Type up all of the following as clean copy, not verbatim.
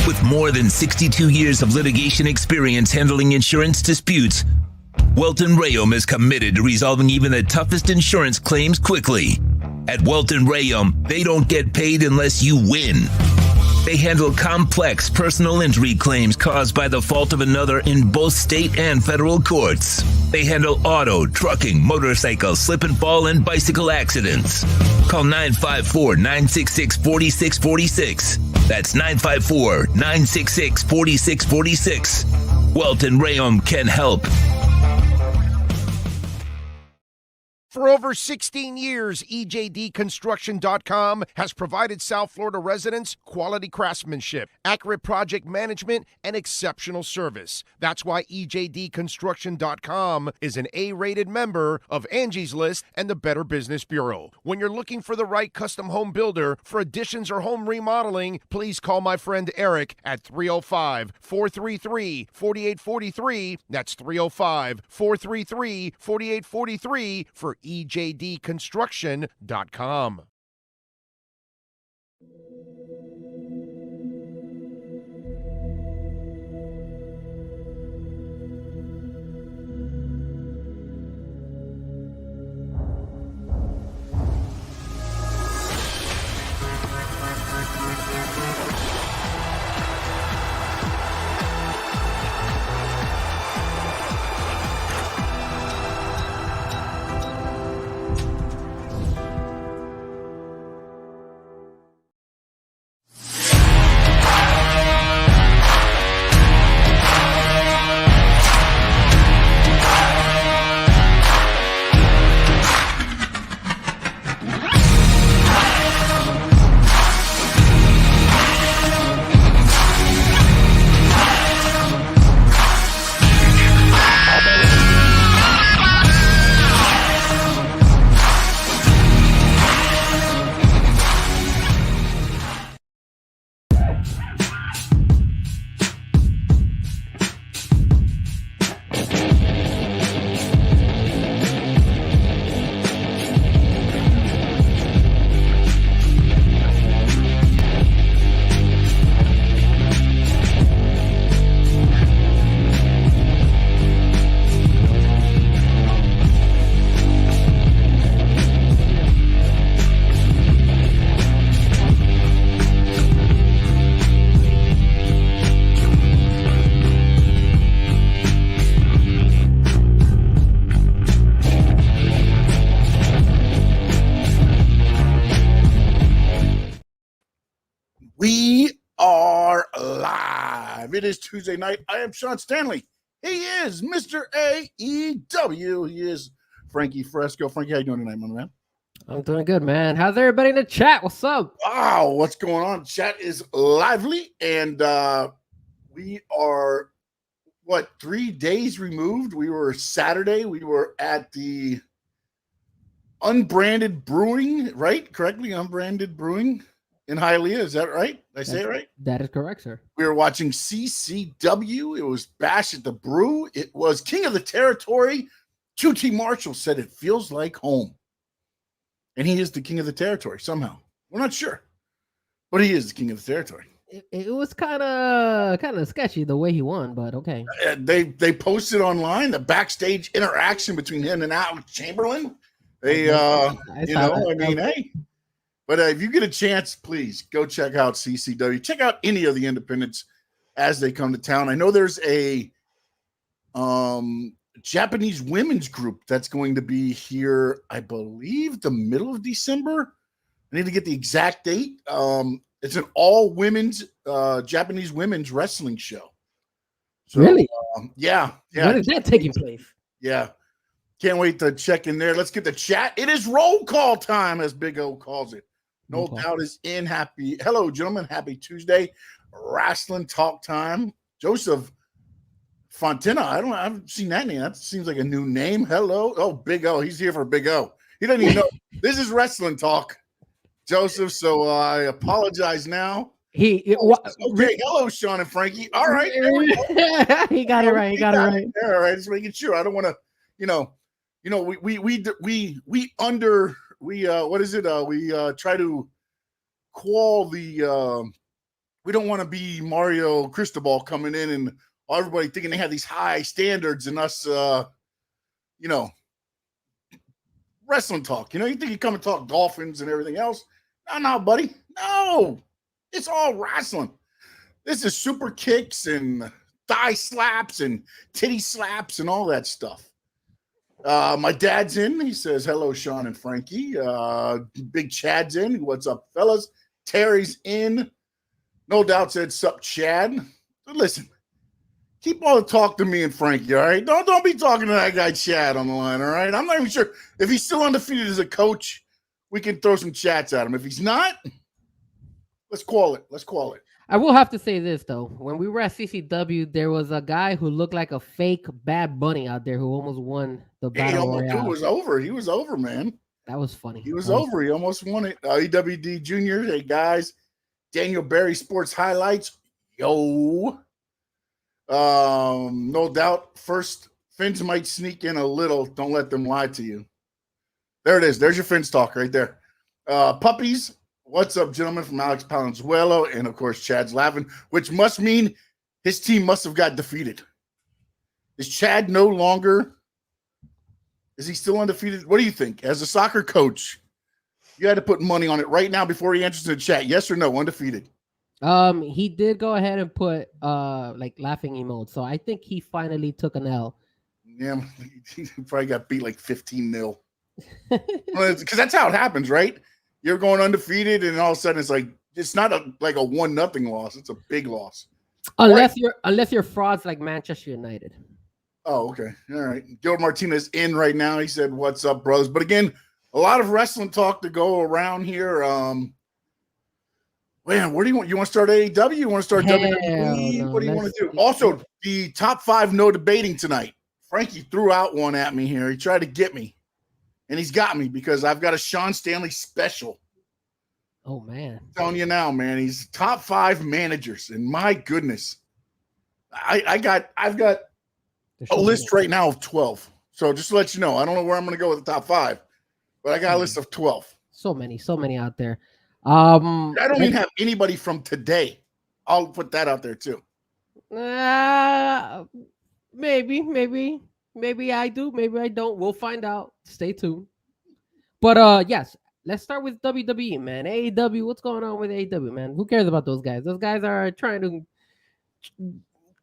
With more than 62 years of litigation experience handling insurance disputes, Welton Rayom is committed to resolving even the toughest insurance claims quickly. At Welton Rayom, they don't get paid unless you win. They handle complex personal injury claims caused by the fault of another in both state and federal courts. They handle auto, trucking, motorcycle, slip and fall, and bicycle accidents. Call 954-966-4646. That's 954-966-4646. Welton Rayom can help. For over 16 years, EJDconstruction.com has provided South Florida residents quality craftsmanship, accurate project management, and exceptional service. That's why EJDconstruction.com is an A-rated member of Angie's List and the Better Business Bureau. When you're looking for the right custom home builder for additions or home remodeling, please call my friend Eric at 305-433-4843. That's 305-433-4843 for EJDconstruction.com. We are live. It is Tuesday night. I am Sean Stanley. He is Mr. AEW. He is Frankie Frezko. Frankie, how you doing tonight, my man? I'm doing good, man. How's everybody in the chat? What's up? Wow, what's going on? Chat is lively, and we are, 3 days removed? We were Saturday. We were at the Unbranded Brewing, right? Correctly, Unbranded Brewing in Hialeah. Is that right? Did I say it right? That is correct, sir. We were watching CCW. It was Bash at the Brew. It was King of the Territory. QT Marshall said it feels like home. And he is the king of the territory somehow. We're not sure. But he is the king of the territory. It was kind of sketchy the way he won, but okay. They posted online the backstage interaction between him and Alex Chamberlain. Hey. But if you get a chance, please go check out CCW. Check out any of the independents as they come to town. I know there's a Japanese women's group that's going to be here, I believe, the middle of December. I need to get the exact date. It's an all-women's Japanese women's wrestling show. So, really? Yeah. When is that taking place? Yeah. Can't wait to check in there. Let's get the chat. It is roll call time, as Big O calls it. No doubt is in. Hello, gentlemen. Happy Tuesday. Wrestling talk time. Joseph Fontina. I haven't seen that name. That seems like a new name. Hello. Oh, Big O. He's here for Big O. He doesn't even know. This is wrestling talk, Joseph. So I apologize now. Okay. Hello, Sean and Frankie. All right. He got it right. He got it right. All right. Just making sure. I don't want to, we try to quell the we don't want to be Mario Cristobal coming in and everybody thinking they have these high standards and us, wrestling talk. You think you come and talk Dolphins and everything else? No, buddy. No, it's all wrestling. This is super kicks and thigh slaps and titty slaps and all that stuff. My dad's in. He says, hello, Sean and Frankie. Big Chad's in. What's up, fellas? Terry's in. No doubt said, sup, Chad. But listen, keep all the talk to me and Frankie, all right? Don't be talking to that guy Chad on the line, all right? I'm not even sure. If he's still undefeated as a coach, we can throw some chats at him. If he's not, let's call it. I will have to say this, though. When we were at CCW, there was a guy who looked like a fake Bad Bunny out there who almost won the Battle Royale. He was over. He was over, man. That was funny. He was over. He almost won it. EWD Junior. Hey, guys. Daniel Berry Sports Highlights. Yo. No doubt. First, Fins might sneak in a little. Don't let them lie to you. There it is. There's your Fins talk right there. Puppies. What's up, gentlemen, from Alex Palenzuelo. And, of course, Chad's laughing, which must mean his team must have got defeated. Is Chad no longer – is he still undefeated? What do you think? As a soccer coach, you had to put money on it right now before he enters the chat. Yes or no, undefeated? He did go ahead and put laughing emotes. So I think he finally took an L. Yeah, he probably got beat like 15-0. Because that's how it happens, right? You're going undefeated, and all of a sudden it's like it's not a 1-0 loss. It's a big loss. Unless you're frauds like Manchester United. Oh, okay. All right. Gil Martinez in right now. He said, what's up, bros? But again, a lot of wrestling talk to go around here. Man, what do you want? You want to start AEW? You want to start WWE? No, what do you want to do? Also, the top 5 no debating tonight. Frankie threw out one at me here. He tried to get me. And he's got me because I've got a Sean Stanley special. Oh, man. I'm telling you now, man. He's top 5 managers. And my goodness. I've got a list right now of 12. So just to let you know, I don't know where I'm going to go with the top 5. But I got a list of 12. So many out there. I don't even have anybody from today. I'll put that out there too. Maybe I do. Maybe I don't. We'll find out. Stay tuned. But yes, let's start with WWE, man. AEW, what's going on with AEW, man? Who cares about those guys? Those guys are trying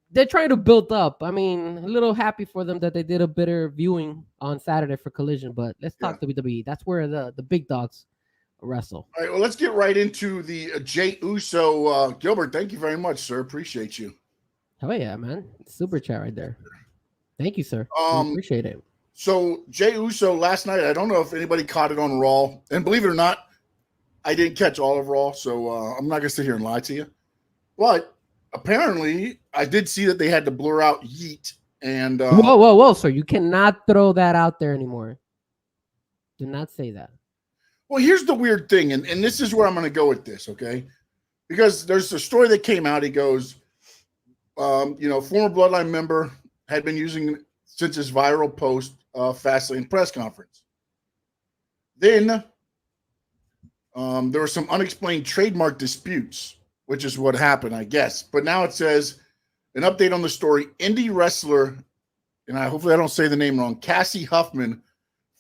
to build up. I mean, a little happy for them that they did a better viewing on Saturday for Collision. But let's talk WWE. That's where the big dogs wrestle. All right, well, let's get right into the Jey Uso. Gilbert, thank you very much, sir. Appreciate you. Oh yeah, man. Super chat right there. Thank you, sir. Appreciate it. So Jey Uso last night, I don't know if anybody caught it on Raw. And believe it or not, I didn't catch all of Raw, so I'm not going to sit here and lie to you. But apparently, I did see that they had to blur out Yeet. And whoa, sir. You cannot throw that out there anymore. Do not say that. Well, here's the weird thing, and this is where I'm going to go with this, okay? Because there's a story that came out. He goes, former Bloodline member had been using since his viral post Fastlane press conference. Then there were some unexplained trademark disputes, which is what happened, I guess. But now it says an update on the story. Indie wrestler, and hopefully I don't say the name wrong, Cassie Huffman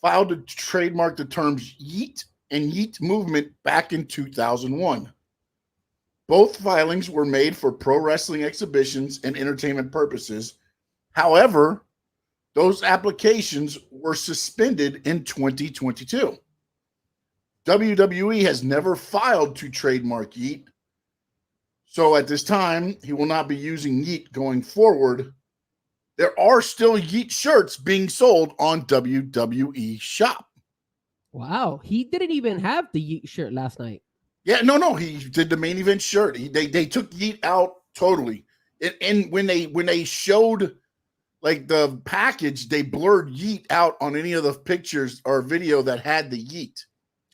filed to trademark the terms Yeet and Yeet Movement back in 2001. Both filings were made for pro wrestling exhibitions and entertainment purposes. However, those applications were suspended in 2022. WWE has never filed to trademark Yeet. So at this time, he will not be using Yeet going forward. There are still Yeet shirts being sold on WWE Shop. Wow. He didn't even have the Yeet shirt last night. Yeah, no. He did the main event shirt. They took Yeet out totally. And when they showed like the package, they blurred Yeet out on any of the pictures or video that had the Yeet.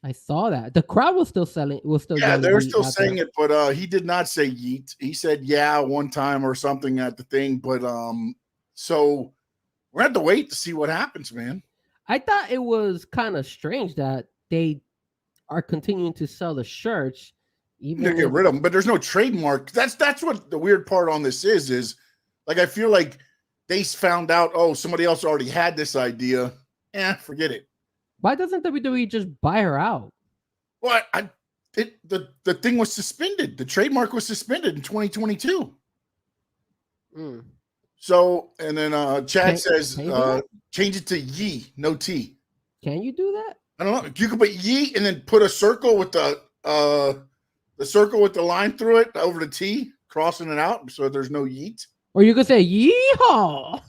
I saw that. The crowd was still selling. They were still saying it, but he did not say Yeet. He said one time or something at the thing. But so we're gonna have to wait to see what happens, man. I thought it was kind of strange that they are continuing to sell the shirts Even to get rid of them, but there's no trademark. That's what the weird part on this is like I feel like they found out, oh, somebody else already had this idea. Forget it. why doesn't WWE just buy her out? Well, the thing was suspended. The trademark was suspended in 2022. So, and then Chad says change it to Ye, no T. Can you do that? I don't know. You could put Ye and then put a circle with the circle with the line through it over the T, crossing it out, so there's no yeet. Or you could say yeehaw.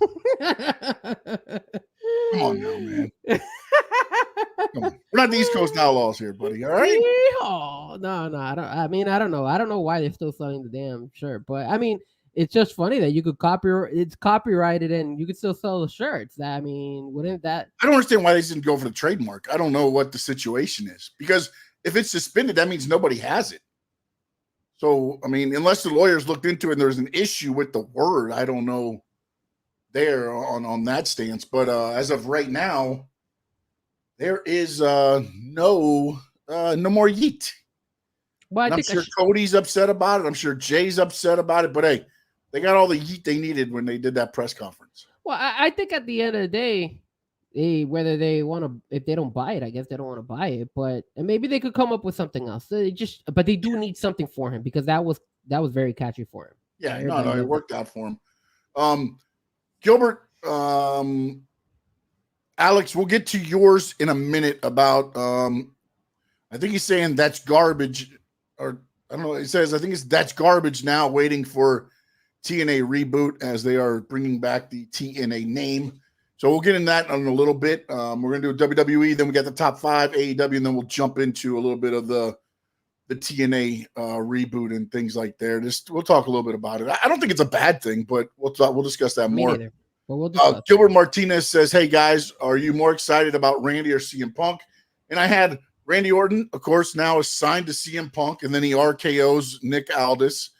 Come on now, man. Come on. We're not the East Coast Outlaws here, buddy. All right. Yeehaw. No, I don't. I mean, I don't know. I don't know why they're still selling the damn shirt, but I mean, it's just funny that you could it's copyrighted and you could still sell the shirts. I mean, wouldn't that? I don't understand why they didn't go for the trademark. I don't know what the situation is, because if it's suspended, that means nobody has it. So, I mean, unless the lawyers looked into it and there's an issue with the word, I don't know there on that stance. But as of right now, there is no more yeet. Well, I'm sure Cody's upset about it. I'm sure Jay's upset about it. But hey, they got all the yeet they needed when they did that press conference. Well, I think at the end of the day, whether they want to, if they don't buy it, I guess they don't want to buy it. But and maybe they could come up with something else. But they do need something for him, because that was very catchy for him. Yeah, no, it worked out for him. Gilbert, Alex, we'll get to yours in a minute about. I think he's saying that's garbage, or I don't know. He says I think that's garbage now, waiting for TNA reboot as they are bringing back the TNA name. So we'll get in that in a little bit. We're going to do WWE, then we got the top 5 AEW, and then we'll jump into a little bit of the TNA reboot and things like that. We'll talk a little bit about it. I don't think it's a bad thing, but we'll discuss that more. But we'll discuss Gilbert Martinez says, "Hey guys, are you more excited about Randy or CM Punk?" And I had Randy Orton, of course, now is signed to CM Punk, and then he RKO's Nick Aldis.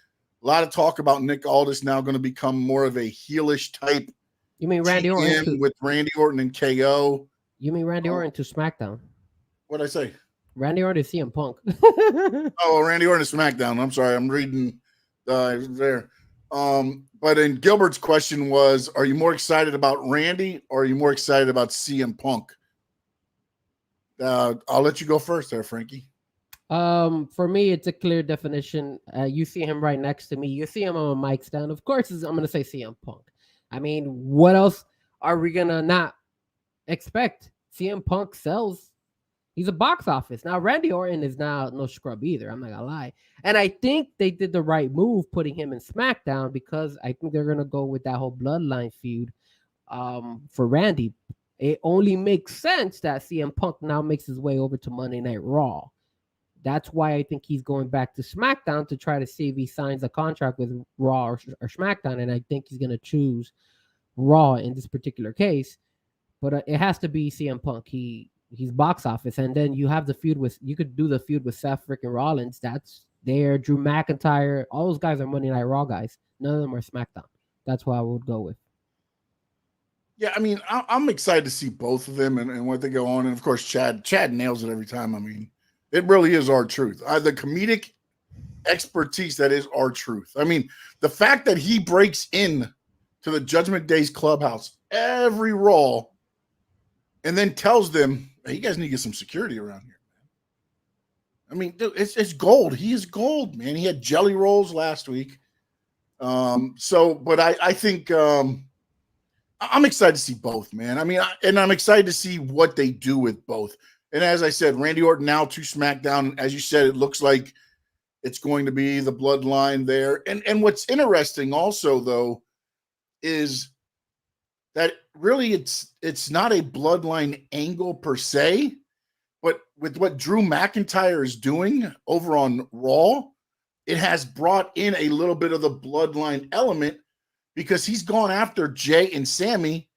A lot of talk about Nick Aldis now going to become more of a heelish type. You mean Randy Orton with Randy Orton and KO? You mean Randy Orton to SmackDown? What'd I say? Randy Orton to CM Punk. Oh, Randy Orton to SmackDown. I'm sorry, I'm reading there. But in Gilbert's question was, are you more excited about Randy or are you more excited about CM Punk? I'll let you go first there, Frankie. For me, it's a clear definition. You see him right next to me. You see him on a mic stand. Of course, I'm going to say CM Punk. I mean, what else are we going to not expect? CM Punk sells. He's a box office. Now, Randy Orton is now no scrub either. I'm not going to lie. And I think they did the right move putting him in SmackDown, because I think they're going to go with that whole bloodline feud for Randy. It only makes sense that CM Punk now makes his way over to Monday Night Raw. That's why I think he's going back to SmackDown to try to see if he signs a contract with Raw or SmackDown. And I think he's going to choose Raw in this particular case. But it has to be CM Punk. He's box office. And then you have the feud you could do the feud with Seth freaking Rollins. That's there. Drew McIntyre. All those guys are Monday Night Raw guys. None of them are SmackDown. That's what I would go with. Yeah, I mean, I'm excited to see both of them and what they go on. And, of course, Chad nails it every time. I mean, it really is our truth. The comedic expertise that is our truth. I mean, the fact that he breaks in to the Judgment Day's clubhouse every Raw and then tells them, hey, you guys need to get some security around here. I mean, dude, it's gold. He is gold, man. He had jelly rolls last week. But I think I'm excited to see both, man. I mean, I'm excited to see what they do with both. And as I said, Randy Orton now to SmackDown. As you said, it looks like it's going to be the bloodline there. And what's interesting also, though, is that really it's not a bloodline angle per se, but with what Drew McIntyre is doing over on Raw, it has brought in a little bit of the bloodline element, because he's gone after Jay and Sammy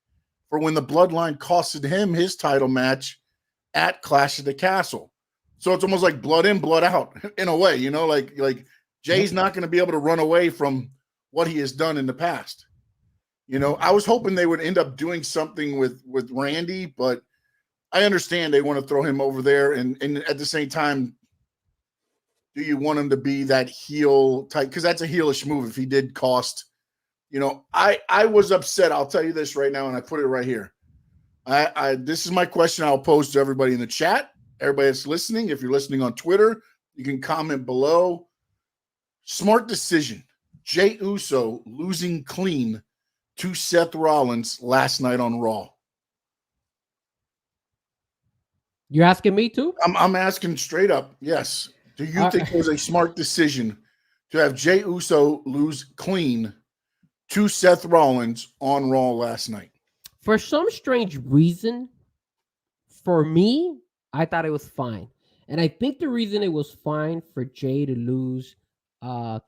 for when the bloodline costed him his title match at Clash of the Castle. So it's almost like blood in, blood out in a way, like Jay's not going to be able to run away from what he has done in the past. I was hoping they would end up doing something with Randy, but I understand they want to throw him over there. And at the same time, do you want him to be that heel type? Because that's a heelish move if he did cost. I was upset. I'll tell you this right now, and I put it right here. This is my question I'll pose to everybody in the chat. Everybody that's listening, if you're listening on Twitter, you can comment below. Smart decision. Jey Uso losing clean to Seth Rollins last night on Raw. You're asking me too? I'm asking straight up. Yes. Do you think it was a smart decision to have Jey Uso lose clean to Seth Rollins on Raw last night? For some strange reason, for me, I thought it was fine. And I think the reason it was fine for Jey to lose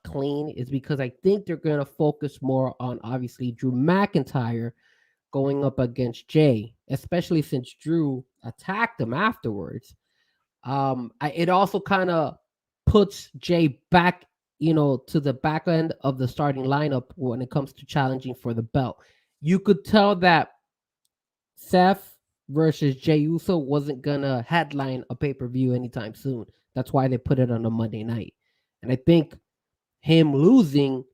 clean is because I think they're going to focus more on, obviously, Drew McIntyre going up against Jey, especially since Drew attacked him afterwards. It also kind of puts Jey back, to the back end of the starting lineup when it comes to challenging for the belt. You could tell that Seth versus Jey Uso wasn't gonna headline a pay-per-view anytime soon. That's why they put it on a Monday night. And I think him losing,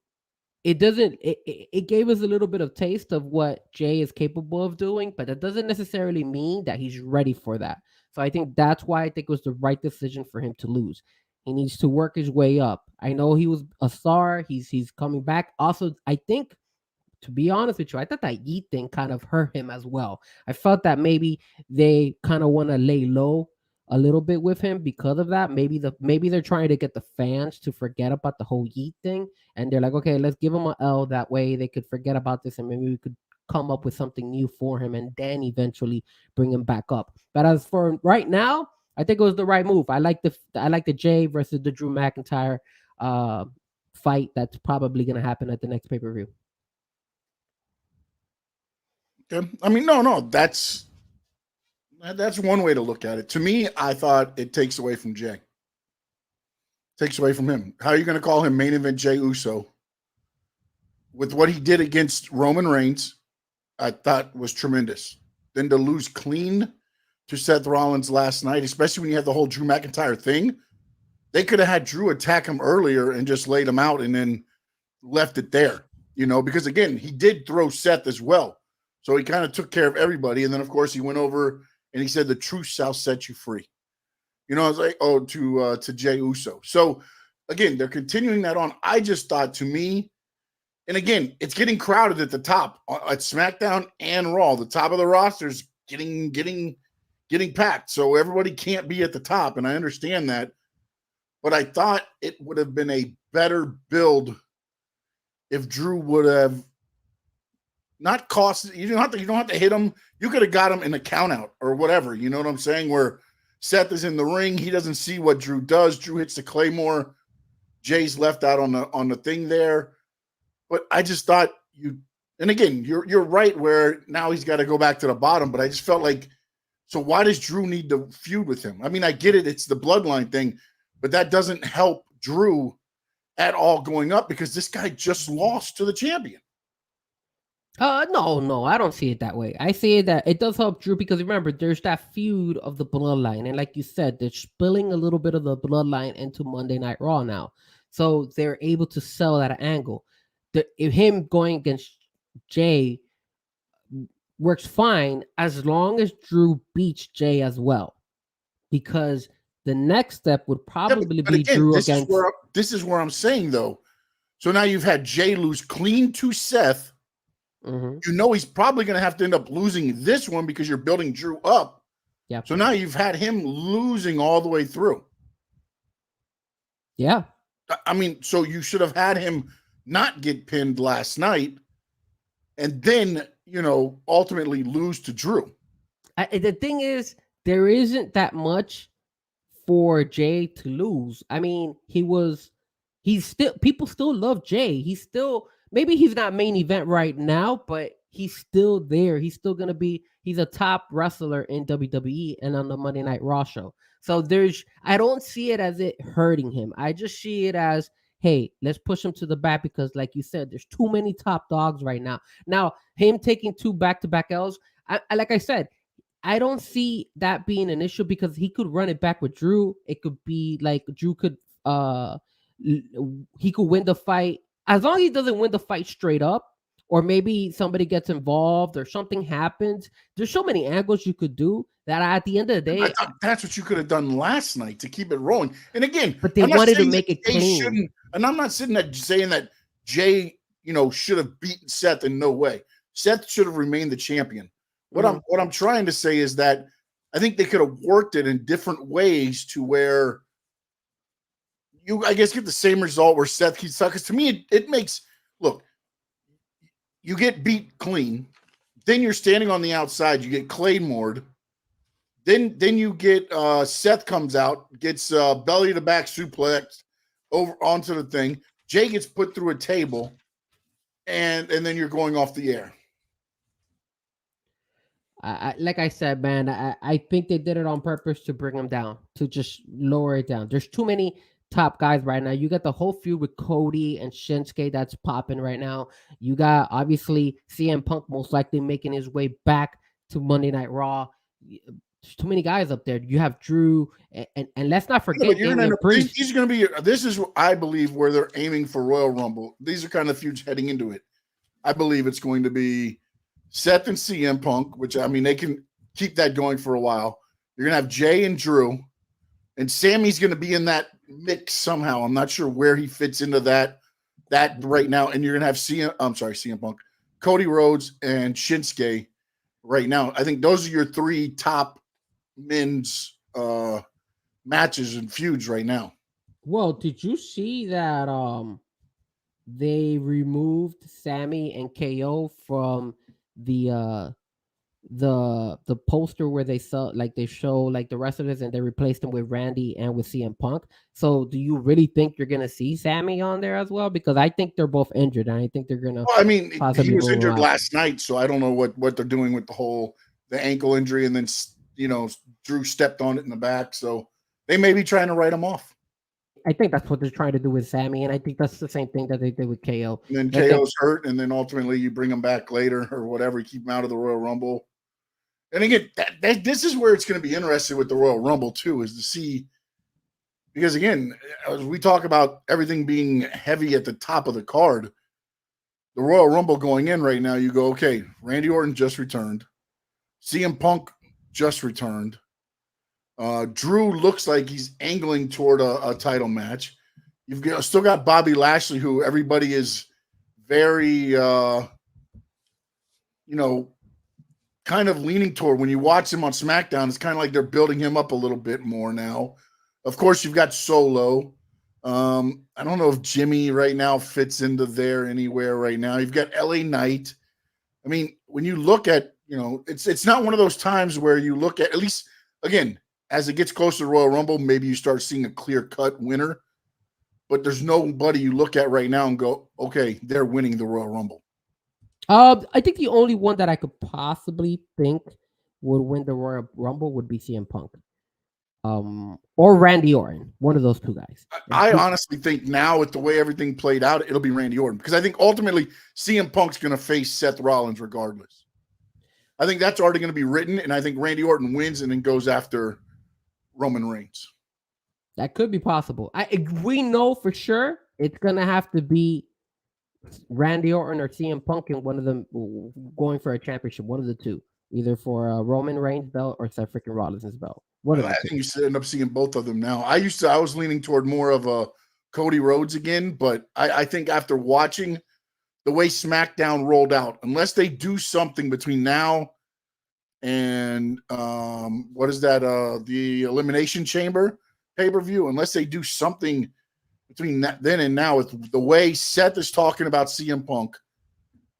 it gave us a little bit of taste of what Jey is capable of doing, but that doesn't necessarily mean that he's ready for that. So I think that's why I think it was the right decision for him to lose. He needs to work his way up. I know he was a star. He's coming back. Also, I think, to be honest with you, I thought that Yeet thing kind of hurt him as well. I felt that maybe they kind of want to lay low a little bit with him because of that. Maybe they're trying to get the fans to forget about the whole Yeet thing, and they're like, okay, let's give him an L. That way they could forget about this, and maybe we could come up with something new for him, and then eventually bring him back up. But as for right now, I think it was the right move. I like the Jey versus the Drew McIntyre fight that's probably going to happen at the next pay-per-view. Okay. I mean, no, that's one way to look at it. To me, I thought it takes away from Jey. Takes away from him. How are you going to call him main event Jey Uso? With what he did against Roman Reigns, I thought was tremendous. Then to lose clean to Seth Rollins last night, especially when you have the whole Drew McIntyre thing, they could have had Drew attack him earlier and just laid him out and then left it there, because again, he did throw Seth as well. So he kind of took care of everybody. And then, of course, he went over and he said, the truth shall set you free. I was like, to Jey Uso. So, again, they're continuing that on. I just thought, to me, and again, it's getting crowded at the top at SmackDown and Raw. The top of the roster's getting packed. So everybody can't be at the top, and I understand that. But I thought it would have been a better build if Drew would have not cost. You don't have to hit him. You could have got him in a count out or whatever. You know what I'm saying? Where Seth is in the ring, he doesn't see what Drew does. Drew hits the Claymore. Jay's left out on the thing there. But I just thought and again, you're right where now he's got to go back to the bottom. But I just felt like, so why does Drew need to feud with him? I mean, I get it. It's the bloodline thing, but that doesn't help Drew at all going up because this guy just lost to the champion. No, I don't see it that way. I see that it does help Drew because remember, there's that feud of the bloodline. And like you said, they're spilling a little bit of the bloodline into Monday Night Raw now. So they're able to sell that angle. Him going against Jey works fine as long as Drew beats Jey as well. Because the next step would probably be again, Drew against... This is where I'm saying, though. So now you've had Jey lose clean to Seth. Mm-hmm. He's probably going to have to end up losing this one because you're building Drew up. Yeah. So now you've had him losing all the way through. Yeah. I mean, so you should have had him not get pinned last night and then, ultimately lose to Drew. The thing is, there isn't that much for Jey to lose. I mean, people still love Jey. He's still... Maybe he's not main event right now, but he's still there. He's still going to be, he's a top wrestler in WWE and on the Monday Night Raw show. So I don't see it as it hurting him. I just see it as, hey, let's push him to the back because like you said, there's too many top dogs right now. Now, him taking 2 back-to-back L's, like I said, I don't see that being an issue because he could run it back with Drew. It could be like Drew could he could win the fight as long as he doesn't win the fight straight up, or maybe somebody gets involved or something happens. There's so many angles you could do that at the end of the day. I thought that's what you could have done last night to keep it rolling. And again, but they wanted to make it clean. And I'm not sitting there saying that Jay, should have beaten Seth in no way. Seth should have remained the champion. What I'm trying to say is that I think they could have worked it in different ways to where you, I guess, get the same result where Seth keeps stuck. Because to me, it makes look. You get beat clean, then you're standing on the outside. You get claymored. Then you get Seth comes out, gets belly to back suplex over onto the thing. Jay gets put through a table, and then you're going off the air. Like I said, man, I think they did it on purpose to bring him down, to just lower it down. There's too many top guys right now. You got the whole feud with Cody and Shinsuke that's popping right now. You got obviously CM Punk most likely making his way back to Monday Night Raw. There's too many guys up there. You have Drew, and let's not forget. He's going to be. This is, I believe, where they're aiming for Royal Rumble. These are kind of feuds heading into it. I believe it's going to be Seth and CM Punk, which I mean they can keep that going for a while. You're going to have Jay and Drew, and Sammy's going to be in that mix somehow. I'm not sure where he fits into that right now. And you're going to have CM Punk, Cody Rhodes, and Shinsuke right now. I think those are your three top men's matches and feuds right now. Well, did you see that they removed Sammy and KO from the poster where they show like the wrestlers, and they replaced them with Randy and with CM Punk? So do you really think you're gonna see Sammy on there as well? Because I think they're both injured, and I think they're gonna. Well, I mean, he was injured last night, so I don't know what they're doing with the ankle injury, and then Drew stepped on it in the back, so they may be trying to write him off. I think that's what they're trying to do with Sammy, and I think that's the same thing that they did with KO. And then KO's hurt, and then ultimately you bring him back later or whatever, you keep him out of the Royal Rumble. And again, this is where it's going to be interesting with the Royal Rumble too, is to see, because again, as we talk about everything being heavy at the top of the card, the Royal Rumble going in right now, you go, okay, Randy Orton just returned, CM Punk just returned. Drew looks like he's angling toward a title match. You've still got Bobby Lashley, who everybody is very, kind of leaning toward. When you watch him on SmackDown, it's kind of like they're building him up a little bit more now. Of course, you've got Solo. I don't know if Jimmy right now fits into there anywhere right now. You've got LA Knight. I mean, when you look at, it's not one of those times where you look at least, again, as it gets closer to Royal Rumble, maybe you start seeing a clear-cut winner. But there's nobody you look at right now and go, okay, they're winning the Royal Rumble. I think the only one that I could possibly think would win the Royal Rumble would be CM Punk. Or Randy Orton, one of those two guys. I honestly think now, with the way everything played out, it'll be Randy Orton, because I think ultimately CM Punk's going to face Seth Rollins regardless. I think that's already going to be written, and I think Randy Orton wins and then goes after Roman Reigns. That could be possible. We know for sure it's going to have to be Randy Orton or CM Punk, and one of them going for a championship, one of the two, either for Roman Reigns belt or Seth freaking Rollins' belt. I think you should end up seeing both of them now. I was leaning toward more of a Cody Rhodes again, but I think after watching the way SmackDown rolled out, unless they do something between now and what is that? The Elimination Chamber pay-per-view, unless they do something between then and now, with the way Seth is talking about CM Punk,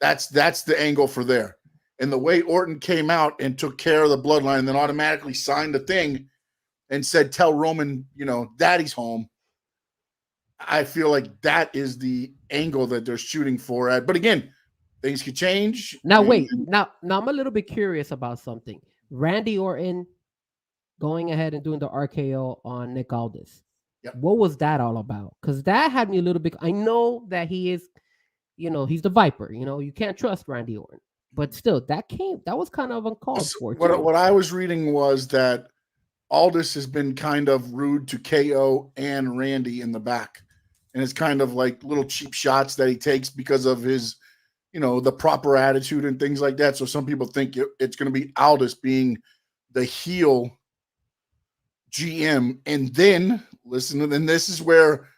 that's the angle for there. And the way Orton came out and took care of the bloodline and then automatically signed the thing and said, tell Roman, daddy's home. I feel like that is the angle that they're shooting for. But again, things could change. Now, wait. Now I'm a little bit curious about something. Randy Orton going ahead and doing the RKO on Nick Aldis. Yep. What was that all about? Because that had me a little bit. I know that he is, he's the Viper. You can't trust Randy Orton. But still, that was kind of uncalled for. What I was reading was that Aldis has been kind of rude to KO and Randy in the back. And it's kind of like little cheap shots that he takes because of his, the proper attitude and things like that. So some people think it's going to be Aldis being the heel GM. And then, then this is where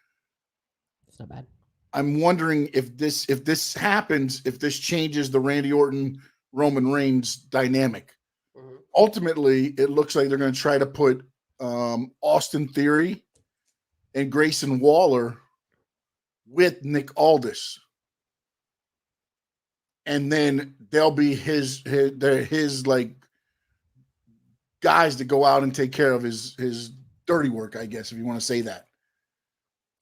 it's not bad. I'm wondering if this happens, if this changes the Randy Orton, Roman Reigns dynamic. Mm-hmm. Ultimately, it looks like they're going to try to put Austin Theory and Grayson Waller with Nick Aldis, and then they'll be his like guys to go out and take care of his dirty work, I guess, if you want to say that.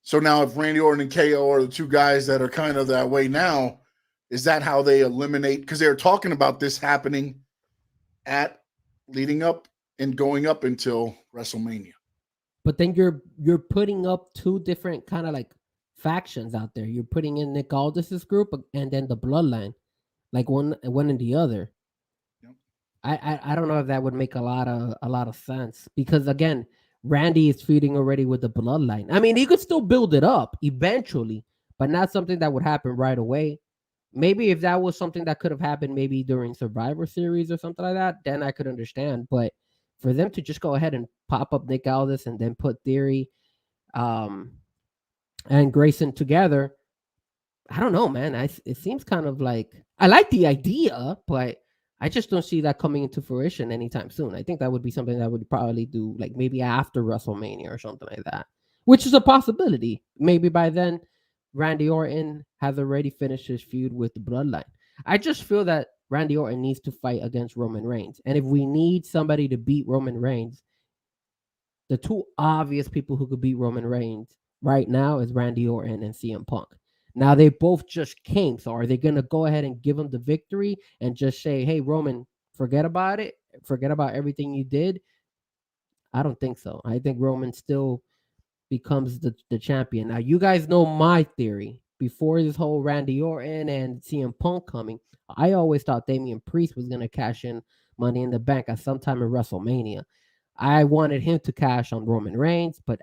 So now, if Randy Orton and KO are the two guys that are kind of that way now, is that how they eliminate? Because they're talking about this happening at leading up and going up until WrestleMania. But then you're putting up two different kind of like factions out there. You're putting in Nick Aldis's group and then the Bloodline, like one and the other. Yep. I don't know if that would make a lot of sense, because again, Randy is feuding already with the Bloodline. I mean, he could still build it up eventually, but not something that would happen right away. Maybe if that was something that could have happened maybe during Survivor Series or something like that, then I could understand. But for them to just go ahead and pop up Nick Aldis and then put Theory and Grayson together, I don't know, man. It seems kind of like, I like the idea, but I just don't see that coming into fruition anytime soon. I think that would be something that would probably do like maybe after WrestleMania or something like that, which is a possibility. Maybe by then, Randy Orton has already finished his feud with the Bloodline. I just feel that Randy Orton needs to fight against Roman Reigns. And if we need somebody to beat Roman Reigns, the two obvious people who could beat Roman Reigns right now is Randy Orton and CM Punk. Now, they both just came. So are they going to go ahead and give him the victory and just say, hey, Roman, forget about it. Forget about everything you did? I don't think so. I think Roman still becomes the champion. Now, you guys know my theory. Before this whole Randy Orton and CM Punk coming, I always thought Damian Priest was going to cash in Money in the Bank at some time in WrestleMania. I wanted him to cash on Roman Reigns, but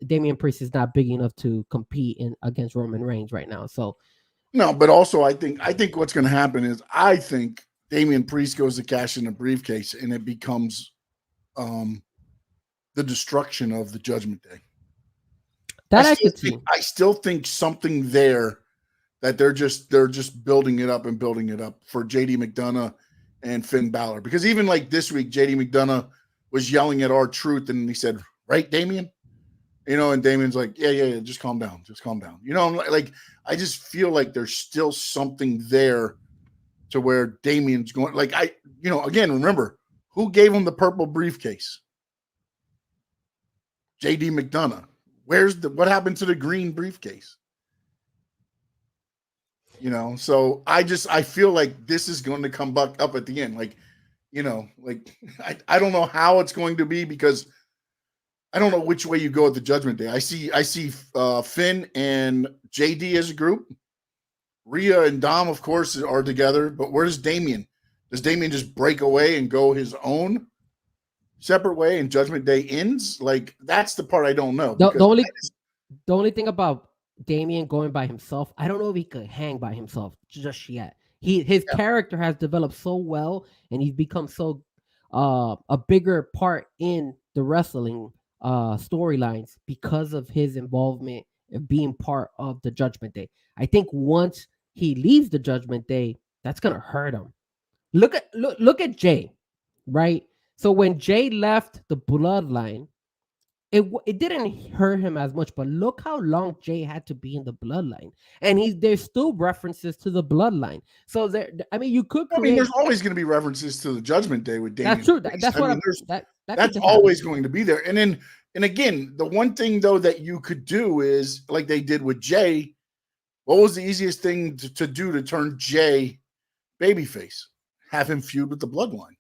Damian Priest is not big enough to compete against Roman Reigns right now. So no, but also I think what's going to happen is I think Damian Priest goes to cash in the briefcase and it becomes the destruction of the Judgment Day. I still think something there that they're just building it up for JD McDonough and Finn Balor, because even like this week, JD McDonough was yelling at R-Truth and he said, "Right, Damian?" And Damian's like, yeah, just calm down. I'm like, I just feel like there's still something there to where Damian's going. Like again, remember who gave him the purple briefcase? JD McDonough. What happened to the green briefcase? So I feel like this is going to come back up at the end. I don't know how it's going to be, because I don't know which way you go at the Judgment Day. I see Finn and JD as a group. Rhea and Dom, of course, are together. But where's Damian? Does Damian just break away and go his own separate way and Judgment Day ends? Like, that's the part I don't know. The only thing about Damian going by himself, I don't know if he could hang by himself just yet. His character has developed so well, and he's become so a bigger part in the wrestling storylines because of his involvement of being part of the Judgment Day. I think once he leaves the Judgment Day, that's gonna hurt him. Look at Jay, right? So when Jay left the Bloodline, it didn't hurt him as much, but look how long Jay had to be in the Bloodline, and there's still references to the Bloodline. So you could. There's always going to be references to the Judgment Day with Damian. That's true. That's always going to be there. And again, the one thing though that you could do is like they did with Jay. What was the easiest thing to do to turn Jay babyface? Have him feud with the Bloodline.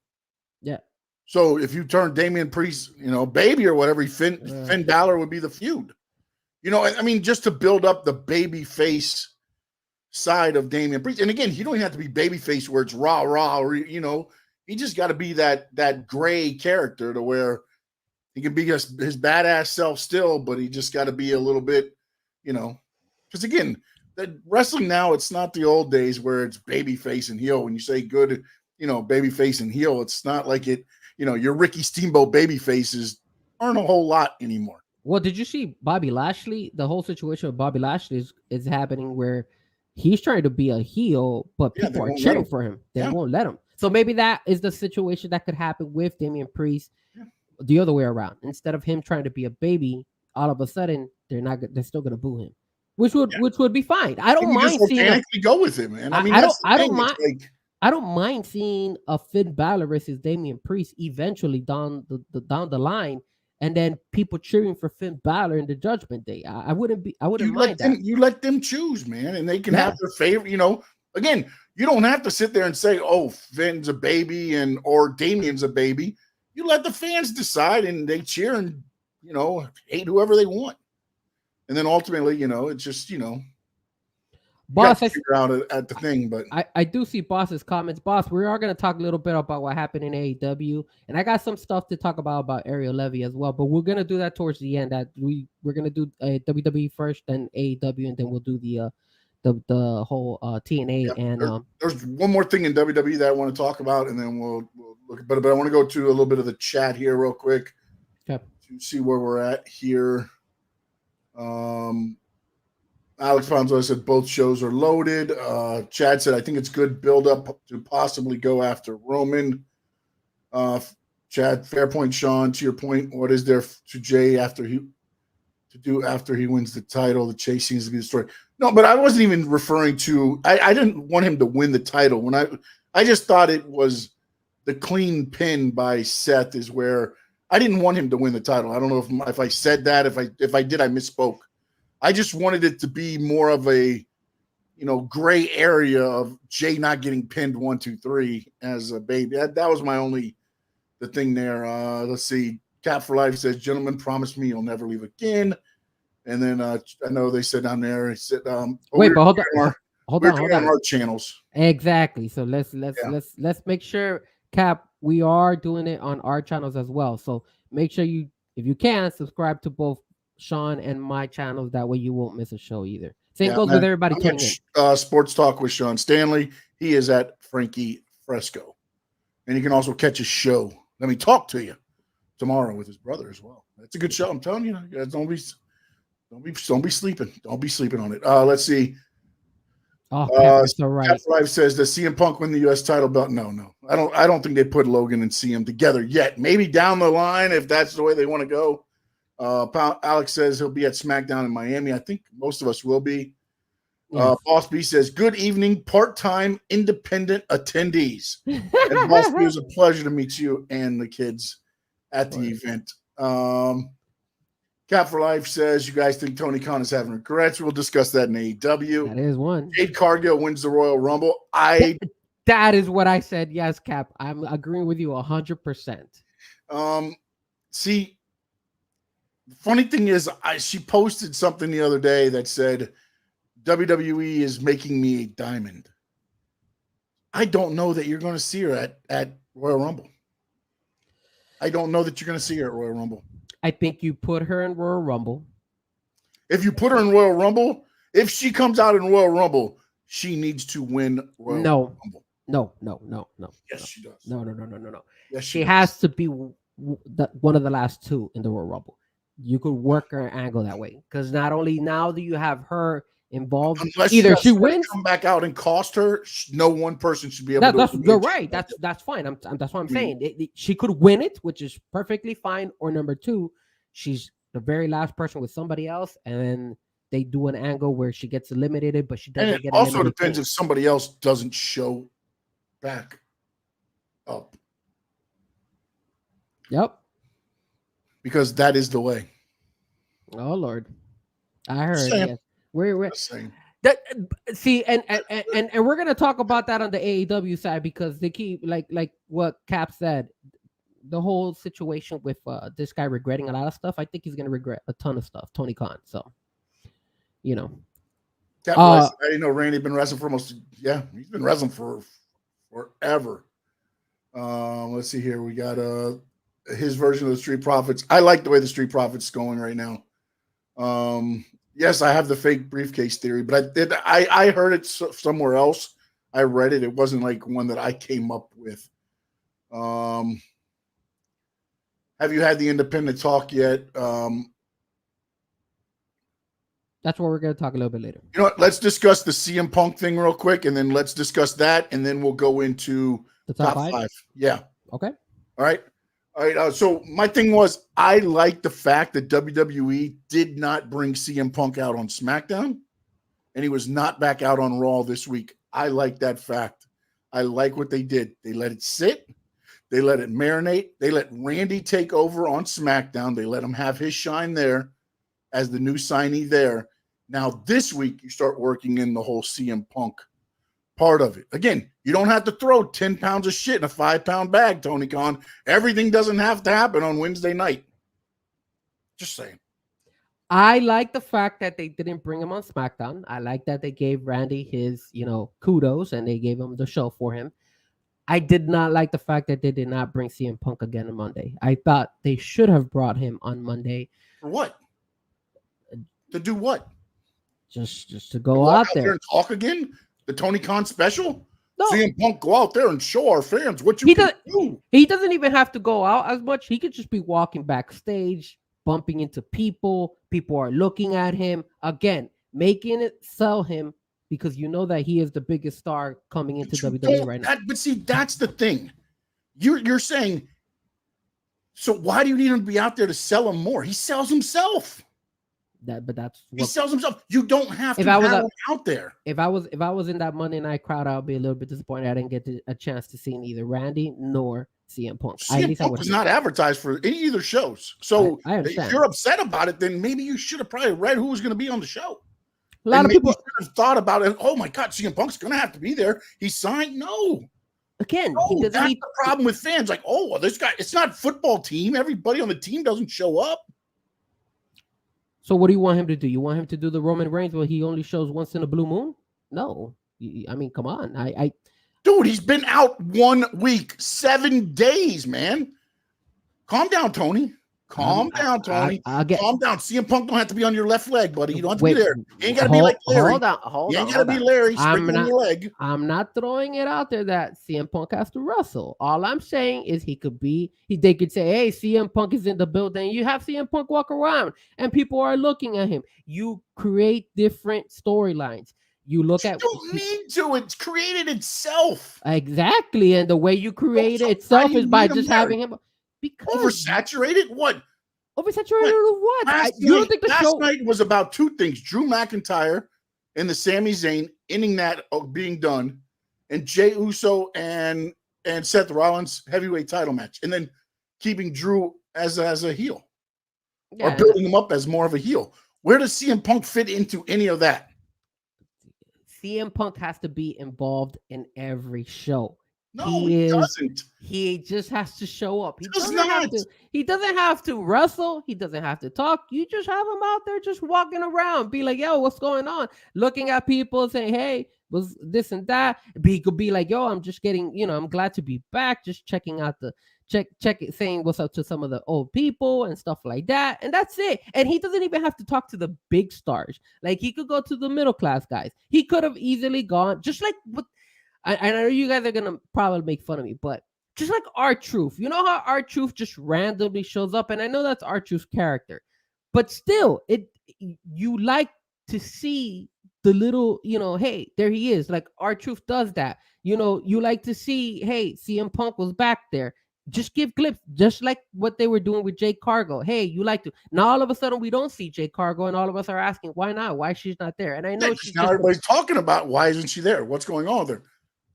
Yeah. So if you turn Damian Priest, baby or whatever, Finn Balor would be the feud. Just to build up the baby face side of Damian Priest. And again, you don't even have to be baby face where it's rah, or, he just got to be that gray character to where He can be his badass self still, but he just got to be a little bit, because again, that wrestling now, it's not the old days where it's baby face and heel. When you say good, baby face and heel, it's not like it, your Ricky Steamboat baby faces aren't a whole lot anymore. Well, did you see Bobby Lashley? The whole situation with Bobby Lashley is happening where he's trying to be a heel, but people are cheering for him. They won't let him. So maybe that is the situation that could happen with Damian Priest, the other way around. Instead of him trying to be a baby, all of a sudden they're still gonna boo him, which would be fine. I don't mind seeing go with it, man. I don't mind seeing a Finn Balor versus Damian Priest eventually down the line, and then people cheering for Finn Balor in the Judgment Day. I wouldn't mind that. You let them choose, man, and they can have their favorite. Again, you don't have to sit there and say, "Oh, Finn's a baby," or Damian's a baby. You let the fans decide, and they cheer and hate whoever they want, and then ultimately, it's just Boss, figure out at the thing, but I do see Boss's comments. Boss, we are going to talk a little bit about what happened in AEW, and I got some stuff to talk about Ariel Levy as well. But we're going to do that towards the end. That we're going to do WWE first, then AEW, and then we'll do the whole TNA. And there's one more thing in WWE that I want to talk about, and then we'll look. But I want to go to a little bit of the chat here real quick to see where we're at here. Alex Ponzo said both shows are loaded. Chad said, I think it's good build up to possibly go after Roman. Chad, fair point, Sean. To your point, what is there to Jay after he wins the title? The chase seems to be the story. No, but I wasn't even referring to. I didn't want him to win the title. When I just thought it was the clean pin by Seth is where I didn't want him to win the title. I don't know if I said that. If I did, I misspoke. I just wanted it to be more of a, gray area of Jay not getting pinned 1, 2, 3 as a baby. That was my only the thing there. Let's see. Cap for Life says, "Gentlemen, promise me you'll never leave again." And then I know they said down there. He said, "Wait, but hold on. Our channels exactly. So let's make sure, Cap, we are doing it on our channels as well. So make sure you, if you can, subscribe to both Sean and my channels. That way you won't miss a show either. Same goes with everybody tuning in. Sports Talk with Sean Stanley. He is at Frankie Frezko. And you can also catch his show, Let Me Talk to You, tomorrow with his brother as well. That's a good show. I'm telling you, guys, don't be sleeping. Don't be sleeping on it. Let's see. So right. Life says, does CM Punk win the U.S. title belt? No. I don't think they put Logan and CM together yet. Maybe down the line if that's the way they want to go. Alex says he'll be at SmackDown in Miami. I think most of us will be. Yes. Boss B says, good evening, part-time independent attendees. And Boss B, it was a pleasure to meet you and the kids at the event. Cap for Life says, you guys think Tony Khan is having regrets? We'll discuss that in AEW. That is one. Jade Cargill wins the Royal Rumble. That is what I said. Yes, Cap. I'm agreeing with you 100%. See, the funny thing is, she posted something the other day that said, WWE is making me a diamond. I don't know that you're going to see her at Royal Rumble. I don't know that you're going to see her at Royal Rumble. I think you put her in Royal Rumble. If you put her in Royal Rumble, if she comes out in Royal Rumble, she needs to win Royal Rumble. No. Yes, she does. No. Yes, she has to be one of the last two in the Royal Rumble. You could work her angle that way because not only now do you have her involved, unless either she wins, come back out and cost her. No one person should be able to. You're right. That's fine. That's what I'm saying. She could win it, which is perfectly fine. Or number two, she's the very last person with somebody else, and then they do an angle where she gets eliminated, but she doesn't get eliminated. Also depends if somebody else doesn't show back up. Yep. Because that is the way. Oh Lord, I heard. Same. Yes. We're same. That see, and we're gonna talk about that on the AEW side because they keep like what Cap said, the whole situation with this guy regretting a lot of stuff. I think he's gonna regret a ton of stuff, Tony Khan. So, Cap, I didn't know Randy had been wrestling for he's been wrestling for forever. Let's see here. We got his version of the Street Profits. I like the way the Street Profits going right now. Yes, I have the fake briefcase theory, but I heard it somewhere else. I read it. It wasn't like one that I came up with. Have you had the independent talk yet? That's what we're going to talk a little bit later. You know what? Let's discuss the CM Punk thing real quick, and then let's discuss that, and then we'll go into the top five. Yeah. Okay. All right. So my thing was, I like the fact that WWE did not bring CM Punk out on SmackDown, and he was not back out on Raw this week. I like that fact. I like what they did. They let it sit. They let it marinate. They let Randy take over on SmackDown. They let him have his shine there as the new signee there. Now, this week, you start working in the whole CM Punk part of it. Again, you don't have to throw 10 pounds of shit in a 5-pound bag, Tony Khan. Everything doesn't have to happen on Wednesday night. Just saying. I like the fact that they didn't bring him on SmackDown. I like that they gave Randy his, kudos, and they gave him the show for him. I did not like the fact that they did not bring CM Punk again on Monday. I thought they should have brought him on Monday. For what? To do what? Just to go out there and talk again? The Tony Khan special? No. CM Punk go out there and show our fans what you can do. He doesn't even have to go out as much. He could just be walking backstage, bumping into people. People are looking at him. Again, making it sell him because you know that he is the biggest star coming into WWE right now. But see, that's the thing. You're saying, so why do you need him to be out there to sell him more? He sells himself. He sells himself. You don't have to have him out there. If I was in that Monday night crowd, I'll be a little bit disappointed. I didn't get a chance to see neither Randy nor CM Punk. CM Punk was not advertised for any either shows. So if you're upset about it, then maybe you should have probably read who was going to be on the show. A lot of people should have thought about it. Oh my God, CM Punk's going to have to be there. He signed. No. Again, that's the problem with fans. Like, oh, well, this guy. It's not a football team. Everybody on the team doesn't show up. So what do you want him to do? You want him to do the Roman Reigns where he only shows once in a blue moon? No. I mean, come on. Dude, he's been out 1 week, 7 days, man. Calm down, Tony. Calm down, Tony. Calm down. CM Punk don't have to be on your left leg, buddy. You don't have to be there. You ain't got to be like Larry. Hold on. You ain't got to be Larry. On your leg. I'm not throwing it out there that CM Punk has to wrestle. All I'm saying is they could say, hey, CM Punk is in the building. You have CM Punk walk around and people are looking at him. You create different storylines. You look at. You don't need to. It's created itself. Exactly. And the way you create it itself is by just having him. Because oversaturated? What? Oversaturated of what? You don't think the last night was about two things: Drew McIntyre and the Sami Zayn ending that being done, and Jey Uso and Seth Rollins heavyweight title match, and then keeping Drew as a heel, or building him up as more of a heel. Where does CM Punk fit into any of that? CM Punk has to be involved in every show. No, he doesn't. He just has to show up. He doesn't have to wrestle. He doesn't have to talk. You just have him out there just walking around. Be like, yo, what's going on? Looking at people saying, hey, was this and that. He could be like, yo, I'm just getting, I'm glad to be back. Just checking out saying what's up to some of the old people and stuff like that. And that's it. And he doesn't even have to talk to the big stars. Like he could go to the middle class guys. He could have easily gone just like what. I know you guys are gonna probably make fun of me, but just like R-Truth, you know how R-Truth just randomly shows up, and I know that's R-Truth's character, but still, you like to see the little, hey, there he is. Like R-Truth does that. You like to see, hey, CM Punk was back there. Just give clips, just like what they were doing with Jade Cargill. Hey, you like to. Now all of a sudden we don't see Jade Cargill, and all of us are asking why not? Why she's not there? And I know now everybody's talking about why isn't she there? What's going on there?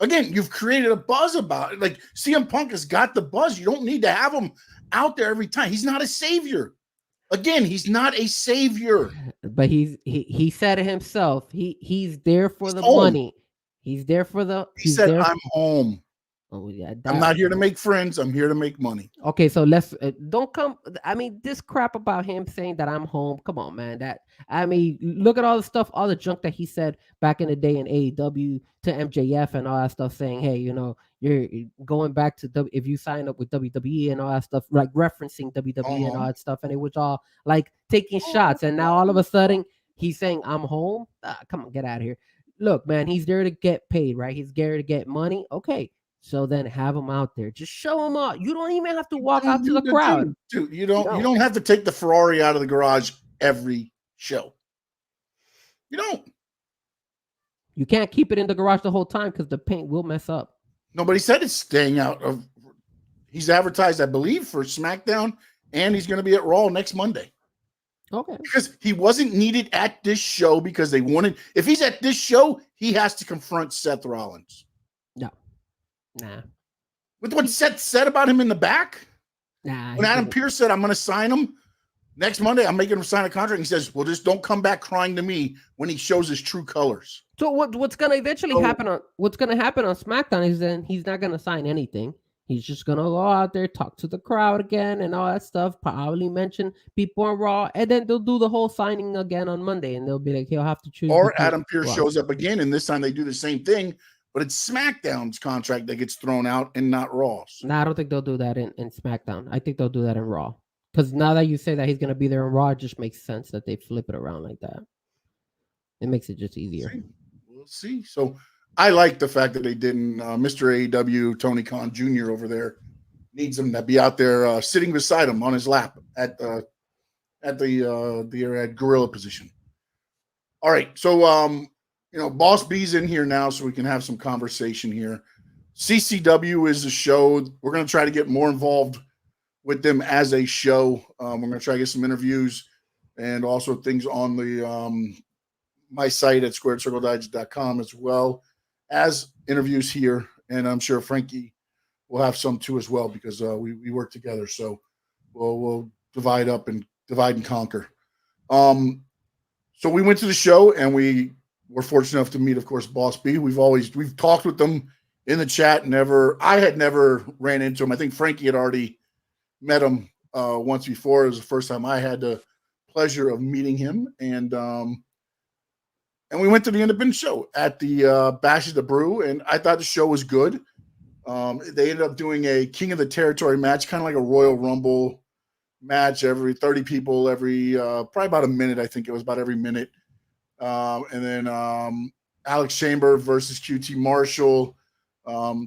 Again, you've created a buzz about it. Like CM Punk has got the buzz. You don't need to have him out there every time. He's not a savior. Again, he's not a savior. But he said it himself. He's there for the money. He's there for the. He said, "I'm home. Oh yeah, I'm not here to make friends. I'm here to make money." Okay, so let's don't come. I mean, this crap about him saying that I'm home. Come on, man. Look at all the stuff, all the junk that he said back in the day in AEW to MJF and all that stuff, saying, "Hey, you're going back to if you sign up with WWE and all that stuff, like referencing WWE and all that stuff, and it was all like taking shots. And now all of a sudden he's saying, "I'm home." Come on, get out of here. Look, man, he's there to get paid, right? He's there to get money. Okay, so then have him out there. Just show him out. You don't even have to walk out to the crowd. Dude, you don't have to take the Ferrari out of the garage every show. You don't. You can't keep it in the garage the whole time because the paint will mess up. Nobody said it's staying out of. He's advertised, I believe, for SmackDown, and he's going to be at Raw next Monday. Okay. Because he wasn't needed at this show because they wanted. If he's at this show, he has to confront Seth Rollins. No. Nah. With what Seth said about him in the back? Nah. When Adam Pearce said, I'm going to sign him next Monday, I'm making him sign a contract. He says, well, just don't come back crying to me when he shows his true colors. So what's going to eventually happen on SmackDown is then he's not going to sign anything. He's just going to go out there, talk to the crowd again and all that stuff, probably mention people on Raw, and then they'll do the whole signing again on Monday, and they'll be like, he'll have to choose. Or Adam Pearce shows up again, and this time they do the same thing, but it's SmackDown's contract that gets thrown out and not Raw's. No, I don't think they'll do that in SmackDown. I think they'll do that in Raw. Because now that you say that he's going to be there in Raw, it just makes sense that they flip it around like that. It makes it just easier. We'll see. So I like the fact that they didn't. Mr. AEW, Tony Khan Jr. over there needs him to be out there sitting beside him on his lap at the gorilla position. All right. So, Boss B's in here now so we can have some conversation here. CCW is a show. We're going to try to get more involved with them as a show. We're going to try to get some interviews and also things on the my site at squaredcircledigest.com as well as interviews here. And I'm sure Frankie will have some too as well because we work together. So we'll divide and conquer. So we went to the show and we were fortunate enough to meet, of course, Boss B. We've talked with them in the chat. I had never ran into him. I think Frankie had already met him once before. It was the first time I had the pleasure of meeting him. And we went to the independent show at the Bash of the Brew, and I thought the show was good. They ended up doing a King of the Territory match, kind of like a Royal Rumble match, every 30 people, every probably about a minute. I think it was about every minute. And then Alex Chamber versus QT Marshall,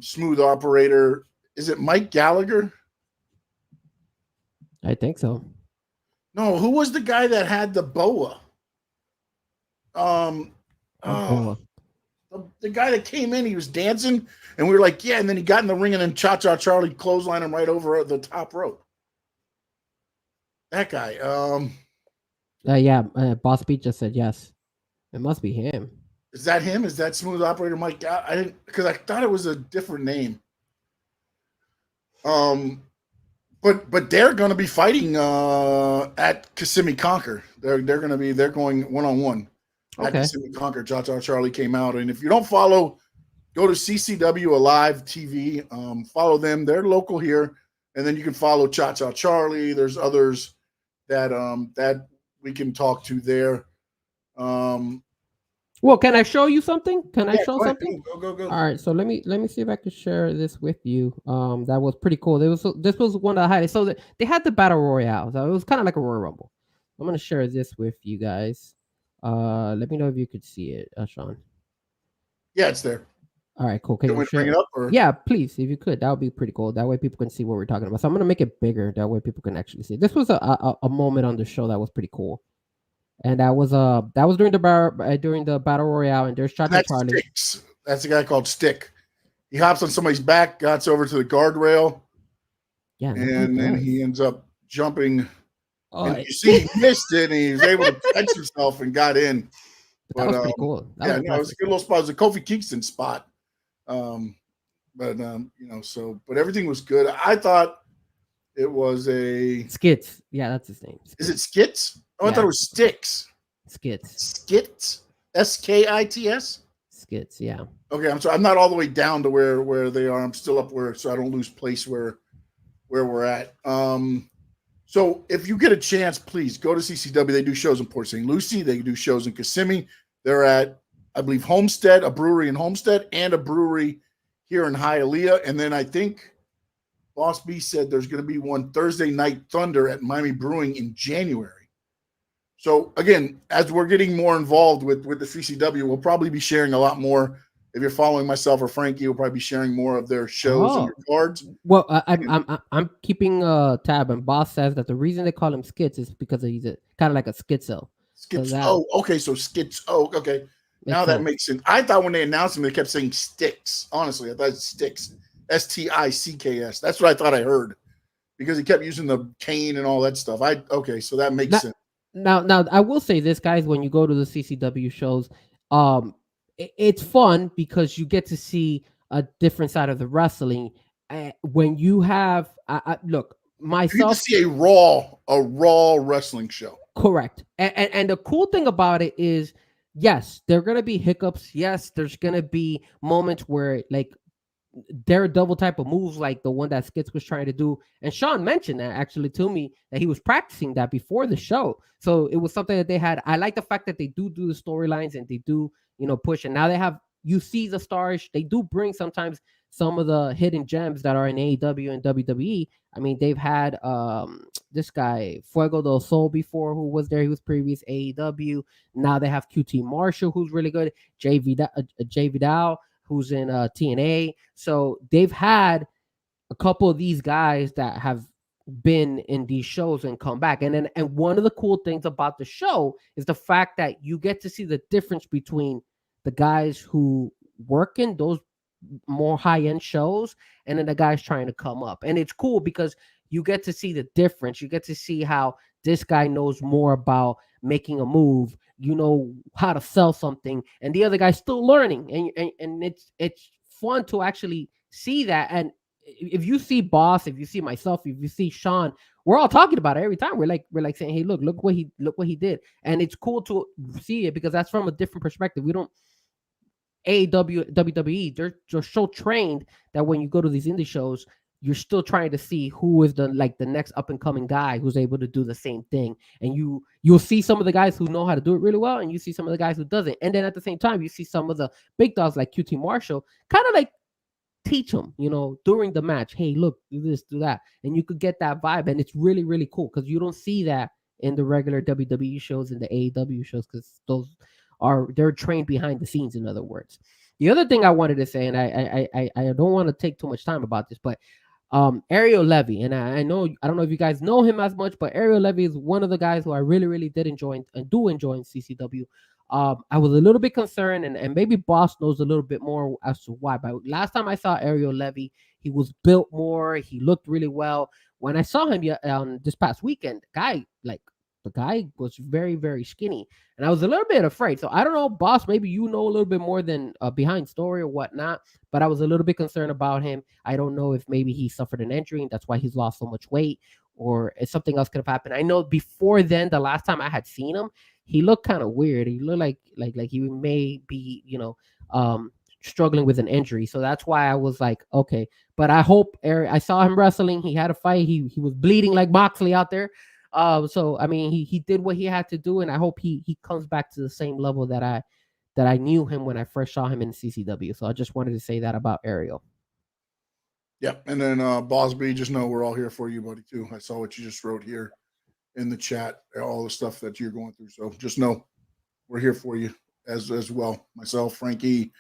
Smooth Operator. Is it Mike Gallagher? I think so. No, who was the guy that had the boa? The guy that came in, he was dancing, and we were like, yeah, and then he got in the ring, and then Cha-Cha Charlie clotheslined him right over the top rope. That guy. Boss Beat just said yes. It must be him. Is that him? Is that Smooth Operator Mike? I didn't, because I thought it was a different name. But they're going to be fighting at Kissimmee Conquer. They're going one-on-one. Okay. At Kissimmee Conquer. Cha-Cha Charlie came out, and if you don't follow, go to CCW Alive TV. Follow them. They're local here, and then you can follow Cha-Cha Charlie. There's others that we can talk to there. Well, can I show you something? Can I show something? Go. All right, so let me see if I can share this with you. That was pretty cool. This was one of the highlights. So they had the battle royale. So it was kind of like a Royal Rumble. I'm gonna share this with you guys. Let me know if you could see it, Sean. Yeah, it's there. All right, cool. Can you bring it up? Or? Yeah, please, if you could, that would be pretty cool. That way people can see what we're talking about. So I'm gonna make it bigger. That way people can actually see. This was a moment on the show that was pretty cool. And that was during the battle royale, and there's Cha-Cha Charlie. Sticks. That's a guy called Stick. He hops on somebody's back, gets over to the guardrail, and then he ends up jumping. Oh, and you see, he missed it, and he was able to catch himself and got in. But that was pretty cool. It was a good little spot. It was a Kofi Kingston spot. But everything was good. I thought it was a Skits. Yeah, that's his name. Skits. Is it Skits? Oh, yeah. I thought it was Sticks. Skits. SKITS? Skits, yeah. Okay, I'm sorry. I'm not all the way down to where they are. I'm still up so I don't lose place where we're at. So if you get a chance, please go to CCW. They do shows in Port St. Lucie. They do shows in Kissimmee. They're at, I believe, Homestead, a brewery in Homestead, and a brewery here in Hialeah. And then I think Boss B said there's going to be one Thursday Night Thunder at Miami Brewing in January. So again, as we're getting more involved with the CCW, we'll probably be sharing a lot more. If you're following myself or Frankie, we'll probably be sharing more of their shows and their cards. Well, I'm keeping a tab, and Boss says that the reason they call him Skits is because he's a kind of like a schizo. Schizo. Okay, so schizo. Okay, now that makes sense. I thought when they announced him, they kept saying sticks. Honestly, I thought it's sticks. STICKS. That's what I thought I heard because he kept using the cane and all that stuff. So that makes sense. Now, I will say this, guys. When you go to the CCW shows, it's fun because you get to see a different side of the wrestling. When you have, look, myself, you get to see a raw wrestling show. Correct. And the cool thing about it is, yes, there are gonna be hiccups. Yes, there's gonna be moments where like there are double type of moves like the one that Skits was trying to do. And Sean mentioned that actually to me that he was practicing that before the show. So it was something that they had. I like the fact that they do the storylines and they do, push. And now they have, you see the stars. They do bring sometimes some of the hidden gems that are in AEW and WWE. I mean, they've had this guy, Fuego del Sol before, who was there. He was previous AEW. Now they have QT Marshall, who's really good. Jay Vidal, who's in TNA. So they've had a couple of these guys that have been in these shows and come back. And one of the cool things about the show is the fact that you get to see the difference between the guys who work in those more high-end shows and then the guys trying to come up. And it's cool because you get to see the difference. You get to see how this guy knows more about making a move, how to sell something, and the other guy's still learning. And it's fun to actually see that. And if you see Boss, if you see myself, if you see Sean, we're all talking about it every time. We're like saying, hey, look what he did. And it's cool to see it because that's from a different perspective. We don't AEW, WWE, they're so trained that when you go to these indie shows, you're still trying to see who is the next up and coming guy who's able to do the same thing. And you'll see some of the guys who know how to do it really well, and you see some of the guys who doesn't. And then at the same time, you see some of the big dogs like QT Marshall kind of like teach them, during the match. Hey, look, do this, do that, and you could get that vibe, and it's really, really cool because you don't see that in the regular WWE shows and the AEW shows because they're trained behind the scenes. In other words, the other thing I wanted to say, and I don't want to take too much time about this, but Ariel Levy, and I don't know if you guys know him as much, but Ariel Levy is one of the guys who I really, really did enjoy and do enjoy in CCW. I was a little bit concerned, and maybe Boss knows a little bit more as to why. But last time I saw Ariel Levy, he was built more. He looked really well. When I saw him this past weekend, the guy was very, very skinny, and I was a little bit afraid. So I don't know, Boss, maybe you know a little bit more than behind story or whatnot, but I was a little bit concerned about him. I don't know if maybe he suffered an injury and that's why he's lost so much weight, or if something else could have happened. I know before then, the last time I had seen him, he looked kind of weird. He looked like he may be, struggling with an injury. So that's why I was like, okay. But I hope I saw him wrestling. He had a fight. He was bleeding like Moxley out there. So I mean, he did what he had to do, and I hope he comes back to the same level that I knew him when I first saw him in CCW. So I just wanted to say that about Ariel. Yep, and then Boss B, just know we're all here for you, buddy. Too. I saw what you just wrote here in the chat, all the stuff that you're going through. So just know we're here for you as well. Myself, Frankie,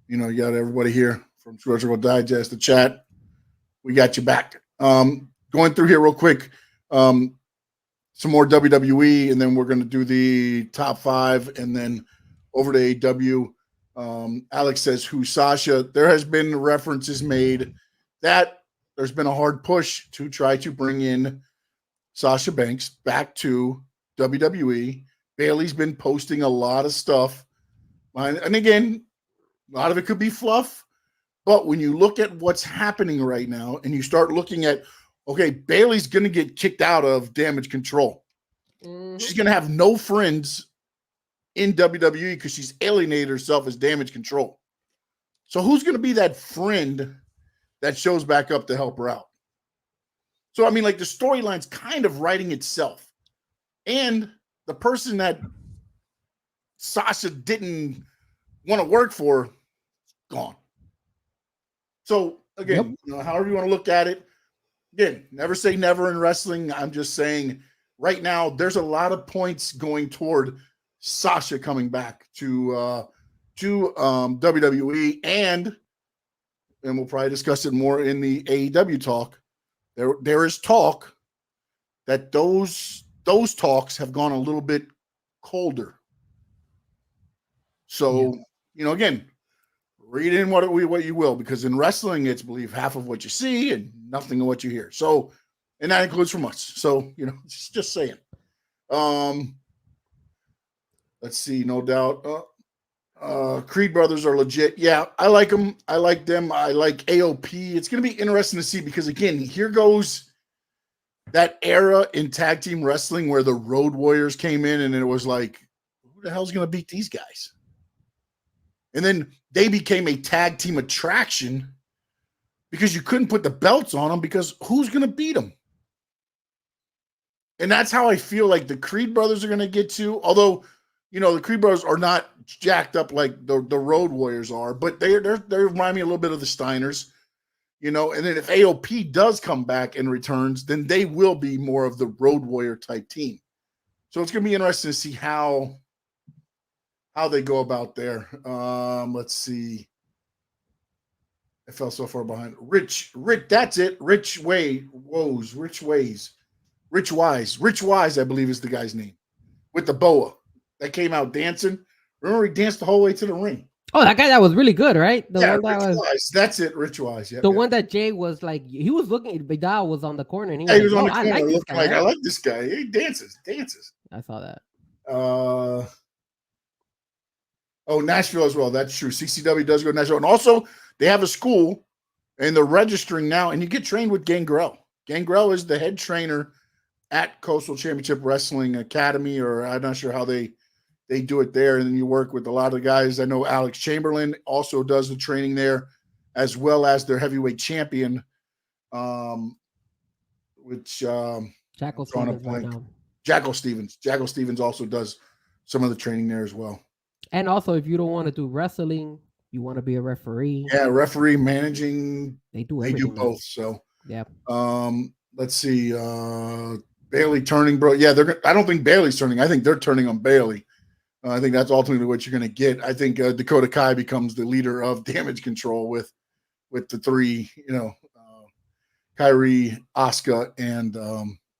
you got everybody here from Surgical Digest, the chat. We got you back. Going through here real quick. Some more WWE, and then we're going to do the top 5, and then over to AW. Alex says, who's Sasha? There has been references made that there's been a hard push to try to bring in Sasha Banks back to WWE. Bailey's been posting a lot of stuff. And again, a lot of it could be fluff, but when you look at what's happening right now and you start looking at, okay, Bailey's going to get kicked out of Damage Control. Mm-hmm. She's going to have no friends in WWE because she's alienated herself as Damage Control. So who's going to be that friend that shows back up to help her out? So, I mean, the storyline's kind of writing itself. And the person that Sasha didn't want to work for, gone. So again, however you want to look at it, again, never say never in wrestling. I'm just saying right now there's a lot of points going toward Sasha coming back to WWE, and we'll probably discuss it more in the AEW talk. There is talk that those talks have gone a little bit colder. So, again, read in what you will, because in wrestling, it's believe half of what you see and nothing of what you hear. So, and that includes from us. So, just saying. Let's see, no doubt. Creed brothers are legit. Yeah, I like them. I like them. I like AOP. It's going to be interesting to see because, again, here goes that era in tag team wrestling where the Road Warriors came in and it was like, who the hell's going to beat these guys? And then they became a tag team attraction because you couldn't put the belts on them because who's going to beat them? And that's how I feel like the Creed brothers are going to get to, although – the Creed brothers are not jacked up like the Road Warriors are, but they remind me a little bit of the Steiners, and then if AOP does come back and returns, then they will be more of the Road Warrior type team. So it's going to be interesting to see how they go about there. Let's see. I fell so far behind. Rich, that's it. Rich Wise, I believe is the guy's name, with the boa. That came out dancing. Remember, he danced the whole way to the ring. Oh, that guy that was really good, right? The one that Rich Wise. That's it, Rich Wise. Yeah. One that Jay was like, he was looking. Vidal was on the corner, and he was on the corner. I like this guy. He dances. I saw that. Nashville as well. That's true. CCW does go to Nashville, and also they have a school, and they're registering now, and you get trained with Gangrel. Gangrel is the head trainer at Coastal Championship Wrestling Academy, or I'm not sure how they do it there. And then you work with a lot of the guys. I know Alex Chamberlain also does the training there, as well as their heavyweight champion, which Jackal Stevens right now. Jackal Stevens also does some of the training there as well. And also, if you don't want to do wrestling, you want to be a referee. Yeah, referee, managing. They do both. So yeah. Let's see. Bailey turning, bro. Yeah, I don't think Bailey's turning. I think they're turning on Bailey. I think that's ultimately what you're going to get. I think Dakota Kai becomes the leader of Damage Control with the three, Kyrie, Asuka, and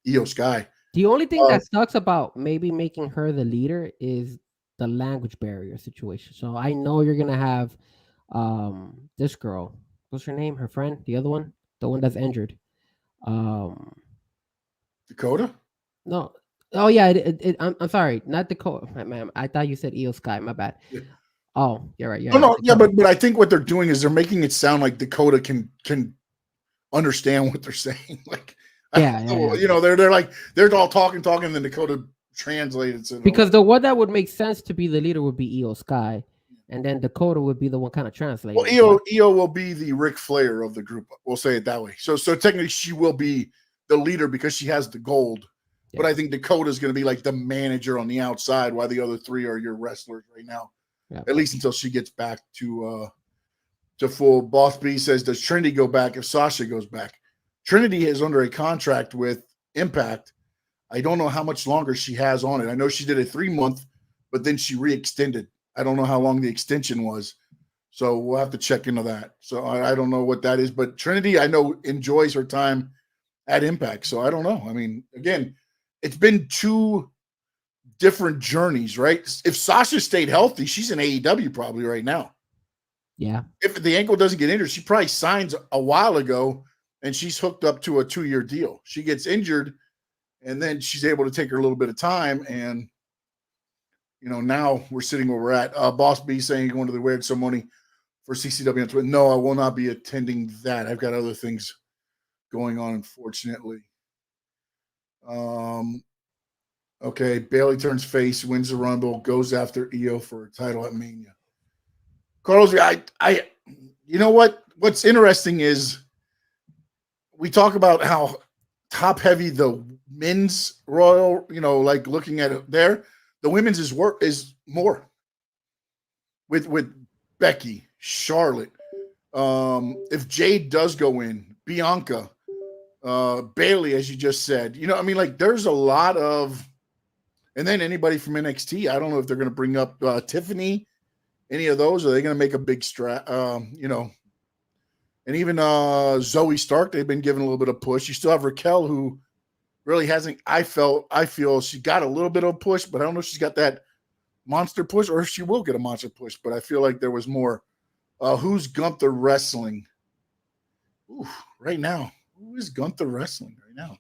Io Sky. The only thing that sucks about maybe making her the leader is the language barrier situation. So I know you're going to have this girl. What's her name? Her friend? The other one? The one that's injured. Dakota? No. Oh yeah, I'm sorry, not Dakota. Man, I thought you said Io Sky. My bad. Yeah. Oh, you're right. But I think what they're doing is they're making it sound like Dakota can understand what they're saying. Like, they're like they're all talking, and then Dakota translates it. Because the one that would make sense to be the leader would be Io Sky, and then Dakota would be the one kind of translating. Well, Io will be the Ric Flair of the group. We'll say it that way. So technically, she will be the leader because she has the gold. Yeah. But I think Dakota is going to be like the manager on the outside, while the other three are your wrestlers right now. Yeah. At least until she gets back to full. Boss B says, does Trinity go back if Sasha goes back? Trinity is under a contract with Impact. I don't know how much longer she has on it. I know she did a 3-month, but then she re-extended. I don't know how long the extension was. So we'll have to check into that. So I don't know what that is. But Trinity, I know, enjoys her time at Impact. So I don't know. I mean, again, it's been 2 different journeys, right? If Sasha stayed healthy, she's in AEW probably right now. Yeah. If the ankle doesn't get injured, she probably signs a while ago and she's hooked up to a 2-year deal. She gets injured and then she's able to take her a little bit of time. And, now we're sitting where we're at. Boss B saying you're going to the weird ceremony for CCW on Twitter. No, I will not be attending that. I've got other things going on, unfortunately. Okay, Bailey turns face, wins the Rumble, goes after Io for a title at Mania. Carlos, you know what? What's interesting is we talk about how top heavy the men's Royal, like looking at it there. The women's is more with Becky, Charlotte, If Jade does go in, Bianca, Bailey, as you just said, I mean, like there's a lot of, and then anybody from NXT. I don't know if they're going to bring up Tiffany, any of those. Are they going to make a big and even Zoe Stark, they've been given a little bit of push. You still have Raquel, who really hasn't. I feel she got a little bit of a push, but I don't know if she's got that monster push or if she will get a monster push. But I feel like there was more. Who's Gunther wrestling? Ooh, right now. Who is Gunther wrestling right now?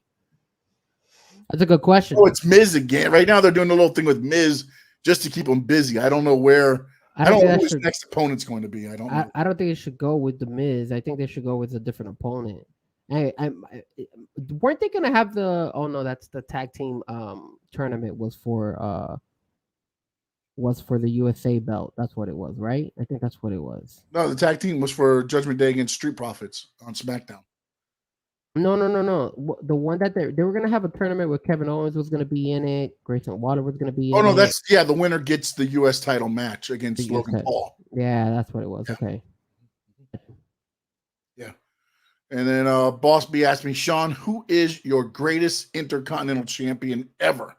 That's a good question. Oh, it's Miz again. Right now they're doing a little thing with Miz just to keep him busy. I don't know where. I don't know who his next opponent's going to be. I don't know. I don't think it should go with the Miz. I think they should go with a different opponent. Weren't they going to have the? Oh no, that's the tag team tournament was for the USA belt. That's what it was, right? I think that's what it was. No, the tag team was for Judgment Day against Street Profits on SmackDown. No. The one that they were gonna have a tournament where Kevin Owens was gonna be in it, Grayson Waller was gonna be in it. Oh no, that's the winner gets the US title match against Logan Paul. Yeah, that's what it was. Yeah. Okay. Yeah. And then Boss B asked me, Sean, who is your greatest Intercontinental Champion ever?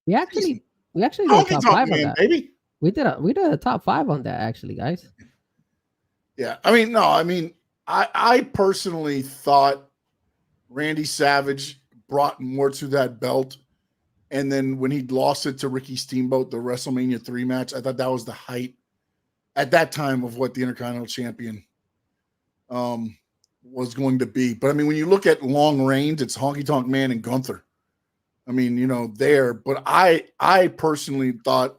We actually did a top 5 on that. Baby. We did a top 5 on that actually, guys. Yeah. I personally thought Randy Savage brought more to that belt. And then when he lost it to Ricky Steamboat, the WrestleMania 3 match, I thought that was the height at that time of what the Intercontinental Champion was going to be. But I mean, when you look at long reigns, it's Honky Tonk Man and Gunther. I mean, there. But I personally thought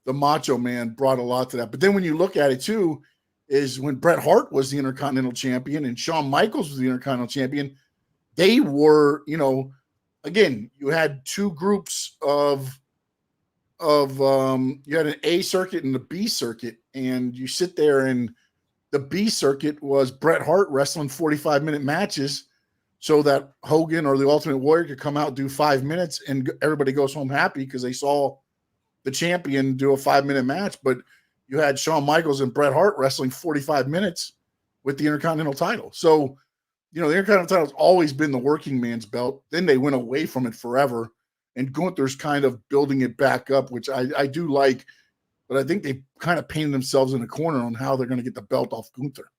the Macho Man brought a lot to that. But then when you look at it too, is when Bret Hart was the Intercontinental Champion and Shawn Michaels was the Intercontinental Champion, they were, again, you had two groups of you had an A circuit and the B circuit, and you sit there and the B circuit was Bret Hart wrestling 45-minute matches so that Hogan or the Ultimate Warrior could come out, do 5 minutes, and everybody goes home happy because they saw the champion do a 5-minute match. But you had Shawn Michaels and Bret Hart wrestling 45 minutes with the Intercontinental title. So, the Intercontinental title has always been the working man's belt. Then they went away from it forever. And Gunther's kind of building it back up, which I do like. But I think they kind of painted themselves in a corner on how they're going to get the belt off Gunther.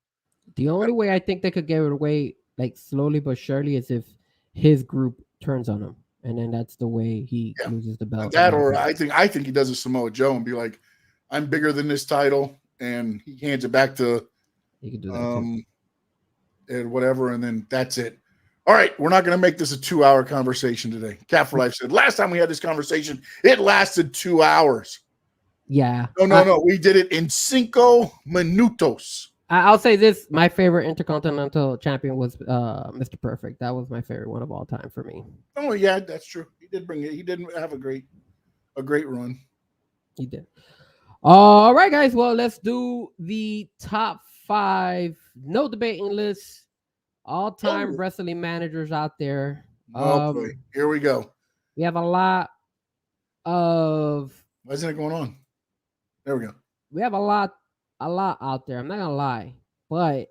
The only way I think they could get it away, like slowly but surely, is if his group turns on him. And then that's the way he loses the belt. That, or I think he does a Samoa Joe and be like, I'm bigger than this title, and he hands it back to he can do that and whatever, and then that's it. All right, we're not going to make this a 2-hour conversation today. Cat for Life said, last time we had this conversation, it lasted 2 hours. Yeah. No. We did it in 5 minutos. I'll say this. My favorite Intercontinental Champion was Mr. Perfect. That was my favorite one of all time for me. Oh, yeah, that's true. He did bring it. He didn't have a great run. He did. All right, guys. Well, let's do the top 5 no debating list all-time wrestling managers out there. Here we go. We have a lot of. Why isn't it going on? There we go. We have a lot out there. I'm not gonna lie, but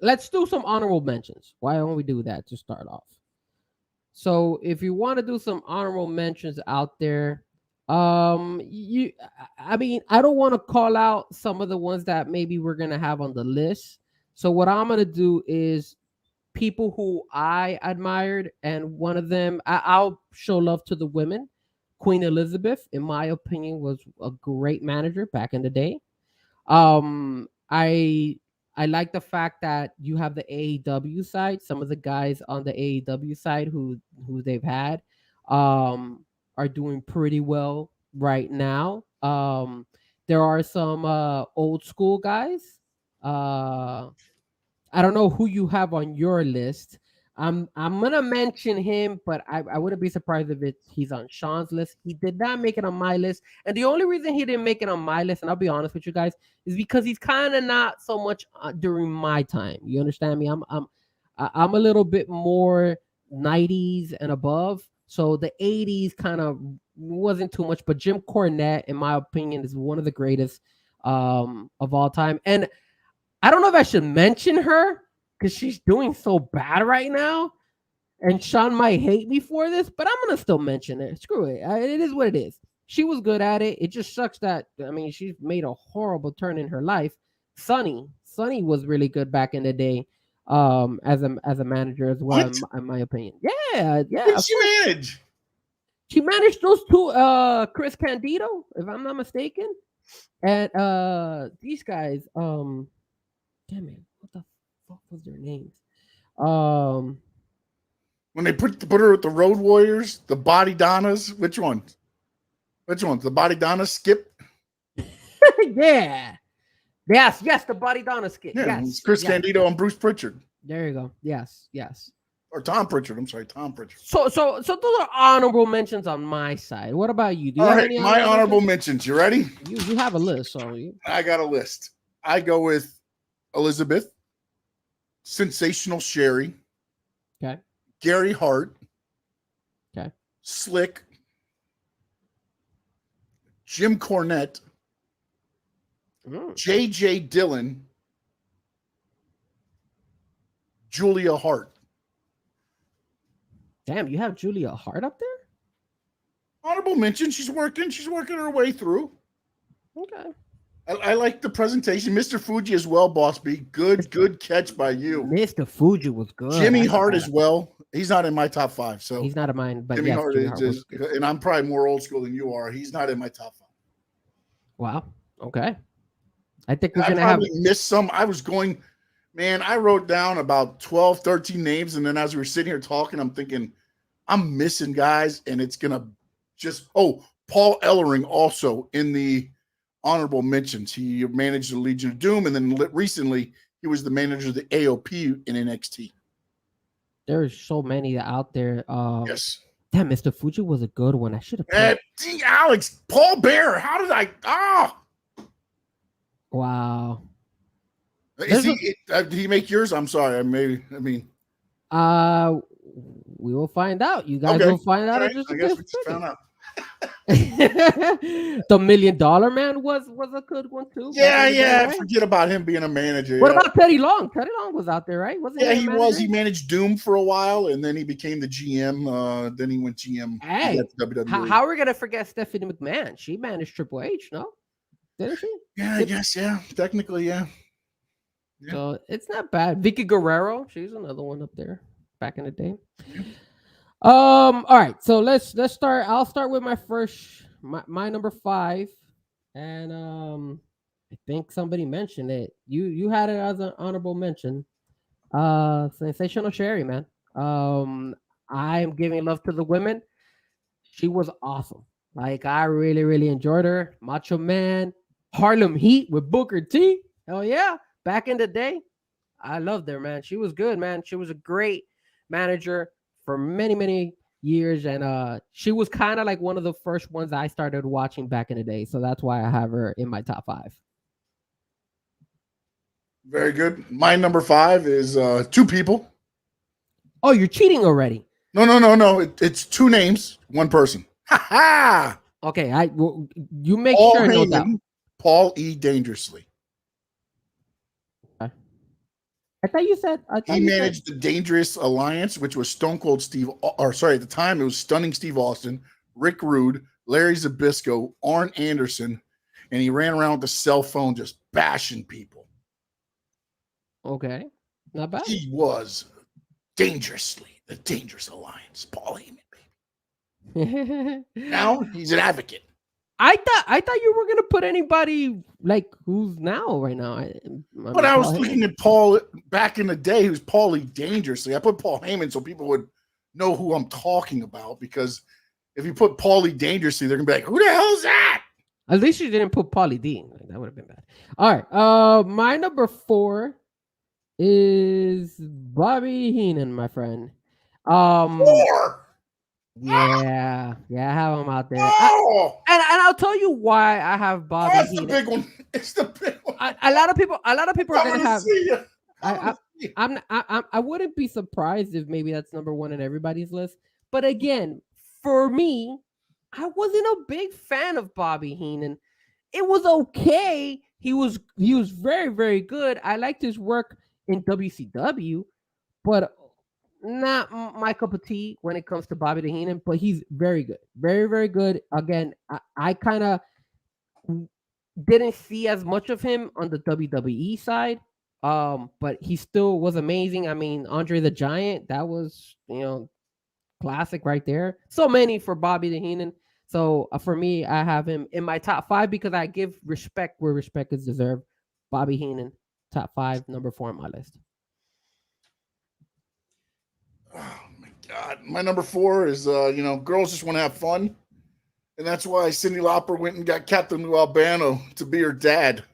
let's do some honorable mentions. Why don't we do that to start off? So if you want to do some honorable mentions out there, I don't want to call out some of the ones that maybe we're gonna have on the list. So what I'm gonna do is people who I admired, and one of them, I'll show love to the women. Queen Elizabeth, in my opinion, was a great manager back in the day. I like the fact that you have the AEW side. Some of the guys on the AEW side who they've had are doing pretty well right now. There are some old school guys. I don't know who you have on your list. I'm gonna mention him, but I wouldn't be surprised if he's on Sean's list. He did not make it on my list, and the only reason he didn't make it on my list, and I'll be honest with you guys, is because he's kind of not so much during my time. You understand me? I'm a little bit more 90s and above, so the 80s kind of wasn't too much. But Jim Cornette, in my opinion, is one of the greatest of all time, and I don't know if I should mention her because she's doing so bad right now. And Sean might hate me for this, but I'm going to still mention it. Screw it. It is what it is. She was good at it. It just sucks that, I mean, she's made a horrible turn in her life. Sunny was really good back in the day as a manager as well, in my opinion. Yeah. What did she manage? She managed those two, Chris Candido, if I'm not mistaken. And these guys, damn it, what the fuck was their names? When they put her with the Road Warriors, the Body Donnas, which ones? The Body Donna skip? Yeah. Yes, the Body Donna skip. Yeah, yes. It's Chris Candido and Bruce Pritchard. There you go. Yes. Or Tom Pritchard. I'm sorry, Tom Pritchard. So those are honorable mentions on my side. What about you? Do you All have right, any my honorable mentions. You ready? You have a list, so you. I got a list. I go with Elizabeth, Sensational Sherry, Okay. Gary Hart, Okay. Slick, Jim Cornette, J.J. Dillon, Julia Hart. Damn, you have Julia Hart up there? Honorable mention. She's working her way through. Okay. I like the presentation. Mr. Fuji as well, Boss B. Good catch by you. Mr. Fuji was good. Jimmy Hart as well. He's not in my top 5. So he's not in mine, but Jimmy yes, Hart Jimmy is Hart was just, good. and I'm probably more old school than you are. He's not in my top 5. Wow. Okay. I think we're I gonna have missed some. I was going, man, I wrote down about 12, 13 names, and then as we were sitting here talking, I'm thinking, I'm missing guys, and it's gonna just Paul Ellering also in the honorable mentions. He managed the Legion of Doom, and then recently he was the manager of the AOP in NXT. There's so many out there. Yes. Damn, Mr. Fuji was a good one. I should have. Alex, Paul Bear. How did I? Wow. Did he make yours? I'm sorry. We will find out. You guys will find out. Right. I guess we just found out. The $1 Million Man was a good one too. Yeah. Right? Forget about him being a manager. What about Teddy Long? Teddy Long was out there, right? Wasn't he was. He managed Doom for a while, and then he became the GM. Then he went GM. Hey, how are we gonna forget Stephanie McMahon? She managed Triple H, no? Didn't she? Yeah, I guess. Yeah, technically, yeah. So it's not bad. Vicky Guerrero, she's another one up there back in the day. Yeah. All right, so let's start. I'll start with my number 5, and I think somebody mentioned it. You had it as an honorable mention. Sensational Sherry, man. I am giving love to the women. She was awesome. Like, I really, really enjoyed her. Macho Man, Harlem Heat with Booker T. Hell yeah. Back in the day, I loved her, man. She was good, man. She was a great manager for many, many years. And she was kind of like one of the first ones I started watching back in the day. So that's why I have her in my top 5. Very good. My number 5 is 2 people. Oh, you're cheating already. No. It's 2 names, 1 person. Ha ha. Okay, you make Paul sure. Heyman, No doubt. Paul E. Dangerously. I thought you said he managed the Dangerous Alliance, which was Stone Cold Steve, at the time it was Stunning Steve Austin, Rick Rude, Larry Zbyszko, Arn Anderson, and he ran around with the cell phone just bashing people. Okay, not bad. He was dangerously the Dangerous Alliance, Paul Heyman, baby. Now he's an advocate. I thought you were gonna put anybody like who's now right now. I was looking at Paul back in the day. He was Paulie Dangerously. I put Paul Heyman so people would know who I'm talking about, because if you put Paulie Dangerously, they're gonna be like, "Who the hell is that?" At least you didn't put Paulie D. That would have been bad. All right. My number 4 is Bobby Heenan, my friend. 4. Yeah, I have him out there. And I'll tell you why I have Bobby Heenan. The big one. It's the big one. A lot of people are gonna have. I wouldn't be surprised if maybe that's number 1 in everybody's list. But again, for me, I wasn't a big fan of Bobby Heenan. it was okay. He was very, very good. I liked his work in WCW, but not my cup of tea when it comes to Bobby the Heenan. But he's very good, very, very good. Again, I kind of didn't see as much of him on the WWE side. But he still was amazing. I mean, Andre the Giant, that was, classic right there. So many for Bobby the Heenan. So for me, I have him in my top 5 because I give respect where respect is deserved. Bobby Heenan, top 5, number 4 on my list. Oh my God. My number 4 is, girls just want to have fun. And that's why Cyndi Lauper went and got Captain Lou Albano to be her dad.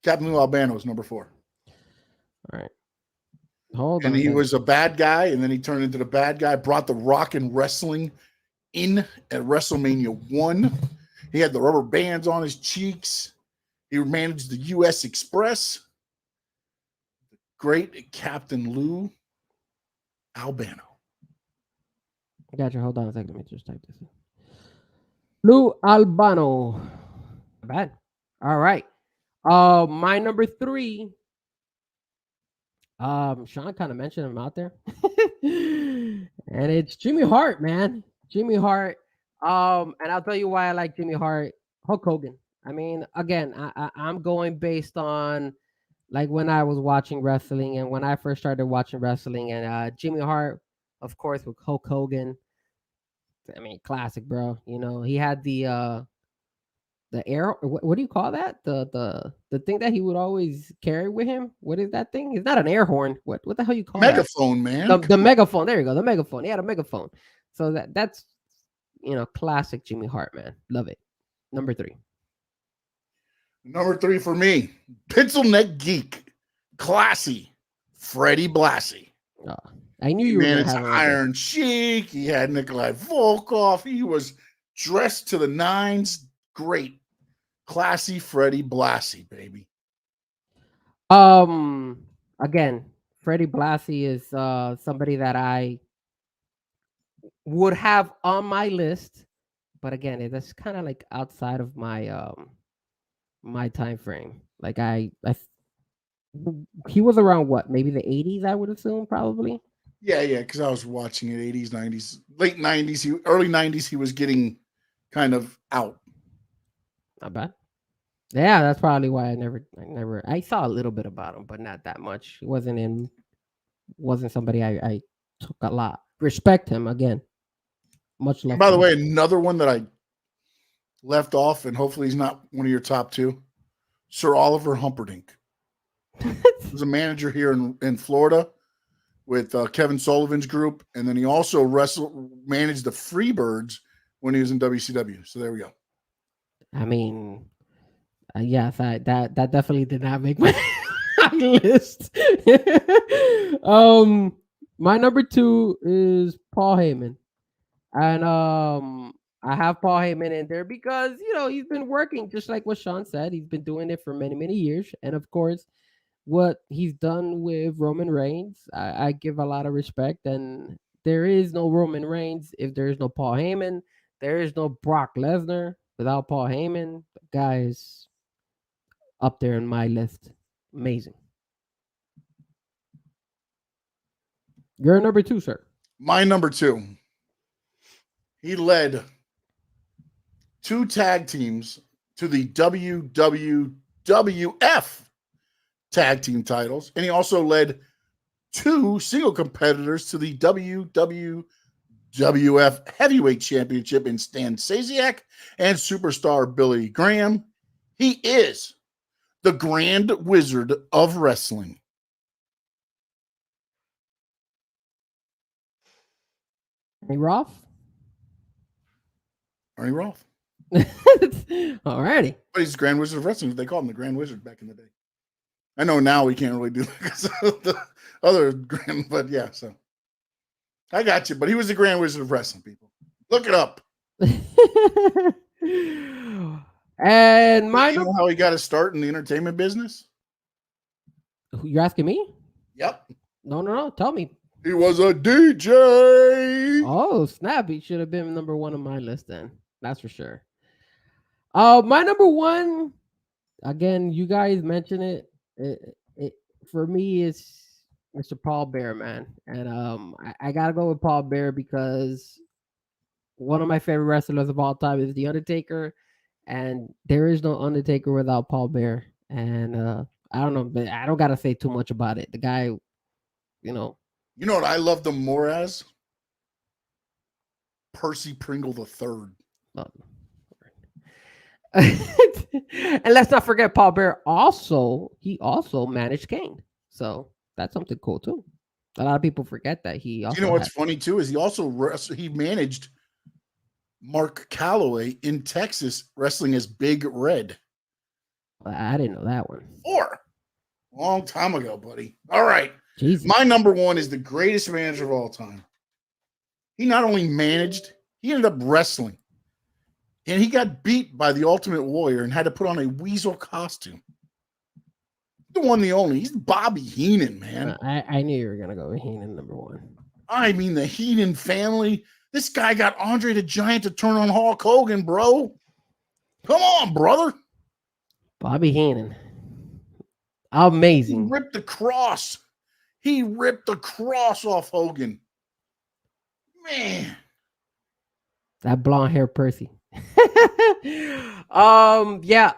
Captain Lou Albano is number 4. All right. Hold on. And he was a bad guy, and then he turned into the bad guy, brought the Rock and wrestling in at WrestleMania 1. He had the rubber bands on his cheeks. He managed the U.S. Express. The great Captain Lou Albano. I got you. Hold on a second. Let me just type this in. Lou Albano. Bad. All right. My number 3. Sean kind of mentioned him out there. And it's Jimmy Hart, man. Jimmy Hart. And I'll tell you why I like Jimmy Hart. Hulk Hogan. I mean, again, I'm going based on like when I was watching wrestling and when I first started watching wrestling, and Jimmy Hart, of course, with Hulk Hogan. I mean, classic, bro. He had the air. What do you call that? The thing that he would always carry with him. What is that thing? It's not an air horn. What the hell you call megaphone, that? Man? The megaphone. There you go. The megaphone. He had a megaphone. So that's classic Jimmy Hart, man. Love it. Number 3. Number 3 for me, pencil neck geek, classy, Freddie Blassie. Oh, I knew you were going to have Iron Sheik. He had Nikolai Volkov. He was dressed to the nines. Great, classy Freddie Blassie, baby. Again, Freddie Blassie is somebody that I would have on my list, but again, that's kind of like outside of my my time frame. Like he was around what, maybe the 80s, I would assume, probably. Yeah, because I was watching it 80s, 90s, late 90s, early 90s. He was getting kind of out. Not bad. Yeah, that's probably why I saw a little bit about him, but not that much. He wasn't somebody I took a lot. Respect him again. Much love. By the way, another one that I left off, and hopefully he's not one of your top 2, Sir Oliver Humperdinck. He was a manager here in Florida with Kevin Sullivan's group, and then he also managed the Freebirds when he was in WCW. So there we go. I mean, yes, that definitely did not make my list. My number 2 is Paul Heyman, and I have Paul Heyman in there because he's been working, just like what Sean said. He's been doing it for many, many years, and of course, what he's done with Roman Reigns, I give a lot of respect. And there is no Roman Reigns if there is no Paul Heyman. There is no Brock Lesnar without Paul Heyman. The guy is up there in my list. Amazing. You're number 2, sir. My number 2. He led 2 tag teams to the WWF tag team titles, and he also led 2 single competitors to the WWF Heavyweight Championship in Stan Stasiak and Superstar Billy Graham. He is the Grand Wizard of Wrestling. Hey, Rolf? Ernie Rolf. Alrighty. But he's the Grand Wizard of Wrestling. They called him the Grand Wizard back in the day. I know now we can't really do that because of the other Grand, but yeah, so I got you. But he was the Grand Wizard of Wrestling, people. Look it up. And you know how he got his start in the entertainment business? You're asking me? Yep. No. Tell me. He was a DJ. Oh, snap. He should have been number 1 on my list then. That's for sure. My number one, again, you guys mentioned it. It for me is Mr. Paul Bear, man, and I gotta go with Paul Bear because one of my favorite wrestlers of all time is The Undertaker, and there is no Undertaker without Paul Bear. And I don't know, but I don't gotta say too much about it. The guy, you know. You know what I love them more as? Percy Pringle the Third. And let's not forget Paul Bear also managed Kane. So that's something cool too. A lot of people forget that he also You know what's funny too is he managed Mark Calloway in Texas wrestling as Big Red. I didn't know that one. Long time ago, buddy. All right. Jesus. My number one is the greatest manager of all time. He not only managed, he ended up wrestling. And he got beat by the Ultimate Warrior and had to put on a weasel costume. The one, the only. He's Bobby Heenan, man. I knew you were going to go with Heenan number one. I mean, the Heenan family. This guy got Andre the Giant to turn on Hulk Hogan, bro. Come on, brother. Bobby Heenan. Amazing. He ripped the cross. He ripped the cross off Hogan. Man. That blonde hair Percy. Yeah.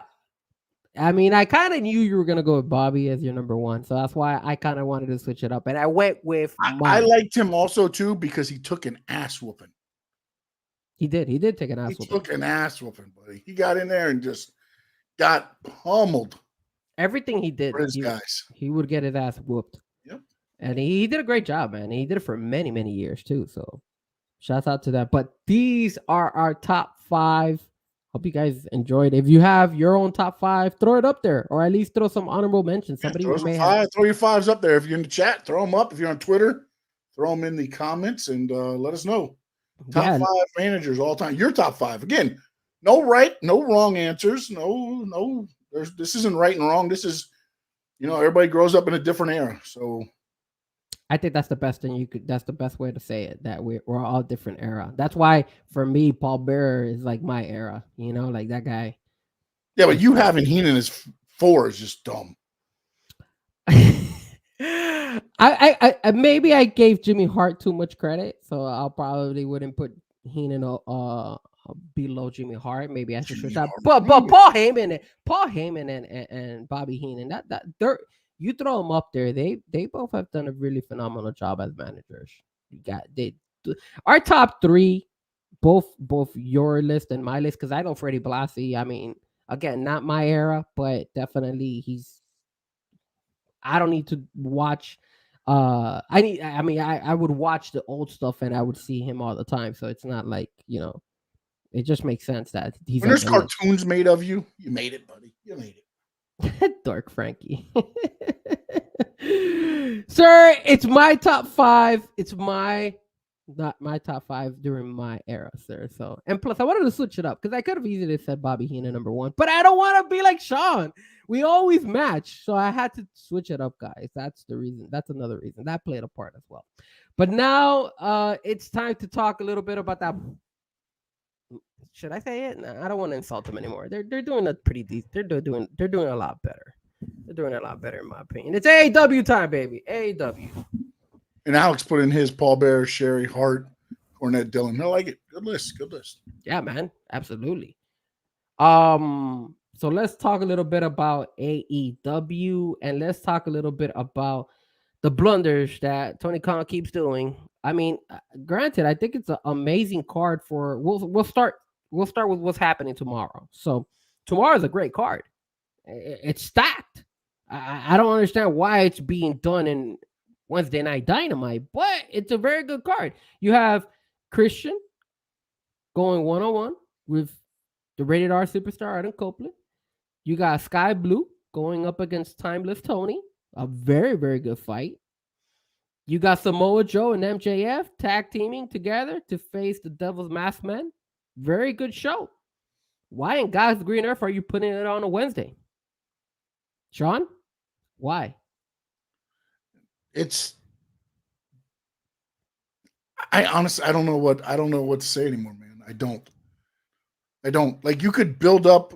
I mean, I kind of knew you were gonna go with Bobby as your number one, so that's why I kind of wanted to switch it up, and I went with. I liked him also too because he took an ass whooping. He did take an ass whooping. He took an ass whooping, buddy. He got in there and just got pummeled. Everything he did, he would get his ass whooped. Yep. And he did a great job, man. He did it for many, many years too. So, shouts out to that. But these are our top 5. Hope you guys enjoyed. If you have your own top 5, throw it up there, or at least throw some honorable mentions. Somebody throw your 5s up there. If you're in the chat, throw them up. If you're on Twitter, throw them in the comments and let us know. Top 5 managers all time. Your top 5. Again, no right, no wrong answers. No. This isn't right and wrong. This is, everybody grows up in a different era. So I think that's the best thing that's the best way to say it, that we're all different era. That's why for me, Paul Bearer is like my era, like that guy. Yeah, but you having Heenan as 4 is just dumb. I maybe I gave Jimmy Hart too much credit, so I'll probably wouldn't put Heenan below Jimmy Hart. Maybe I should switch that. But Paul Heyman and Bobby Heenan, that they're. You throw them up there, they both have done a really phenomenal job as managers. Our top 3, both your list and my list, because I know Freddie Blassie. I mean, again, not my era, but definitely I don't need to watch. I would watch the old stuff and I would see him all the time. So it's not like it just makes sense that he's. When there's cartoons made of you, you made it, buddy. You made it. Dark Frankie. Sir, it's my top 5. It's not my top 5 during my era, sir. So, and plus I wanted to switch it up because I could have easily said Bobby Heenan number 1, but I don't want to be like Sean. We always match, so I had to switch it up, guys. That's the reason. That's another reason. That played a part as well. But now it's time to talk a little bit about that. Should I say it? No, I don't want to insult them anymore. They're doing a pretty decent. They're doing a lot better. They're doing a lot better in my opinion. It's AEW time, baby. AEW. And Alex put in his Paul Bearer, Sherry Hart, Cornette Dillon. I like it. Good list. Yeah, man. Absolutely. So let's talk a little bit about AEW and let's talk a little bit about the blunders that Tony Khan keeps doing. I mean, granted, I think it's an amazing card for. We'll start with what's happening tomorrow. So tomorrow is a great card. It's stacked. I don't understand why it's being done in Wednesday Night Dynamite, but it's a very good card. You have Christian going 1-on-1 with the Rated R superstar Adam Copeland. You got Sky Blue going up against Timeless Tony. A very, very good fight. You got Samoa Joe and MJF tag teaming together to face the Devil's Mask Men. Very good show. Why in God's green earth are you putting it on a Wednesday? Sean? Why? I honestly don't know what to say anymore, man. I don't. I don't. Like, you could build up.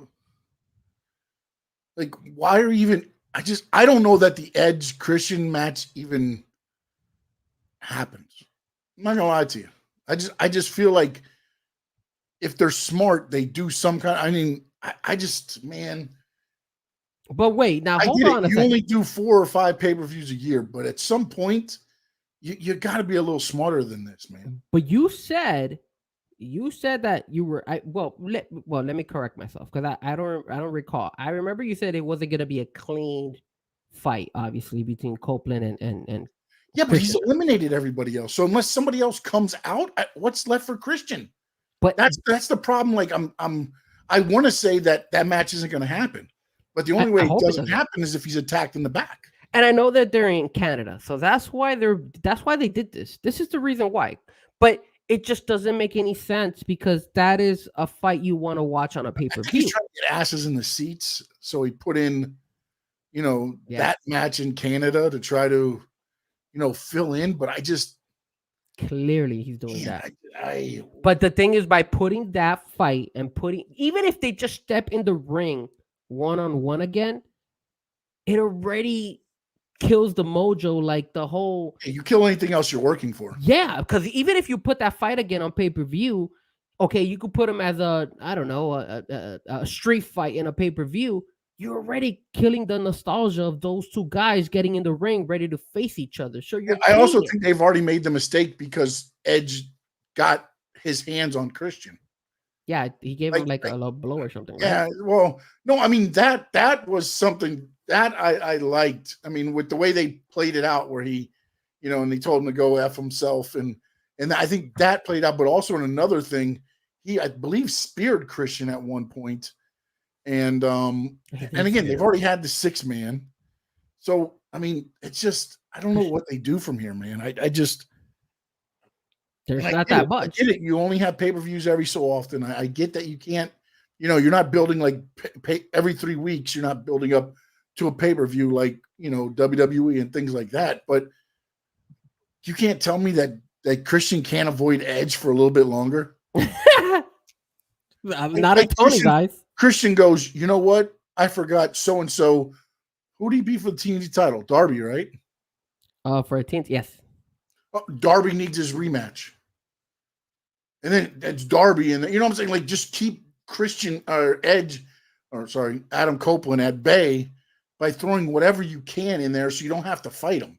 Like, why are even? I don't know that the Edge Christian match even happens. I'm not gonna lie to you. I just feel like if they're smart, they do some kind. I mean, I just, man. But wait, now I hold get on it. a You second. only do 4 or 5 pay-per-views a year, but at some point, you got to be a little smarter than this, man. But you said that you were. Let me correct myself because I don't recall. I remember you said it wasn't gonna be a clean fight, obviously between Copeland and Yeah, but he's Christian. eliminated everybody else. So unless somebody else comes out, what's left for Christian? But That's the problem. Like, I want to say that match isn't going to happen, but the only way it doesn't happen is if he's attacked in the back. And I know that they're in Canada, so that's why they did this. This is the reason why. But it just doesn't make any sense because that is a fight you want to watch on a pay-per-view. He's trying to get asses in the seats, so he put in, that match in Canada to try to, fill in. But I just clearly he's doing that. I But the thing is, by putting that fight and even if they just step in the ring one-on-one again, it already kills the mojo, like the whole. You kill anything else you're working for. Yeah, because even if you put that fight again on pay-per-view, okay, you could put him as a street fight in a pay-per-view. You're already killing the nostalgia of those two guys getting in the ring ready to face each other. So I also think they've already made the mistake because Edge got his hands on Christian. Yeah, he gave him like a low blow or something. Yeah, right? well, no, I mean that was something that I liked. I mean, with the way they played it out, where he, and they told him to go F himself, and I think that played out. But also in another thing, he, I believe, speared Christian at one point. And again, they've already had the 6-man. So, I mean, it's just, I don't know what they do from here, man. I just, there's not that much. I get it. You only have pay-per-views every so often. I get that you can't, you're not building like every 3 weeks. You're not building up to a pay-per-view like, WWE and things like that. But you can't tell me that Christian can't avoid Edge for a little bit longer. I'm not a Tony, guys. Christian goes, you know what? I forgot so-and-so. Who did he beat for the TNT title? Darby, right? For a TNT, yes. Darby needs his rematch. And then it's Darby. And you know what I'm saying? Like, just keep Christian or Adam Copeland at bay by throwing whatever you can in there so you don't have to fight him.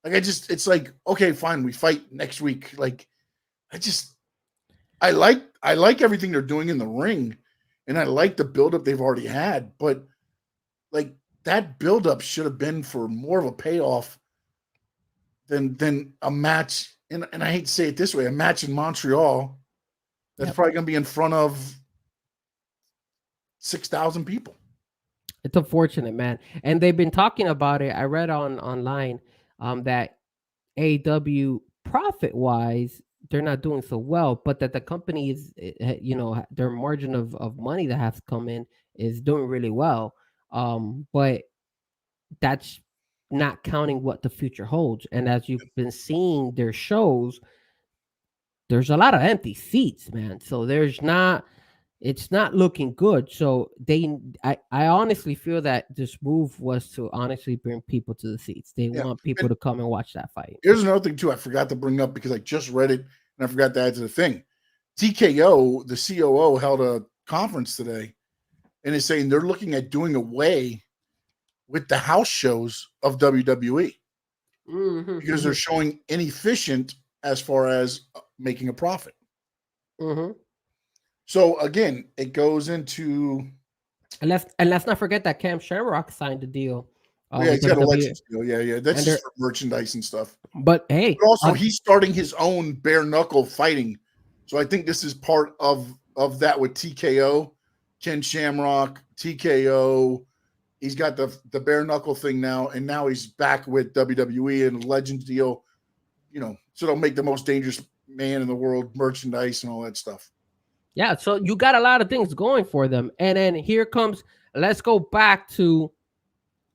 Like, it's like, okay, fine, we fight next week. Like, I like everything they're doing in the ring. And I like the buildup they've already had, but like that buildup should have been for more of a payoff than a match. And I hate to say it this way, a match in Montreal that's probably going to be in front of 6,000 people. It's unfortunate, man. And they've been talking about it. I read online that AEW profit-wise, they're not doing so well, but that the company is, their margin of money that has come in is doing really well. But that's not counting what the future holds. And as you've been seeing their shows, there's a lot of empty seats, man. So it's not looking good. So I honestly feel that this move was to honestly bring people to the seats. They want people to come and watch that fight. Here's another thing too I forgot to bring up because I just read it and I forgot to add to the thing. TKO, the COO, held a conference today and is saying they're looking at doing away with the house shows of WWE because they're showing inefficient as far as making a profit. Mm-hmm. So again, it goes into and let's not forget that Cam Shamrock signed the deal. He's got a license deal. Yeah. That's just for merchandise and stuff. But hey, but also he's starting his own bare knuckle fighting. So I think this is part of that with TKO, Ken Shamrock, TKO. He's got the bare knuckle thing now, and now he's back with WWE and Legends deal. So they'll make the most dangerous man in the world merchandise and all that stuff. Yeah, so you got a lot of things going for them. And then here comes, let's go back to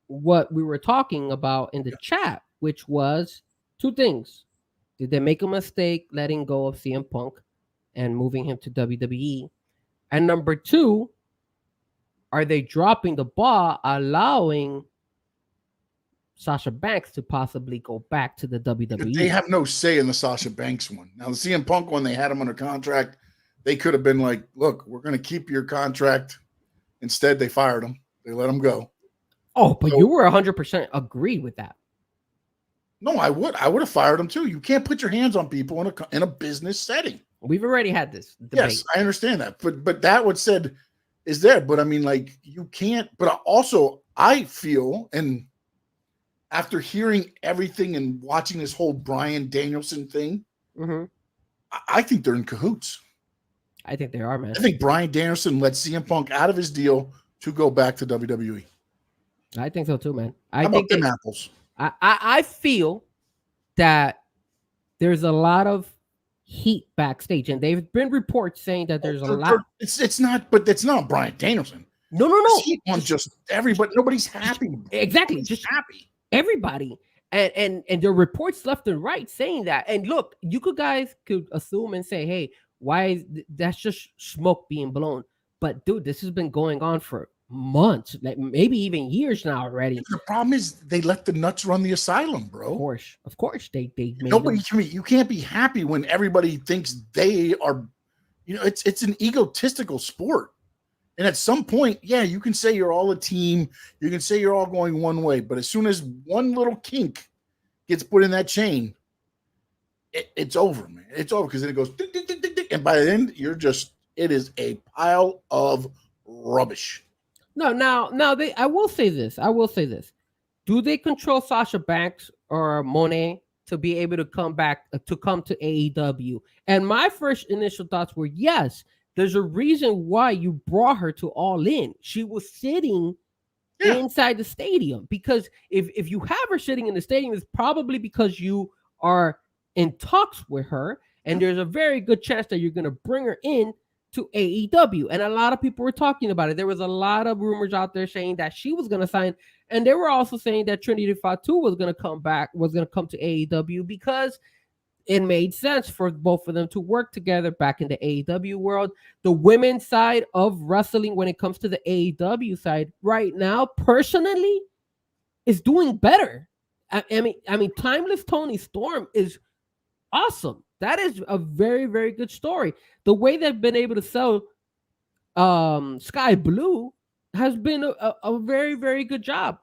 what we were talking about in the chat, which was two things. Did they make a mistake letting go of CM Punk and moving him to WWE? And number two, are they dropping the ball, allowing Sasha Banks to possibly go back to the WWE? They have no say in the Sasha Banks one. Now, the CM Punk one, they had him under contract. They could have been like, look, we're going to keep your contract. Instead, they fired him. They let him go. Oh, but you were 100% agree with that. No, I would. I would have fired him too. You can't put your hands on people in a business setting. We've already had this debate. Yes, I understand that. But that what said is there. But I mean, like, you can't. But also, I feel, and after hearing everything and watching this whole Bryan Danielson thing, I think they're in cahoots. I think they are, man. I think Bryan Danielson let CM Punk out of his deal to go back to WWE. I think so too, man. How about them apples? I feel that there's a lot of heat backstage, and they've been reports saying that there's a lot. It's not, but it's not Bryan Danielson. No. Heat on just everybody. Nobody's happy. Exactly, Nobody's just happy. Everybody, and there are reports left and right saying that. And look, you guys could assume and say, hey, why is that's just smoke being blown? But dude, this has been going on for months, like maybe even years now already. The problem is they let the nuts run the asylum, bro. Of course, they made nobody can be. You can't be happy when everybody thinks they are. You know, it's an egotistical sport, and at some point, yeah, you can say you're all a team. You can say you're all going one way, but as soon as one little kink gets put in that chain, it's over, man. It's over because then it goes, tick, tick, tick, tick, tick, and by the end, it is a pile of rubbish. No, now I will say this. Do they control Sasha Banks or Monet to be able to come to AEW? And my first initial thoughts were, yes, there's a reason why you brought her to All In. She was sitting inside the stadium, because if you have her sitting in the stadium, it's probably because you are in talks with her, and there's a very good chance that you're going to bring her in to AEW. And a lot of people were talking about it. There was a lot of rumors out there saying that she was going to sign, and they were also saying that Trinity Fatu was going to come to AEW because it made sense for both of them to work together back in the AEW world. The women's side of wrestling, when it comes to the AEW side right now, personally, is doing better. I mean, Timeless Tony Storm is awesome. That is a very, very good story. The way they've been able to sell Sky Blue has been a very, very good job.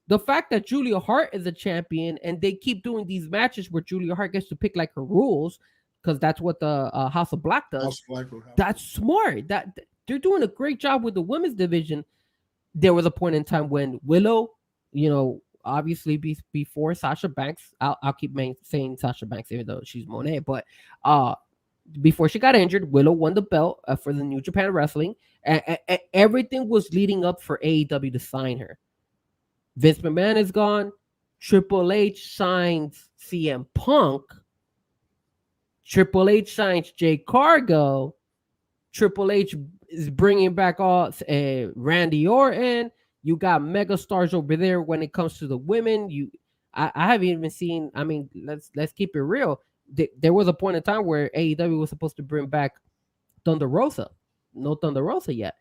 The fact that Julia Hart is a champion and they keep doing these matches where Julia Hart gets to pick like her rules, because that's what the House of Black does. That's smart. That they're doing a great job with the women's division. There was a point in time when Willow, obviously before Sasha Banks, I'll keep saying Sasha Banks even though she's Monet, but before she got injured, Willow won the belt for the New Japan Wrestling, and everything was leading up for AEW to sign her. Vince McMahon is gone. Triple H signs CM Punk. Triple H signs Jay Cargo. Triple H is bringing back all Randy Orton. You got mega stars over there when it comes to the women. I haven't even seen. I mean, let's keep it real. There was a point in time where AEW was supposed to bring back Thunder Rosa. No Thunder Rosa yet.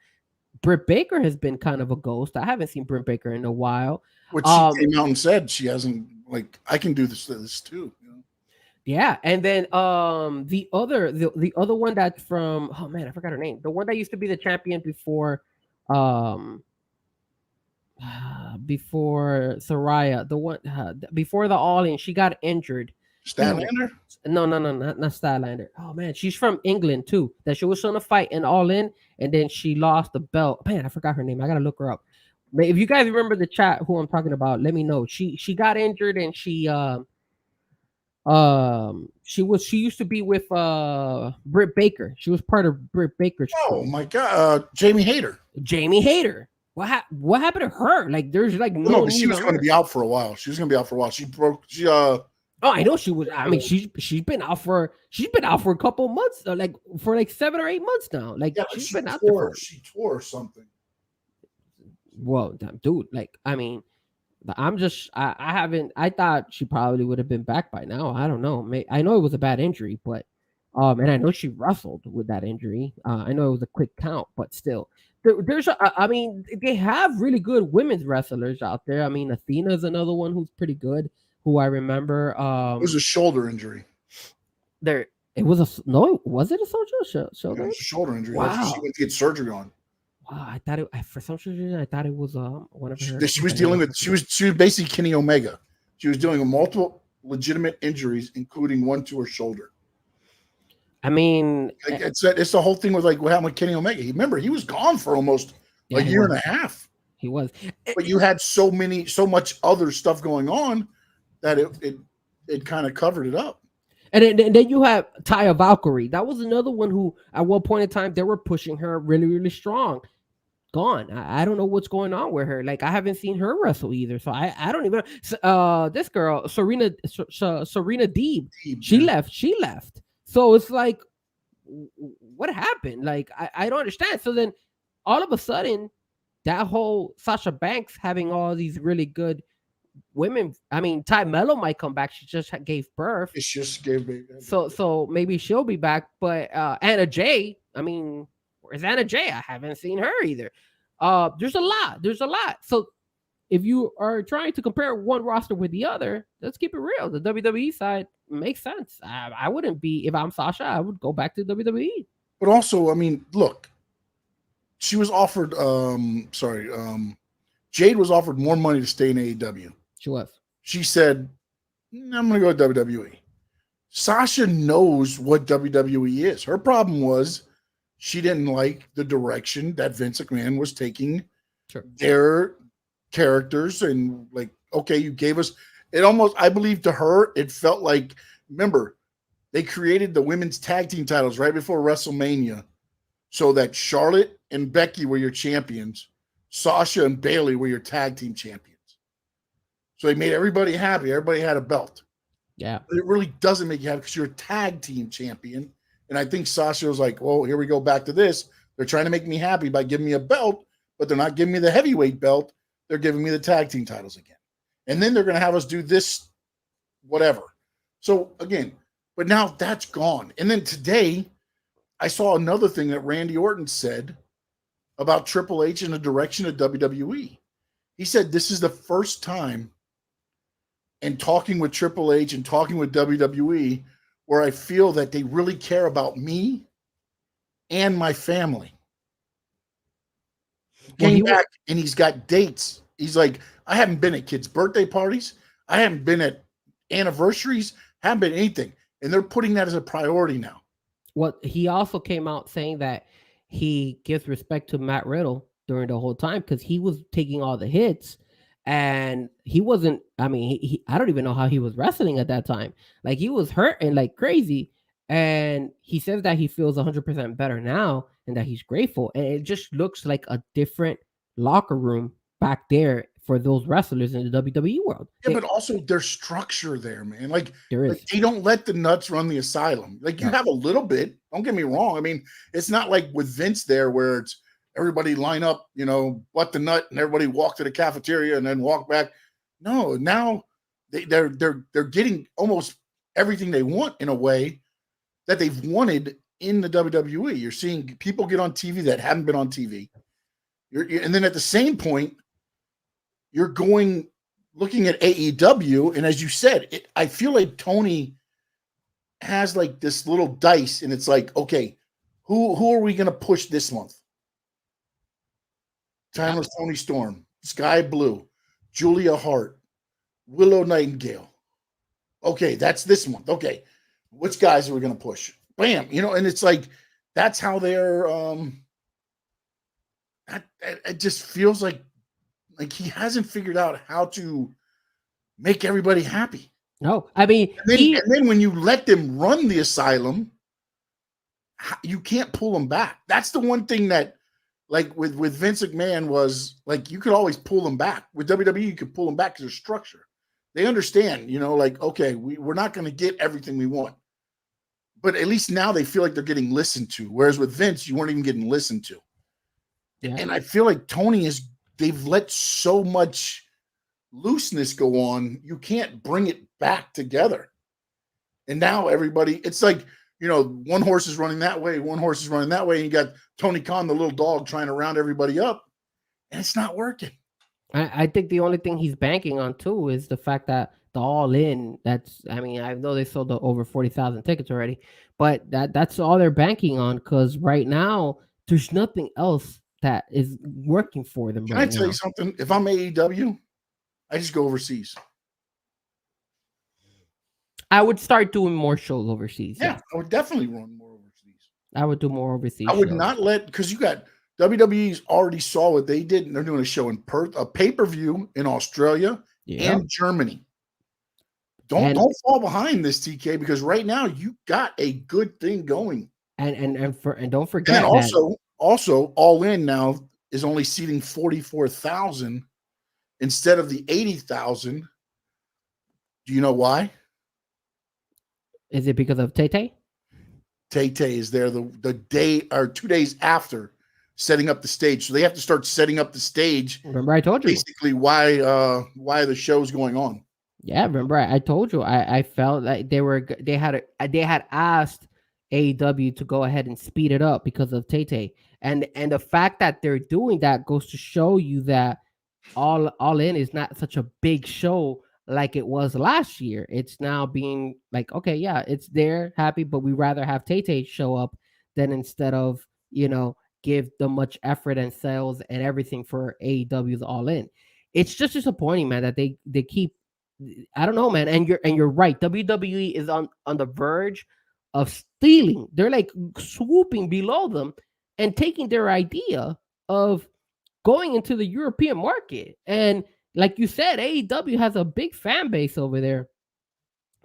Britt Baker has been kind of a ghost. I haven't seen Britt Baker in a while. Which she came out and said she hasn't. Like, I can do this too. Yeah, and then the other one that's from, oh man, I forgot her name. The one that used to be the champion before Saraya, the one before the All In, she got injured. Statlander? No, not Statlander. Oh man, she's from England too. That she was trying to fight in All In, and then she lost the belt. Man, I forgot her name. I gotta look her up. If you guys remember the chat who I'm talking about, let me know. She got injured, and she used to be with Britt Baker. She was part of Britt Baker's crew. My god, Jamie Hayter. What happened to her? Like, there's like no, she was going to be out for a while. She Oh, I know she was. I mean, she's been out for a couple months, like for like 7 or 8 months now. Like, yeah, she's been out there. She tore something. Well, dude, like, I mean, I haven't. I thought she probably would have been back by now. I don't know. I know it was a bad injury, but And I know she wrestled with that injury. I know it was a quick count, but still, I mean, they have really good women's wrestlers out there. I mean, Athena's another one who's pretty good, who I remember. It was a shoulder injury. There, it was was it a shoulder? Yeah, it was a shoulder injury. Wow. That's what she went to get surgery on. Wow, I thought for some reason I thought it was one of her. She was dealing with. She was basically Kenny Omega. She was dealing with multiple legitimate injuries, including one to her shoulder. I mean, it's the whole thing with like what happened with Kenny Omega. Remember, he was gone for almost a year and a half. He was, but you had so much other stuff going on that it kind of covered it up. And then you have Taya Valkyrie. That was another one who, at one point in time, they were pushing her really, really strong. Gone. I don't know what's going on with her. Like, I haven't seen her wrestle either. So I don't even. This girl, Serena Deeb, she left. So it's like, what happened? Like, I don't understand. So then, all of a sudden, that whole Sasha Banks having all these really good women. I mean, Ty Mello might come back. She just gave birth. It's just gave baby. So maybe she'll be back. But Anna Jay, I mean, where's Anna Jay? I haven't seen her either. There's a lot. So if you are trying to compare one roster with the other, let's keep it real. The WWE side makes sense. I wouldn't be, if I'm Sasha, I would go back to WWE. But also, I mean, look, she was offered, Jade was offered more money to stay in AEW. She was. She said, I'm going to go to WWE. Sasha knows what WWE is. Her problem was she didn't like the direction that Vince McMahon was taking their characters. And like, okay, you gave us it almost, I believe to her, it felt like, remember, they created the women's tag team titles right before WrestleMania so that Charlotte and Becky were your champions. Sasha and Bayley were your tag team champions. So they made everybody happy. Everybody had a belt. Yeah. But it really doesn't make you happy because you're a tag team champion. And I think Sasha was like, well, here we go back to this. They're trying to make me happy by giving me a belt, but they're not giving me the heavyweight belt. They're giving me the tag team titles again. And then they're going to have us do this, whatever. So again, but now that's gone. And then today, I saw another thing that Randy Orton said about Triple H in the direction of WWE. He said this is the first time in talking with Triple H and talking with WWE where I feel that they really care about me and my family. Came back and he's got dates. He's like, I haven't been at kids' birthday parties. I haven't been at anniversaries. Haven't been anything. And they're putting that as a priority now. Well, he also came out saying that he gives respect to Matt Riddle during the whole time because he was taking all the hits and he wasn't, I mean, I don't even know how he was wrestling at that time. Like he was hurting like crazy. And he says that he feels 100% better now and that he's grateful. And it just looks like a different locker room back there for those wrestlers in the WWE world. Yeah, but also there's structure there, man. Like, there is. Like they don't let the nuts run the asylum. Like you have a little bit. Don't get me wrong. I mean, it's not like with Vince there where it's everybody line up, you know, butt the nut and everybody walk to the cafeteria and then walk back. No, now they're getting almost everything they want in a way that they've wanted in the WWE. You're seeing people get on TV that haven't been on TV. And then at the same point, you're looking at AEW, and as you said, I feel like Tony has like this little dice, and it's like, okay, who are we going to push this month? Timeless Tony Storm, Sky Blue, Julia Hart, Willow Nightingale. Okay, that's this month. Okay, which guys are we going to push? Bam, you know, and it's like that's how they're. It just feels like he hasn't figured out how to make everybody happy. No, I mean, and then when you let them run the asylum, you can't pull them back. That's the one thing that, like with Vince McMahon, was like you could always pull them back. With WWE, you could pull them back because there's structure. They understand, you know, like, okay, we're not going to get everything we want. But at least now they feel like they're getting listened to. Whereas with Vince, you weren't even getting listened to. Yeah. And I feel like Tony they've let so much looseness go on, you can't bring it back together. And now everybody, it's like, one horse is running that way, one horse is running that way, and you got Tony Khan, the little dog, trying to round everybody up, and it's not working. I think the only thing he's banking on too is the fact that the All In. I know they sold over 40,000 tickets already, but that's all they're banking on because right now there's nothing else that is working for them. Can I tell you something? If I'm AEW, I just go overseas. I would start doing more shows overseas. Yeah, I would definitely run more overseas. I would do more overseas. I would not because you got WWE's already saw what they did, and they're doing a show in Perth, a pay-per-view in Australia and Germany. Don't fall behind this, TK, because right now you got a good thing going. And don't forget. And also All In now is only seating 44,000 instead of the 80,000. Do you know why? Is it because of Tay-Tay? Tay-Tay is there the day or 2 days after setting up the stage. So they have to start setting up the stage. Remember I told you basically why the show's going on. Yeah, remember I told you I felt like they had asked AEW to go ahead and speed it up because of Tay-Tay. And the fact that they're doing that goes to show you that All In is not such a big show like it was last year. It's now being like, okay, yeah, it's there, happy, but we rather have Tay-Tay show up than instead of, give the much effort and sales and everything for AEW's All In. It's just disappointing, man, that they keep, I don't know, man. And you're right. WWE is on the verge of stealing. They're like swooping below them and taking their idea of going into the European market. And like you said, AEW has a big fan base over there.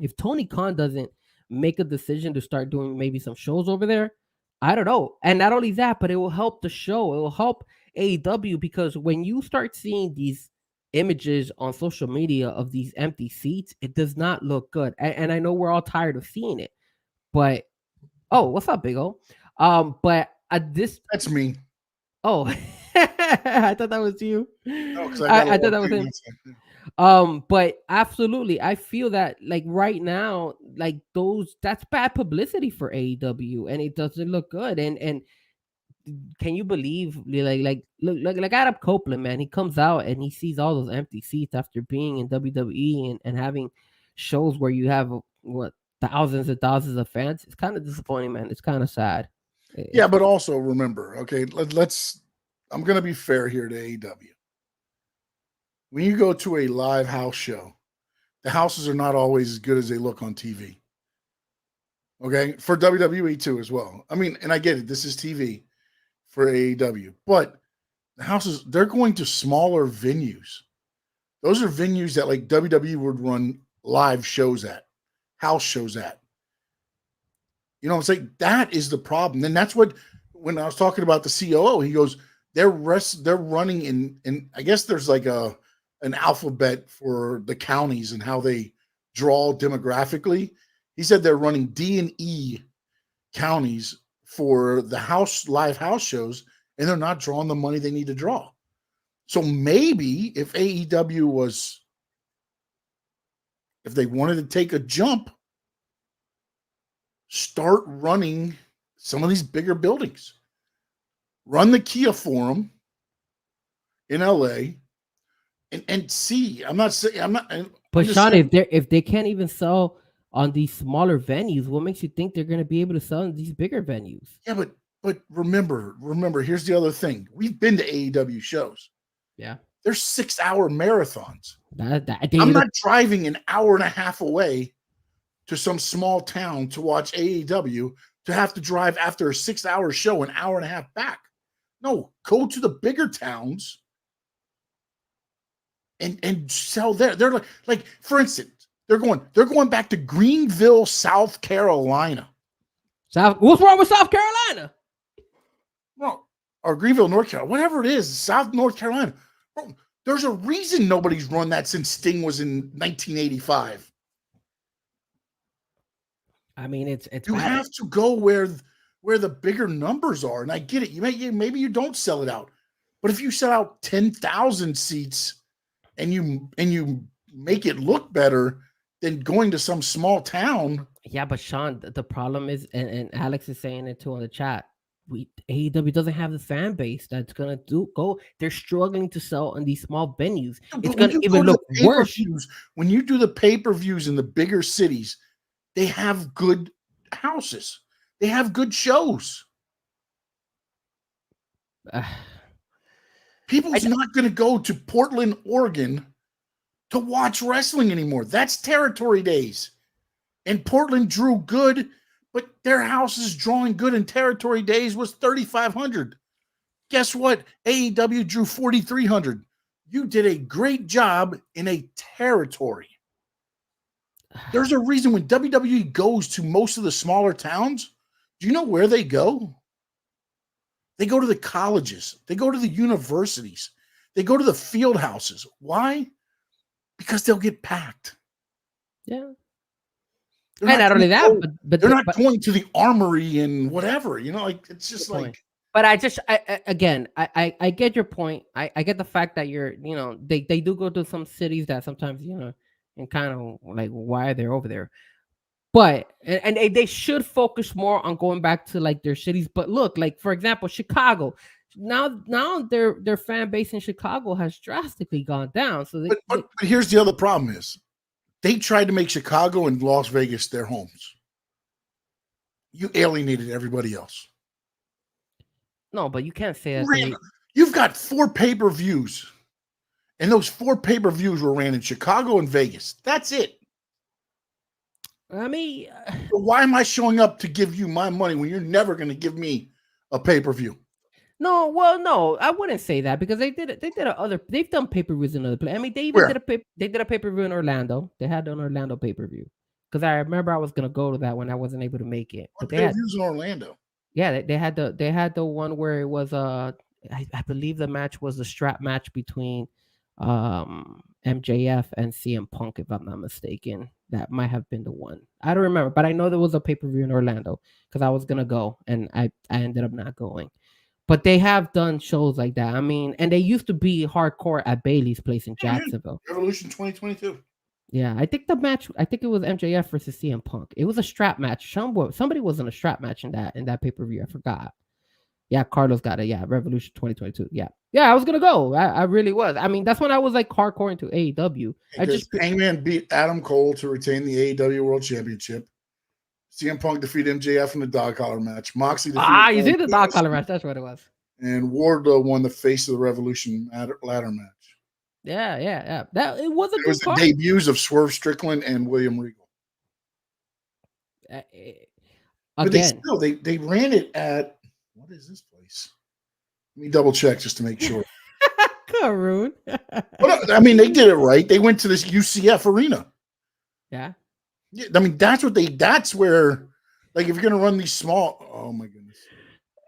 If Tony Khan doesn't make a decision to start doing maybe some shows over there, I don't know. And not only that, but it will help the show. It will help AEW because when you start seeing these images on social media of these empty seats, it does not look good. And I know we're all tired of seeing it. But what's up, Big O? But that's me. Oh, I thought that was you. No, I thought that was him. But absolutely, I feel that like right now, like that's bad publicity for AEW, and it doesn't look good. And can you believe like Adam Copeland, man? He comes out and he sees all those empty seats after being in WWE and having shows where you have thousands and thousands of fans. It's kind of disappointing, man. It's kind of sad. Yeah, but also remember, okay, I'm going to be fair here to AEW. When you go to a live house show, the houses are not always as good as they look on TV. Okay, for WWE too as well. I mean, and I get it. This is TV for AEW, but the houses, they're going to smaller venues. Those are venues that like WWE would run live shows at, house shows at. You know what I'm saying? That is the problem. And that's what, when I was talking about the COO, he goes, they're running in I guess there's like an alphabet for the counties and how they draw demographically. He said they're running D and E counties for the live house shows, and they're not drawing the money they need to draw. So maybe if AEW if they wanted to take a jump, start running some of these bigger buildings. Run the Kia Forum in LA and see. But Sean, if they can't even sell on these smaller venues, what makes you think they're going to be able to sell in these bigger venues? Yeah, but remember, here's the other thing. We've been to AEW shows. Yeah. They're 6-hour marathons. I'm not driving an hour and a half away to some small town to watch AEW to have to drive after a 6-hour show an hour and a half back. No, go to the bigger towns and sell there. They're like for instance, they're going back to Greenville, South Carolina. What's wrong with South Carolina? Well, or Greenville, North Carolina, whatever it is, South North Carolina. Bro, there's a reason nobody's run that since Sting was in 1985. I mean, it's you bad. have to go where the bigger numbers are, and I get it. Maybe you don't sell it out, but if you sell out 10,000 seats and you make it look better than going to some small town, Yeah, but Sean, the problem is, and Alex is saying it too on the chat. AEW doesn't have the fan base that's gonna go. They're struggling to sell in these small venues. It's But when gonna you go even to the look worse. pay-per-views, when you do the pay-per-views in the bigger cities, they have good houses. They have good shows. People's I, not going to go to Portland, Oregon to watch wrestling anymore. That's territory days. And Portland drew good, but their houses drawing good in territory days was 3,500. Guess what? AEW drew 4,300. You did a great job in a territory. There's a reason when WWE goes to most of the smaller towns, do you know where they go? They go to the colleges. They go to the universities. They go to the field houses. Why? Because they'll get packed. yeah. They're And not only that, but they're not going to the armory and whatever. Like it's just like. Point. But I get your point. I get the fact that they do go to some cities that sometimes and kind of like why they're over there. But and they should focus more on going back to like their cities. But look, like for example, Chicago. Now their fan base in Chicago has drastically gone down. So but here's the other problem is they tried to make Chicago and Las Vegas their homes. You alienated everybody else. No, but you can't say that. You've got 4 pay-per-views, and those 4 pay-per-views were ran in Chicago and Vegas. That's it. I mean, why am I showing up to give you my money when you're never going to give me a pay-per-view? No, well, no, I wouldn't say that because they did it. They've done pay-per-views in other places. I mean, they even did a pay-per-view in Orlando. They had an Orlando pay-per-view because I remember I was gonna go to that when I wasn't able to make it. But they had in Orlando. Yeah, they had the one where it was I believe the match was the strap match between MJF and CM Punk, if I'm not mistaken. That might have been the one. I don't remember, but I know there was a pay-per-view in Orlando because I was gonna go and I ended up not going. But they have done shows like that. I mean, and they used to be hardcore at Bailey's place in Jacksonville. Revolution 2022. Yeah, I think it was MJF versus CM Punk. It was a strap match. Somebody was in a strap match in that pay-per-view. I forgot. Yeah, Carlos got it. Yeah, Revolution 2022. Yeah, I was gonna go. I really was. I mean, that's when I was like hardcore into AEW. Hangman beat Adam Cole to retain the AEW World Championship. CM Punk defeated MJF in the dog collar match. Moxley defeated you did the dog collar match. That's what it was. And Wardlow won the Face of the Revolution ladder match. Yeah. It was the debuts of Swerve Strickland and William Regal. But they ran it at, what is this place? Let me double check just to make sure. Karoon. I mean, they did it right. They went to this UCF arena. Yeah. Yeah, I mean, that's where, like, if you're going to run these small, oh my goodness.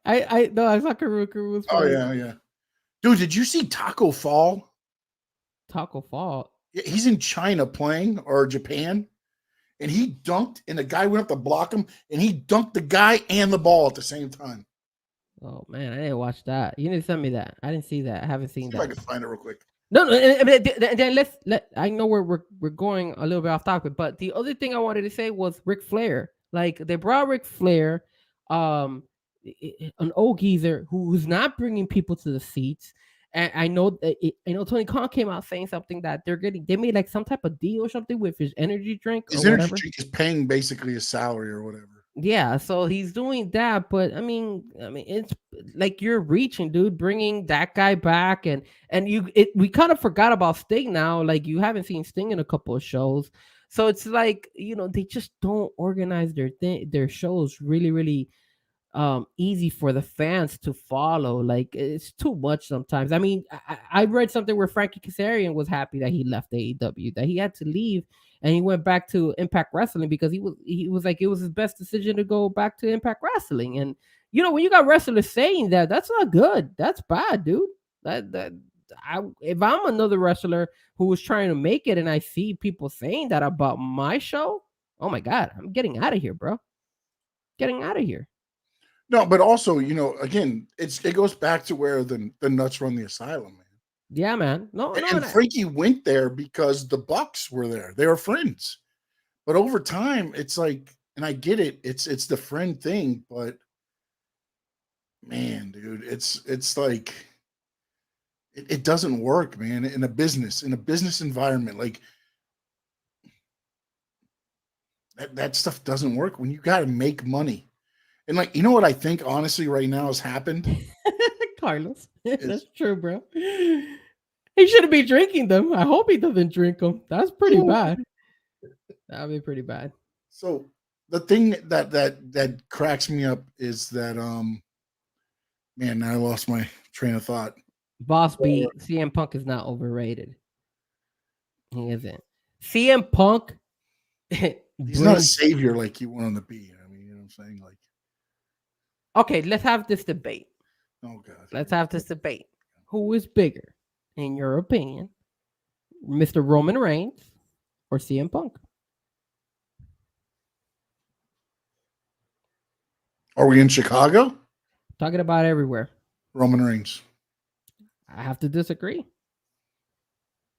I saw Karoon was funny. Oh, yeah. Dude, did you see Taco Fall? Taco Fall? Yeah, he's in China playing, or Japan, and he dunked, and the guy went up to block him, and he dunked the guy and the ball at the same time. Oh, man, I didn't watch that. You need to send me that. I didn't see that. I haven't seen that. If I can find it real quick. No. Then I know we're going a little bit off topic, but the other thing I wanted to say was Ric Flair. Like they brought Ric Flair, an old geezer who's not bringing people to the seats. And I know Tony Khan came out saying something that they made like some type of deal or something with his energy drink. His energy drink is paying basically his salary or whatever. Yeah, so he's doing that, but I mean, it's like you're reaching, dude, bringing that guy back, and we kind of forgot about Sting now. Like you haven't seen Sting in a couple of shows, so it's like they just don't organize their shows really, really easy for the fans to follow. Like it's too much sometimes. I mean, I read something where Frankie Kazarian was happy that he left AEW, that he had to leave. And he went back to Impact Wrestling because he was like it was his best decision to go back to Impact Wrestling. And when you got wrestlers saying that, that's not good. That's bad, dude. If I'm another wrestler who was trying to make it and I see people saying that about my show, oh my God, I'm getting out of here, bro. Getting out of here. No, but also, again, it goes back to where the nuts run the asylum, man. Yeah, man. And Frankie went there because the Bucks were there. They were friends. But over time, it's like, and I get it. It's the friend thing, but man, dude, it's like it doesn't work, man. In a business environment, like that stuff doesn't work when you got to make money. And like, you know what I think honestly right now has happened Carlos. is That's true, bro. He shouldn't be drinking them. I hope he doesn't drink them. That's pretty bad. That'd be pretty bad. so the thing that cracks me up is that man, now I lost my train of thought. Boss beat CM Punk is not overrated. He isn't. CM Punk. He's not a savior like he wanted to be. I mean, you know what I'm saying? Like, okay, let's have this debate. oh god, Let's have this debate. Who is bigger, in your opinion, Mr. Roman Reigns or CM Punk? are we in Chicago? Talking about everywhere. Roman Reigns. I have to disagree.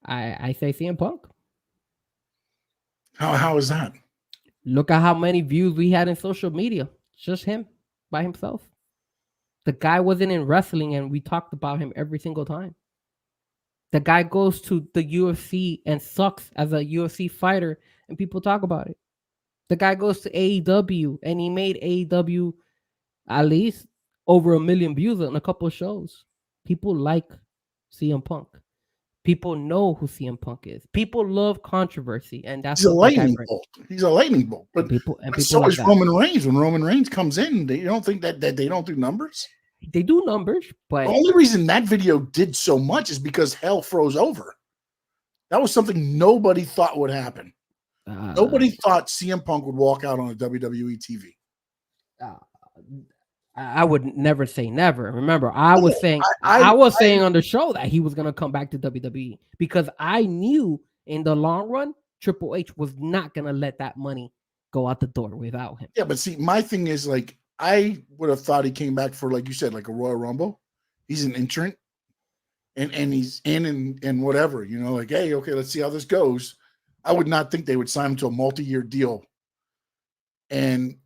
I say CM Punk. How is that? Look at how many views we had in social media. Just him by himself. The guy wasn't in wrestling and we talked about him every single time. The guy goes to the UFC and sucks as a UFC fighter and people talk about it. The guy goes to AEW and he made AEW at least over 1 million views on a couple of shows. People like CM Punk. People know who CM Punk is. People love controversy, and that's He's a lightning bolt. He's a lightning bolt. But people so like is that. Roman Reigns. When Roman Reigns comes in, they don't think that they don't do numbers. They do numbers, but The only reason that video did so much is because hell froze over. That was something nobody thought would happen. Nobody thought CM Punk would walk out on a WWE TV. I would never say never. Remember, I was saying on the show that he was gonna come back to WWE because I knew in the long run Triple H was not gonna let that money go out the door without him. Yeah, but see, my thing is like I would have thought he came back for, like you said, like a Royal Rumble. He's an entrant, and he's in and whatever, you know, like, hey, okay, let's see how this goes. I would not think they would sign him to a multi-year deal and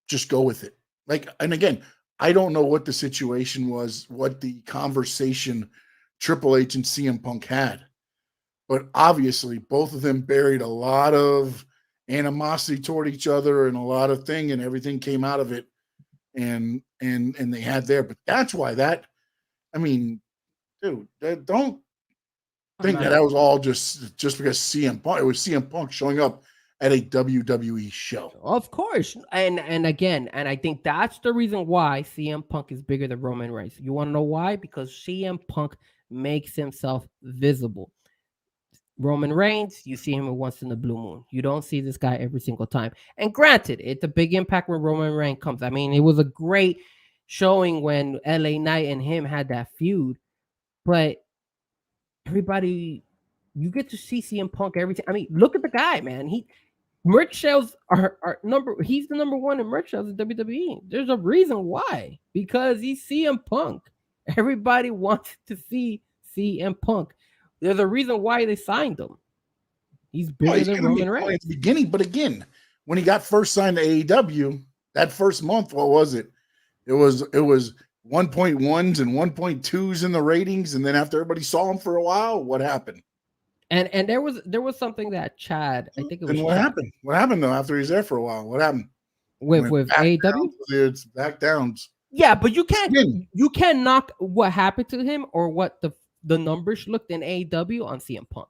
just go with it. Like, and again, I don't know what the situation was, what the conversation Triple H and CM Punk had, but obviously both of them buried a lot of animosity toward each other and a lot of thing, and everything came out of it, and they had there. But that's why that, I mean, dude, don't think that was all just because CM Punk. It was CM Punk showing up at a WWE show. Of course. And again, and I think that's the reason why CM Punk is bigger than Roman Reigns. You want to know why? Because CM Punk makes himself visible. Roman Reigns, you see him once in the blue moon. You don't see this guy every single time. And granted, it's a big impact when Roman Reigns comes. I mean, it was a great showing when LA Knight and him had that feud. But everybody, you get to see CM Punk every time. I mean, look at the guy, man. Merch sales are he's the number one in merch sales in WWE. There's a reason why. Because he's CM Punk. Everybody wants to see CM Punk. There's a reason why they signed him. He's bigger than Roman Reigns. At the beginning, but again, when he got first signed to AEW, that first month, what was it? It was 1.1s and 1.2s in the ratings, and then after everybody saw him for a while, what happened? And there was something that Chad, I think it was. And what happened? What happened though after he's there for a while? What happened with AEW? It's back downs. Yeah, but you can't knock what happened to him or what the numbers looked in AEW on CM Punk.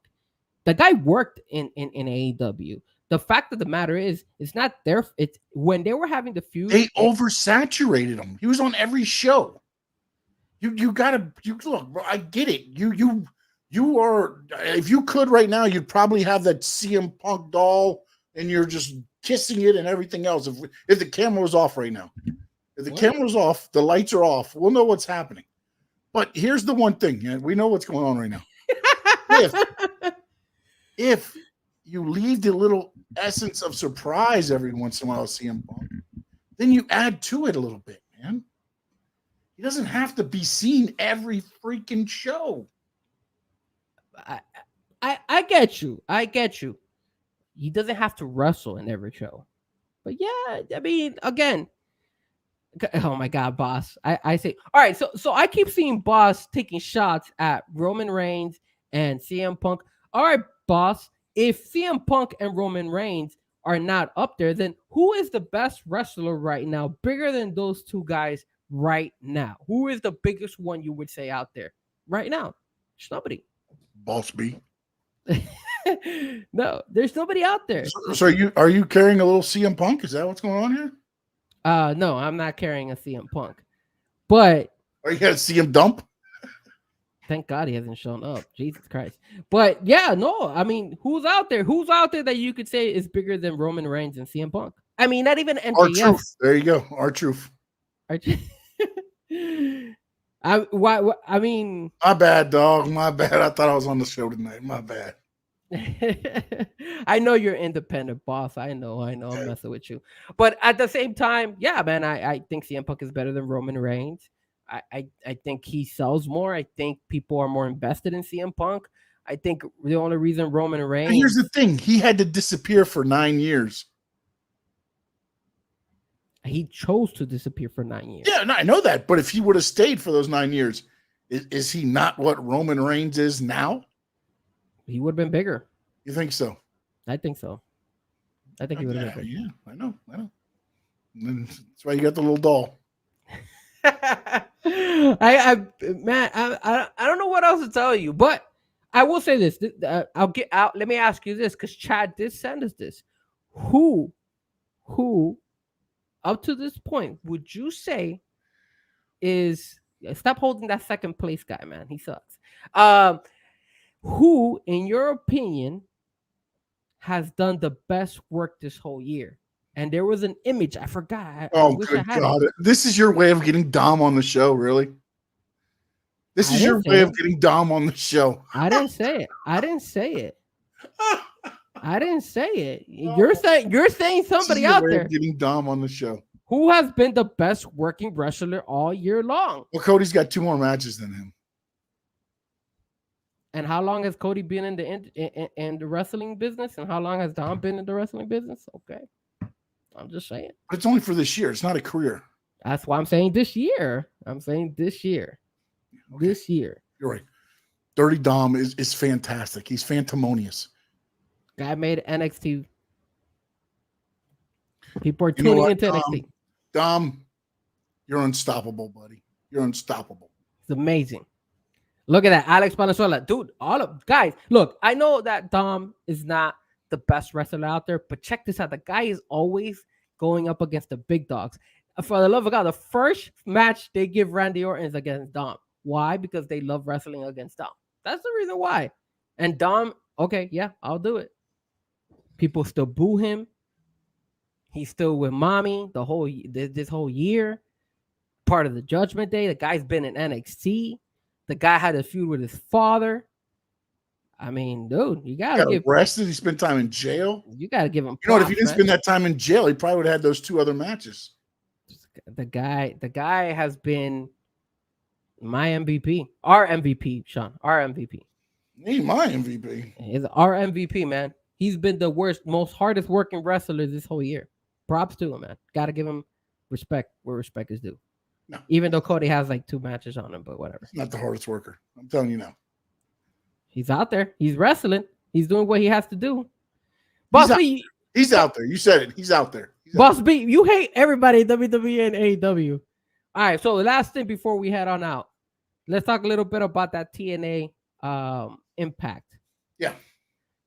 The guy worked in AEW. The fact of the matter is, it's not their. It's when they were having the feud. They oversaturated him. He was on every show. You look, bro. I get it. You are. If you could right now, you'd probably have that CM Punk doll, and you're just kissing it and everything else. If the camera was off right now, if the camera's off, the lights are off, we'll know what's happening. But here's the one thing, and we know what's going on right now. If you leave the little essence of surprise every once in a while, CM Punk, then you add to it a little bit, man. He doesn't have to be seen every freaking show. I get you. I get you. He doesn't have to wrestle in every show. But yeah, I mean, again, oh my God, boss. I say, all right. So I keep seeing boss taking shots at Roman Reigns and CM Punk. All right, boss. If CM Punk and Roman Reigns are not up there, then who is the best wrestler right now, bigger than those two guys right now? Who is the biggest one you would say out there right now? There's nobody. Boss B. No, there's nobody out there. So are you carrying a little CM Punk? Is that what's going on here? No, I'm not carrying a CM Punk, but Or you got to see him dump? thank God he hasn't shown up. Jesus Christ. But yeah, no, I mean, who's out there? Who's out there that you could say is bigger than Roman Reigns and CM Punk? I mean, not even MJF. R-Truth. There you go. R-Truth. I mean, my bad, dog. My bad. I thought I was on the show tonight. My bad. I know you're independent, boss. I know. I'm messing with you. But at the same time, yeah, man, I think CM Punk is better than Roman Reigns. I think he sells more. I think people are more invested in CM Punk. I think the only reason Roman Reigns. And here's the thing: he had to disappear for 9 years. He chose to disappear for 9 years. Yeah, no, I know that. But if he would have stayed for those 9 years, is he not what Roman Reigns is now? He would have been bigger. You think so? I think so. I think he would have been bigger. Yeah, I know. And that's why you got the little doll. I don't know what else to tell you, but I will say this. I'll get out. Let me ask you this, because Chad did send us this. Who, up to this point, would you say is stop holding that second place guy, man? He sucks. Who, in your opinion, has done the best work this whole year? And there was an image. I forgot. Oh, good God. This is your way of getting Dom on the show, really? This is your way of getting Dom on the show. I didn't say it. I didn't say it. You're saying somebody out there getting Dom on the show. Who has been the best working wrestler all year long? Well, Cody's got 2 more matches than him. And how long has Cody been in the wrestling business? And how long has Dom been in the wrestling business? Okay. I'm just saying. But it's only for this year. It's not a career. That's why I'm saying this year. Okay. This year. You're right. Dirty Dom is fantastic. He's fantamonious. Guy made NXT. People are tuning into NXT. Dom, you're unstoppable, buddy. You're unstoppable. It's amazing. Look at that. Alex Valenzuela. Dude, guys, look, I know that Dom is not the best wrestler out there, but check this out. The guy is always going up against the big dogs. For the love of God, the first match they give Randy Orton is against Dom. Why? Because they love wrestling against Dom. That's the reason why. And Dom, okay, yeah, I'll do it. People still boo him. He's still with mommy this whole year. Part of the Judgment Day. The guy's been in NXT. The guy had a feud with his father. I mean, dude, you gotta give arrested. He spent time in jail. You gotta give him. You know what? If he didn't spend that time in jail, he probably would have had those 2 other matches. The guy has been my MVP, our MVP, Sean, our MVP. He ain't my MVP. He's our MVP, man. He's been the most hardest working wrestler this whole year. Props to him, man. Gotta give him respect where respect is due. No. Even though Cody has like 2 matches on him, but whatever. He's not the hardest worker. I'm telling you now. He's out there. He's wrestling. He's doing what he has to do. Boss B, he's out there. You said it. He's out there. Boss B, you hate everybody in WWE and AEW. All right, so the last thing before we head on out, let's talk a little bit about that TNA Impact. Yeah.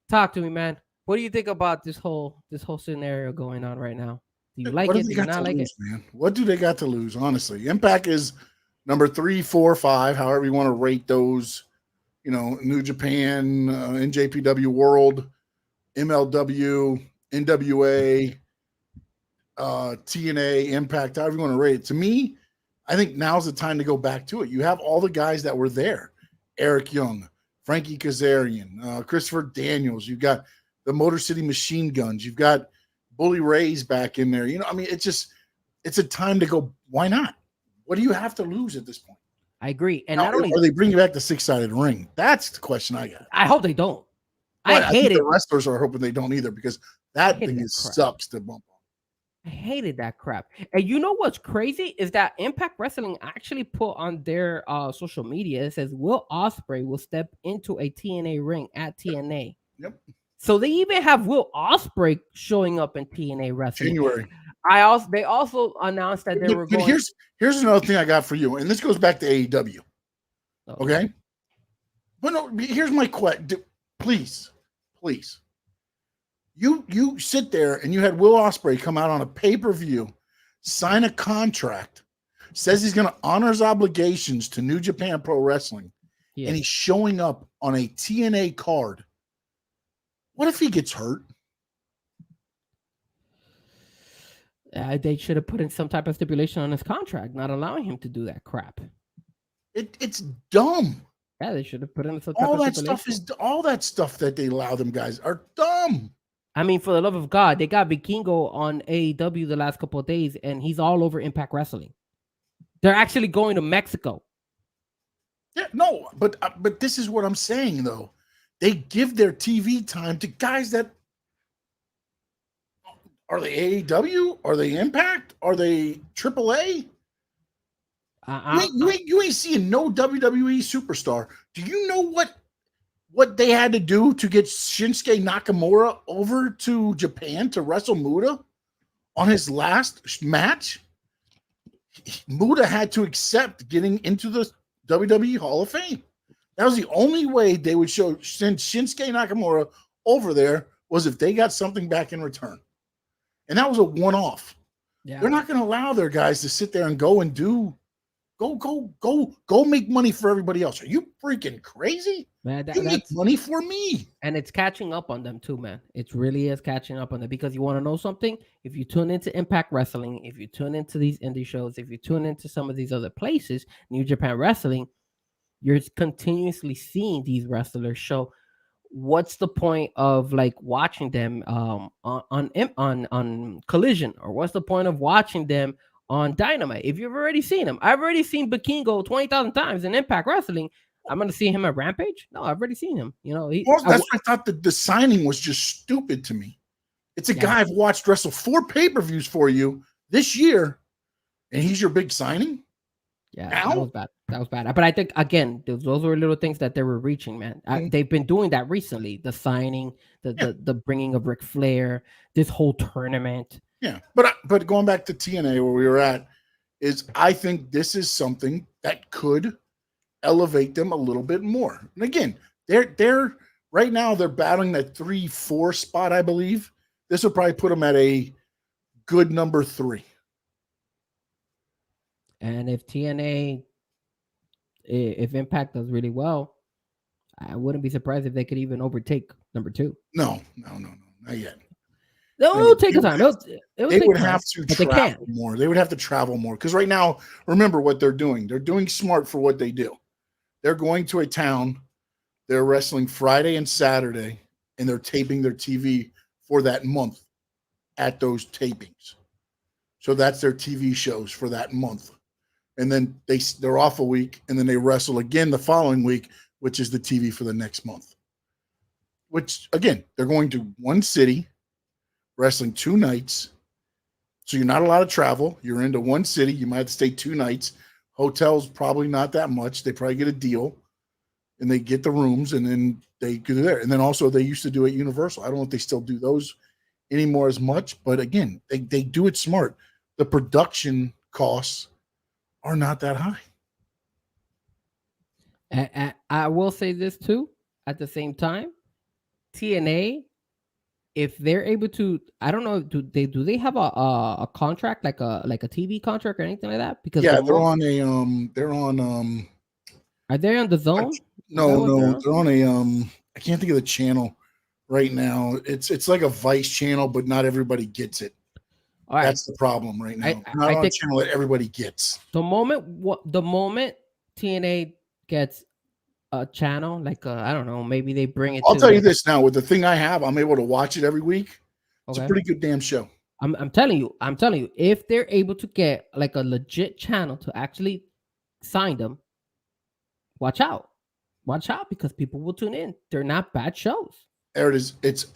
Talk to me, man. What do you think about this whole scenario going on right now? Do you like it? Do you not like it? Man? What do they got to lose, honestly? Impact is number 3, 4, 5, however you want to rate those. You know, New Japan, NJPW World, MLW, NWA, TNA, Impact, however you want to rate it. To me, I think now's the time to go back to it. You have all the guys that were there. Eric Young, Frankie Kazarian, Christopher Daniels. You've got the Motor City Machine Guns. You've got Bully Ray's back in there. You know, I mean, it's a time to go. Why not? What do you have to lose at this point? I agree. And now, not only are they bringing back the 6-sided ring? That's the question I got. I hope they don't. Well, I hate it. The wrestlers are hoping they don't either, because that thing sucks to bump on. I hated that crap. And you know what's crazy is that Impact Wrestling actually put on their social media, it says Will Ospreay will step into a TNA ring at TNA. Yep. So they even have Will Ospreay showing up in TNA wrestling. January. They also announced that they were But going. here's another thing I got for you, and this goes back to AEW. Okay. But no, here's my question. Please. You sit there and you had Will Ospreay come out on a pay-per-view, sign a contract, says he's going to honor his obligations to New Japan Pro Wrestling, and he's showing up on a TNA card. What if he gets hurt? They should have put in some type of stipulation on his contract, not allowing him to do that crap. It's dumb. Yeah, they should have put in some type All of that stipulation. all that stuff that they allow them guys are dumb. I mean, for the love of God, they got Vikingo on AEW the last couple of days, and he's all over Impact Wrestling. They're actually going to Mexico. Yeah, no, but this is what I'm saying though. They give their TV time to guys that are they AEW? Are they Impact? Are they AAA? You ain't seeing no WWE superstar. Do you know what they had to do to get Shinsuke Nakamura over to Japan to wrestle Muda on his last match? Muda had to accept getting into the WWE Hall of Fame. That was the only way they would send Shinsuke Nakamura over there, was if they got something back in return. And that was a one-off. Yeah. They're not going to allow their guys to sit there and go make money for everybody else. Are you freaking crazy? Man, you make money for me. And it's catching up on them too, man. It really is catching up on them, because you want to know something? If you tune into Impact Wrestling, if you tune into these indie shows, if you tune into some of these other places, New Japan Wrestling, you're continuously seeing these wrestlers show. What's the point of like watching them on Collision, or what's the point of watching them on Dynamite if you've already seen him? I've already seen Vikingo 20,000 times in Impact Wrestling. I'm going to see him at Rampage? No, I've already seen him. You know, that's why I thought the signing was just stupid to me. It's a guy I've watched wrestle 4 pay-per-views for you this year, and he's your big signing? Yeah, that was bad. But I think, again, those were little things that they were reaching, man. They've been doing that recently. The signing, the bringing of Ric Flair, this whole tournament. Yeah, but going back to TNA where we were at, is I think this is something that could elevate them a little bit more. And again, they're right now they're battling that 3-4 spot, I believe. This will probably put them at a good number 3. And if Impact does really well, I wouldn't be surprised if they could even overtake number 2. No, not yet. They'll take a time. They would have to travel more. They would have to travel more, because right now, remember what they're doing. They're doing smart for what they do. They're going to a town. They're wrestling Friday and Saturday, and they're taping their TV for that month at those tapings. So that's their TV shows for that month. And then they're off a week, and then they wrestle again the following week, which is the TV for the next month. Which, again, they're going to one city, wrestling 2 nights. So you're not allowed to travel. You're into one city. You might have to stay 2 nights. Hotels, probably not that much. They probably get a deal, and they get the rooms, and then they go there. And then also they used to do at Universal. I don't know if they still do those anymore as much, but again, they do it smart. The production costs are not that high. I will say this too. At the same time, TNA, if they're able to, I don't know, do they have a contract, like a TV contract or anything like that? Because they're are they on the Zone? No, they're on a I can't think of the channel right now. It's like a Vice channel, but not everybody gets it. All right. That's the problem right now. Not on a channel that everybody gets. The moment TNA gets a channel, like I don't know, maybe they bring it. I'll tell you this now: with the thing I have, I'm able to watch it every week. It's a pretty good damn show. I'm telling you, if they're able to get like a legit channel to actually sign them, watch out, because people will tune in. They're not bad shows. There it is. It's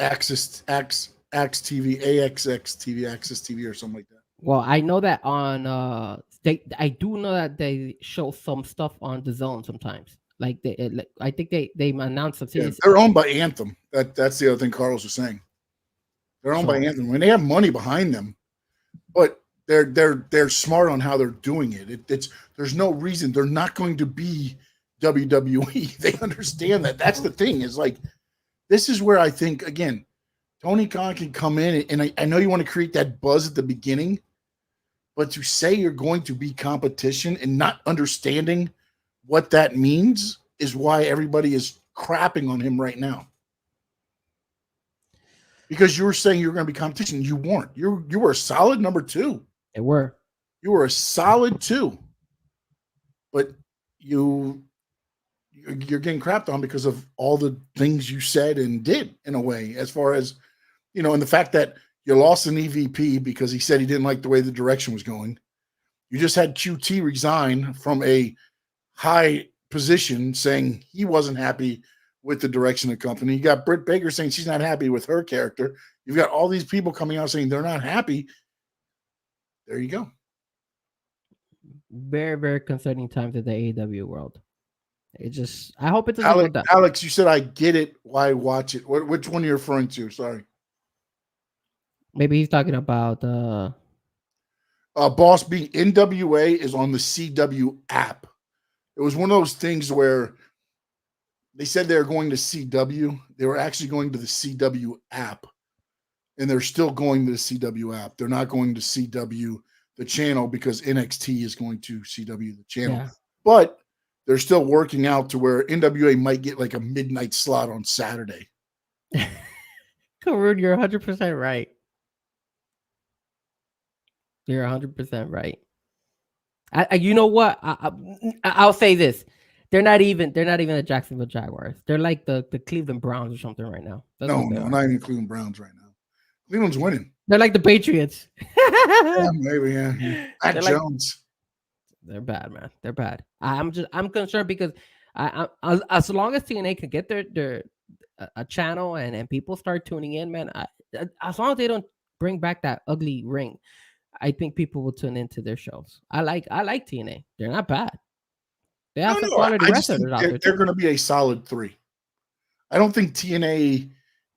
TV, AXX TV, Access TV, or something like that. Well, I know that on I do know that they show some stuff on the Zone sometimes. Like I think they announced some Yeah, series. they're owned by Anthem. That's the other thing Carlos was saying. They're owned by Anthem. When they have money behind them, but they're smart on how they're doing it. There's no reason they're not going to be WWE. They understand that. That's the thing. Is like this is where I think again, Tony Khan can come in and I know you want to create that buzz at the beginning, but to say you're going to be competition and not understanding what that means is why everybody is crapping on him right now. Because you were saying you were going to be competition. You weren't. You were a solid number 2. They were. You were a solid 2. But you're getting crapped on because of all the things you said and did in a way, as far as, and the fact that you lost an EVP because he said he didn't like the way the direction was going. You just had QT resign from a high position saying he wasn't happy with the direction of the company. You got Britt Baker saying she's not happy with her character. You've got all these people coming out saying they're not happy. There you go. Very, very concerning times in the AEW world. I hope it doesn't go down. Alex, you said I get it. Why watch it? Which one are you referring to? Sorry. Maybe he's talking about Boss B. NWA is on the CW app. It was one of those things where they said they were going to CW. They were actually going to the CW app. And they're still going to the CW app. They're not going to CW the channel because NXT is going to CW the channel. Yeah. But they're still working out to where NWA might get like a midnight slot on Saturday. Karun, you're 100% right. You're 100% right. You know what? I'll say this: they're not even the Jacksonville Jaguars. They're like the Cleveland Browns or something right now. No, not even Cleveland Browns right now. Cleveland's winning. They're like the Patriots. Yeah, maybe, yeah. Mac Jones. They're bad, man. They're bad. I'm concerned because as long as TNA can get their a channel and people start tuning in, man. As long as they don't bring back that ugly ring, I think people will tune into their shows. I like TNA. They're not bad. They have some quality wrestlers out there. They're going to be a solid 3. I don't think TNA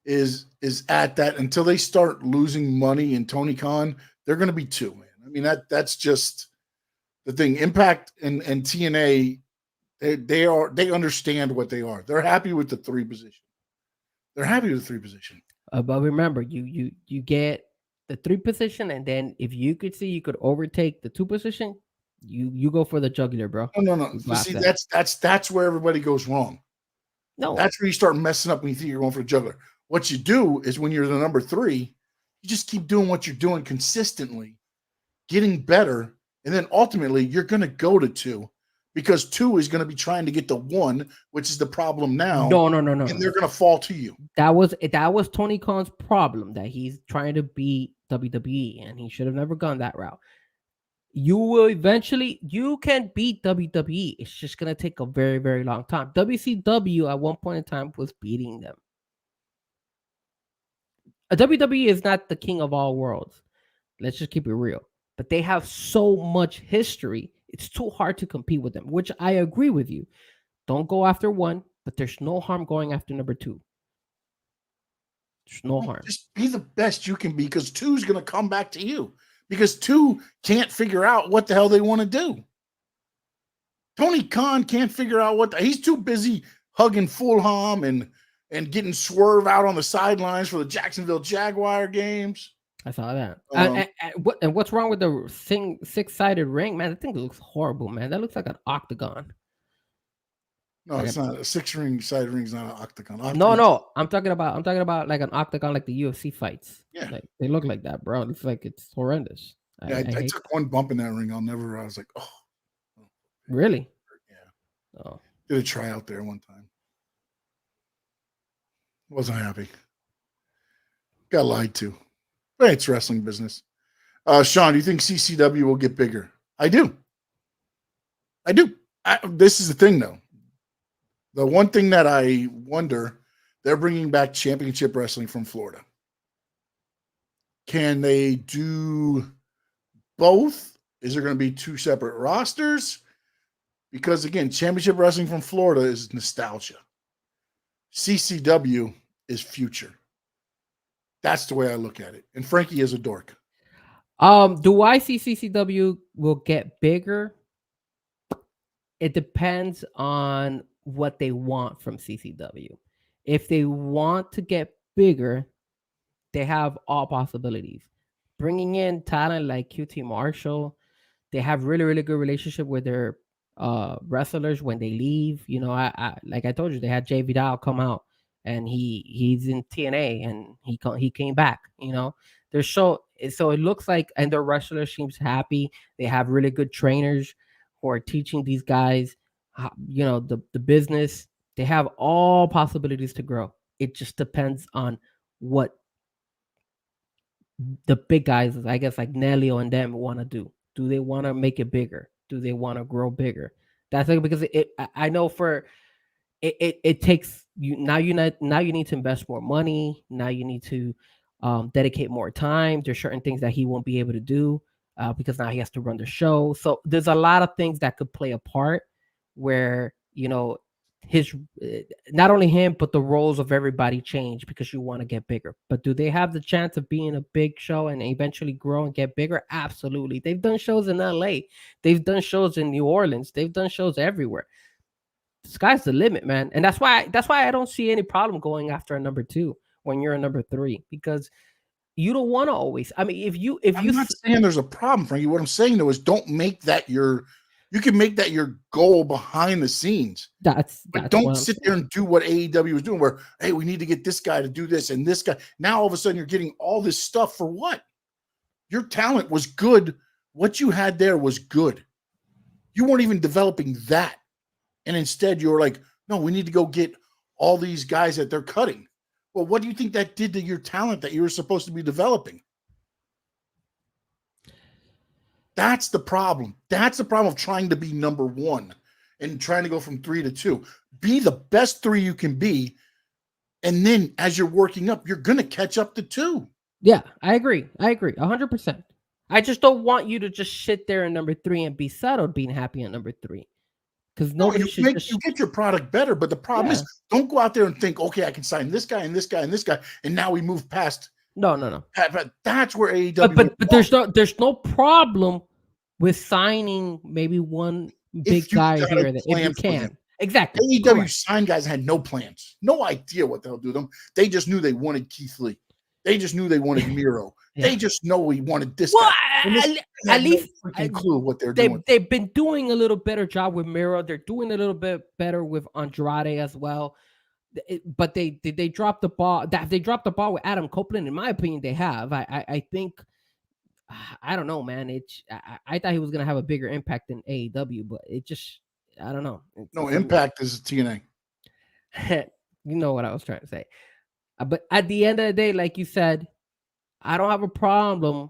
is at that until they start losing money in Tony Khan. They're going to be 2, man. I mean that's just the thing. Impact and TNA, they understand what they are. They're happy with the 3 position. They're happy with the 3 position. But remember, you get the 3 position, and then if you could see you could overtake the 2 position, you go for the jugular, bro. No. See, that's where everybody goes wrong. No, that's where you start messing up when you think you're going for the jugular. What you do is when you're the number 3, you just keep doing what you're doing consistently, getting better, and then ultimately you're going to go to 2 because 2 is going to be trying to get to 1, which is the problem now. No. And they're going to fall to you. That was Tony Khan's problem, that he's trying to beat WWE, and he should have never gone that route. You can beat WWE. It's just going to take a very, very long time. WCW at one point in time was beating them. WWE is not the king of all worlds. Let's just keep it real. But they have so much history. It's too hard to compete with them, which I agree with you. Don't go after 1, but there's no harm going after number 2. There's no harm. Just be the best you can be, because 2 is going to come back to you, because 2 can't figure out what the hell they want to do. Tony Khan can't figure out he's too busy hugging Fulham and getting Swerve out on the sidelines for the Jacksonville Jaguar games. I saw that. And what's wrong with the 6-sided ring, man? That thing looks horrible, man. That looks like an octagon. No, it's not. A 6-sided ring is not an octagon. No. I'm talking about like an octagon, like the UFC fights. Yeah, like, they look like that, bro. It's like it's horrendous. Yeah, I took one bump in that ring. I was like, oh. Really? Yeah. Oh. Did a tryout there one time. Wasn't happy. Got lied to. But it's wrestling business. Sean, do you think CCW will get bigger? I do. This is the thing, though. The one thing that I wonder, they're bringing back championship wrestling from Florida. Can they do both? Is there going to be two separate rosters? Because again, Championship Wrestling from Florida is nostalgia. CCW is future. That's the way I look at it. And Frankie is a dork. Do I see CCW will get bigger? It depends on what they want from CCW. If they want to get bigger, they have all possibilities. Bringing in talent like QT Marshall, they have really, really good relationship with their wrestlers when they leave. You know, I like I told you, they had Jay Vidal come out and he's in TNA and he came back. You know, they're so it looks like, and their wrestler seems happy. They have really good trainers who are teaching these guys, you know, the business. They have all possibilities to grow. It just depends on what the big guys, I guess, like Nelio and them want to do. Do they want to make it bigger? Do they want to grow bigger? That's like, because I know for it takes you now. Now you need to invest more money. Now you need to dedicate more time. There's certain things that he won't be able to do because now he has to run the show. So there's a lot of things that could play a part where, you know, his not only him but the roles of everybody change because you want to get bigger. But do they have the chance of being a big show and eventually grow and get bigger? Absolutely. They've done shows in LA, they've done shows in New Orleans, they've done shows everywhere. The sky's the limit, man. And that's why I don't see any problem going after a number 2 when you're a number 3, because you don't want to always, I mean, I'm not saying there's a problem, Frankie. What I'm saying though is don't make that you can make that your goal behind the scenes. But don't sit there and do what AEW was doing, where, hey, we need to get this guy to do this and this guy. Now all of a sudden you're getting all this stuff for what? Your talent was good. What you had there was good. You weren't even developing that. And instead you're like, no, we need to go get all these guys that they're cutting. Well, what do you think that did to your talent that you were supposed to be developing? That's the problem. That's the problem of trying to be number 1 and trying to go from 3 to 2. Be the best 3 you can be. And then as you're working up, you're going to catch up to 2. Yeah, I agree. 100%. I just don't want you to just sit there in number 3 and be settled being happy at number 3. Because nobody should you get your product better. But the problem is, don't go out there and think, okay, I can sign this guy and this guy and this guy. And now we move past. No. But that's where AEW. But there's no problem with signing maybe one big guy here that if you can. Exactly. AEW signed guys and had no plans, no idea what they'll do to them. They just knew they wanted Keith Lee. They just knew they wanted Miro. Yeah. They just know he wanted this guy. At least no clue what they're doing. They've been doing a little better job with Miro. They're doing a little bit better with Andrade as well. But they dropped the ball. They dropped the ball with Adam Copeland. In my opinion, they have. I think. I don't know, man. I thought he was gonna have a bigger impact than AEW, but it just, I don't know. Impact is TNA. You know what I was trying to say. But at the end of the day, like you said, I don't have a problem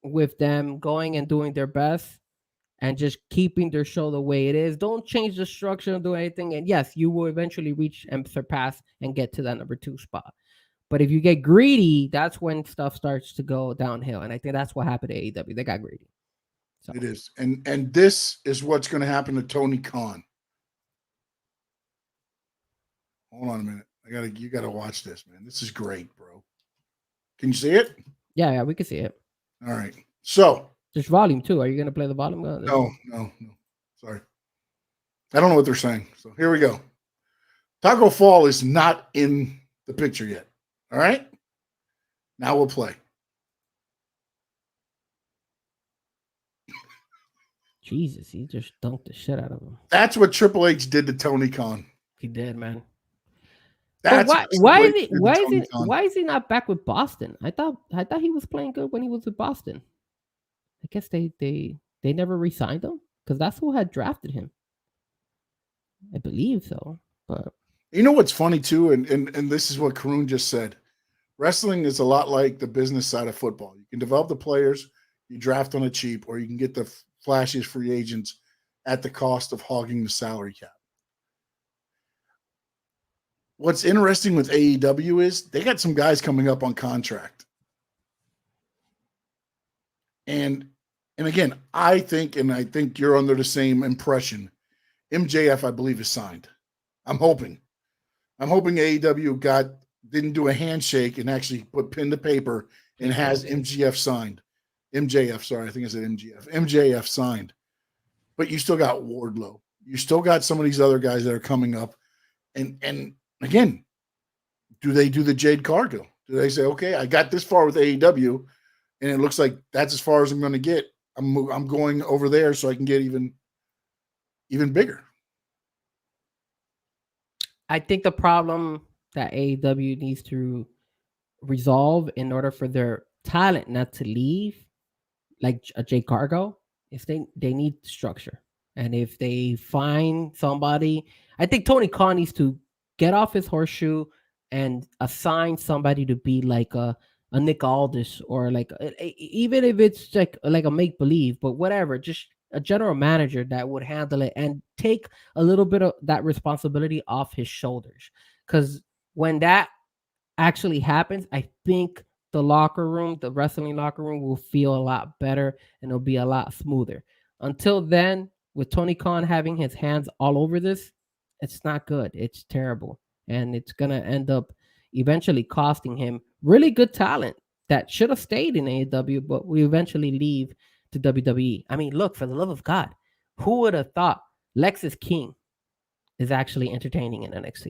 with them going and doing their best and just keeping their show the way it is. Don't change the structure, don't do anything. And yes, you will eventually reach and surpass and get to that number 2 spot. But if you get greedy, that's when stuff starts to go downhill. And I think that's what happened to AEW. They got greedy. So. It is. And this is what's going to happen to Tony Khan. Hold on a minute. You gotta watch this, man. This is great, bro. Can you see it? Yeah, we can see it. All right. So there's volume too. Are you gonna play the volume? No. Sorry. I don't know what they're saying. So here we go. Taco Fall is not in the picture yet. All right. Now we'll play. Jesus, he just dunked the shit out of him. That's what Triple H did to Tony Khan. He did, man. Why is he not back with Boston? I thought he was playing good when he was with Boston. I guess they never re-signed him because that's who had drafted him. I believe so. But you know what's funny too, and this is what Karun just said. Wrestling is a lot like the business side of football. You can develop the players, you draft on a cheap, or you can get the flashiest free agents at the cost of hogging the salary cap. What's interesting with AEW is they got some guys coming up on contract. And again, I think you're under the same impression. MJF, I believe, is signed. I'm hoping AEW didn't do a handshake and actually put pen to paper and has MJF signed. MJF, sorry, I think I said MJF. MJF signed. But you still got Wardlow. You still got some of these other guys that are coming up. And again, do they do the Jade Cargill? Do they say, okay, I got this far with AEW, and it looks like that's as far as I'm going to get. I'm going over there so I can get even bigger. I think the problem that AEW needs to resolve in order for their talent not to leave, like a Jay Cargo, if they need structure. And if they find somebody, I think Tony Khan needs to get off his horseshoe and assign somebody to be like a Nick Aldis, or like even if it's like a make believe, but whatever, just a general manager that would handle it and take a little bit of that responsibility off his shoulders. Because when that actually happens, I think the wrestling locker room will feel a lot better and it'll be a lot smoother. Until then, with Tony Khan having his hands all over this, it's not good. It's terrible. And it's going to end up eventually costing him really good talent that should have stayed in AEW, but we eventually leave to WWE. I mean, look, for the love of God, who would have thought Lexus King is actually entertaining in NXT?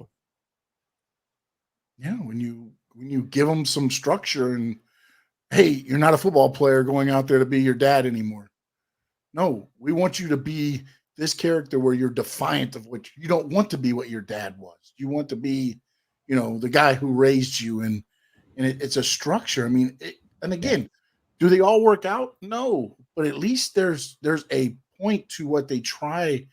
Yeah, when you give them some structure and, hey, you're not a football player going out there to be your dad anymore. No, we want you to be this character where you're defiant of what you don't want to be what your dad was. You want to be, the guy who raised you, and it's a structure. I mean, and again, do they all work out? No, but at least there's a point to what they try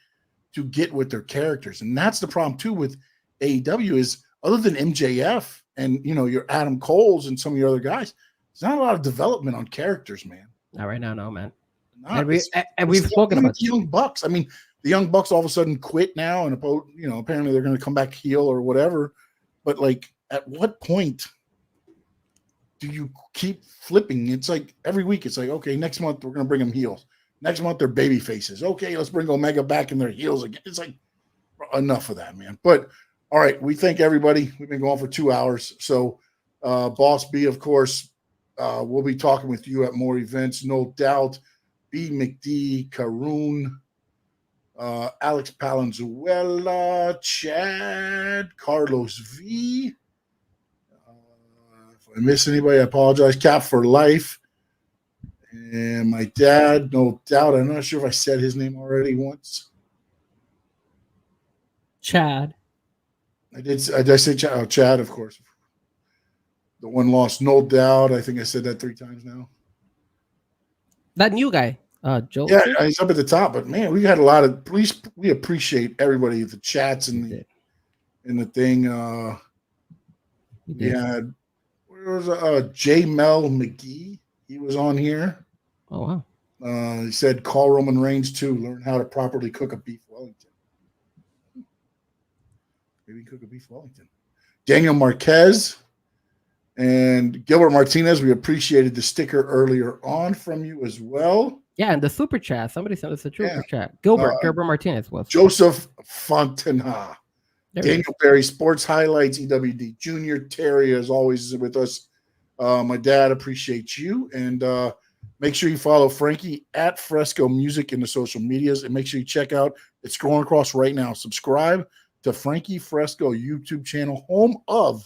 to get with their characters, and that's the problem too with AEW is, other than MJF and your Adam Coles and some of your other guys, there's not a lot of development on characters, man. Not right now, no, man. And we've spoken about the Young Bucks. I mean, the Young Bucks all of a sudden quit now, and apparently they're going to come back heel or whatever. But like, at what point do you keep flipping? It's like every week, it's like, okay, next month we're going to bring them heels. Next month they're baby faces. Okay, let's bring Omega back in their heels again. It's like, enough of that, man. But all right, we thank everybody. We've been going for 2 hours. So, Boss B, of course, we'll be talking with you at more events, no doubt. B. McD, Karoon, Alex Palenzuela, Chad, Carlos V. If I miss anybody, I apologize. Cap for life. And my dad, no doubt. I'm not sure if I said his name already once. Chad. I did say Chad? Oh, Chad, of course. The one lost, no doubt. I think I said that 3 times now. That new guy, Joe. Yeah, he's up at the top. But man, we had a lot of. Please, we appreciate everybody, the chats and the thing. We had, where was J. Mel McGee? He was on here. Oh wow. He said, "Call Roman Reigns too. Learn how to properly cook a beef Wellington." Maybe cook a beef Wellington. Daniel Marquez and Gilbert Martinez, we appreciated the sticker earlier on from you as well. Yeah, and the super chat. Somebody sent us a super chat. Gilbert Martinez was. Joseph Fontana. Daniel Berry, Sports Highlights, EWD Jr. Terry, as always, is with us. My dad, appreciates you. And make sure you follow Frankie at Frezko Music in the social medias. And make sure you check out, it's scrolling across right now. Subscribe to Frankie Frezko YouTube channel, home of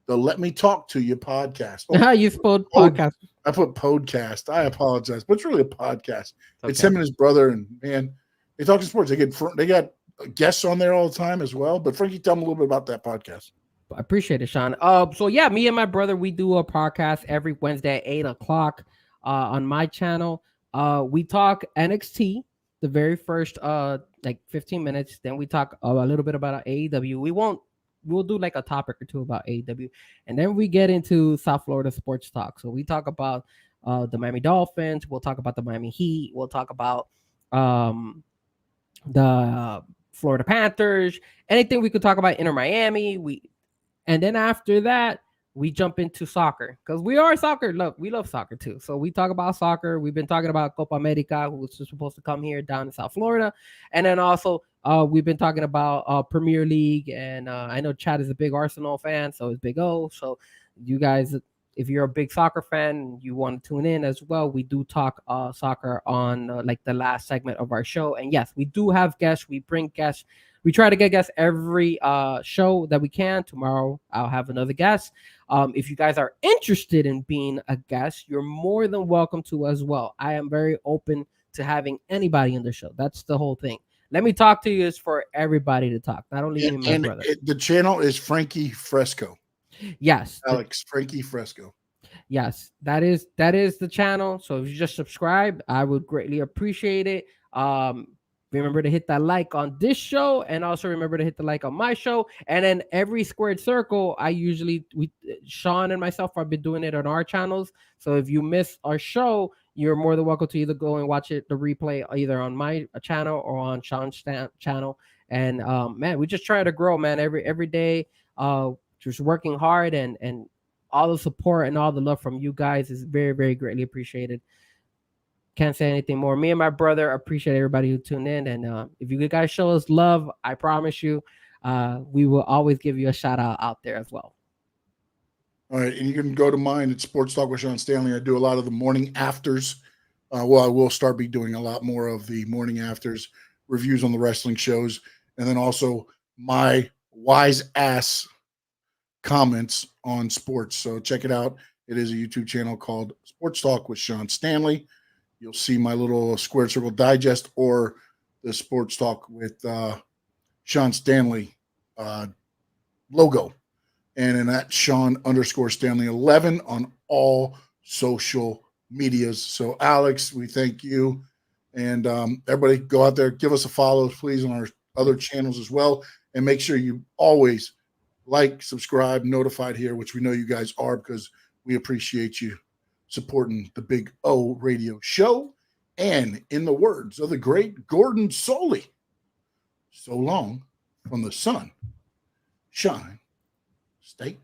the Let Me Talk to You podcast. You spelled podcast. I put podcast. I apologize, but it's really a podcast. Okay. It's him and his brother, and man, they talk to sports. They got guests on there all the time as well. But Frankie, tell them a little bit about that podcast. I appreciate it, Sean. So yeah, me and my brother, we do a podcast every Wednesday at 8:00 on my channel. We talk NXT, the very first 15 minutes. Then we talk a little bit about AEW. We'll do like a topic or two about AEW, and then we get into South Florida sports talk. So we talk about the Miami Dolphins. We'll talk about the Miami Heat. We'll talk about the Florida Panthers. Anything we could talk about, Inter Miami. And then after that, we jump into soccer because we are soccer. We love soccer too. So we talk about soccer. We've been talking about Copa America, who was supposed to come here down in South Florida, and then also we've been talking about Premier League. And I know Chad is a big Arsenal fan, so is Big O. So you guys, if you're a big soccer fan, you want to tune in as well. We do talk soccer on like the last segment of our show, and yes, we do have guests. We bring guests. We try to get guests every show that we can. Tomorrow, I'll have another guest. If you guys are interested in being a guest, you're more than welcome to as well. I am very open to having anybody in the show. That's the whole thing. Let me talk to you is for everybody to talk, not only me and my brother. The channel is Frankie Frezko. Yes, Alex Frankie Frezko. Yes, that is the channel. So if you just subscribe, I would greatly appreciate it. Remember to hit that like on this show, and also remember to hit the like on my show. And then every squared circle, Sean and myself have been doing it on our channels. So if you miss our show, you're more than welcome to either go and watch it, the replay, either on my channel or on Sean's channel. And man, we just try to grow, man. Every day, just working hard, and all the support and all the love from you guys is very, very greatly appreciated. Can't say anything more. Me and my brother appreciate everybody who tuned in. And if you guys show us love, I promise you, we will always give you a shout out there as well. All right. And you can go to mine at Sports Talk with Sean Stanley. I do a lot of the morning afters. I will start be doing a lot more of the morning afters reviews on the wrestling shows. And then also my wise ass comments on sports. So check it out. It is a YouTube channel called Sports Talk with Sean Stanley. You'll see my little Square Circle Digest or the Sports Talk with Sean Stanley logo. And in that Sean_Stanley 11 on all social medias. So Alex, we thank you. And everybody go out there, give us a follow, please, on our other channels as well. And make sure you always like, subscribe, notified here, which we know you guys are, because we appreciate you supporting the Big O Radio Show. And in the words of the great Gordon Soley, so long from the sun, shine, state.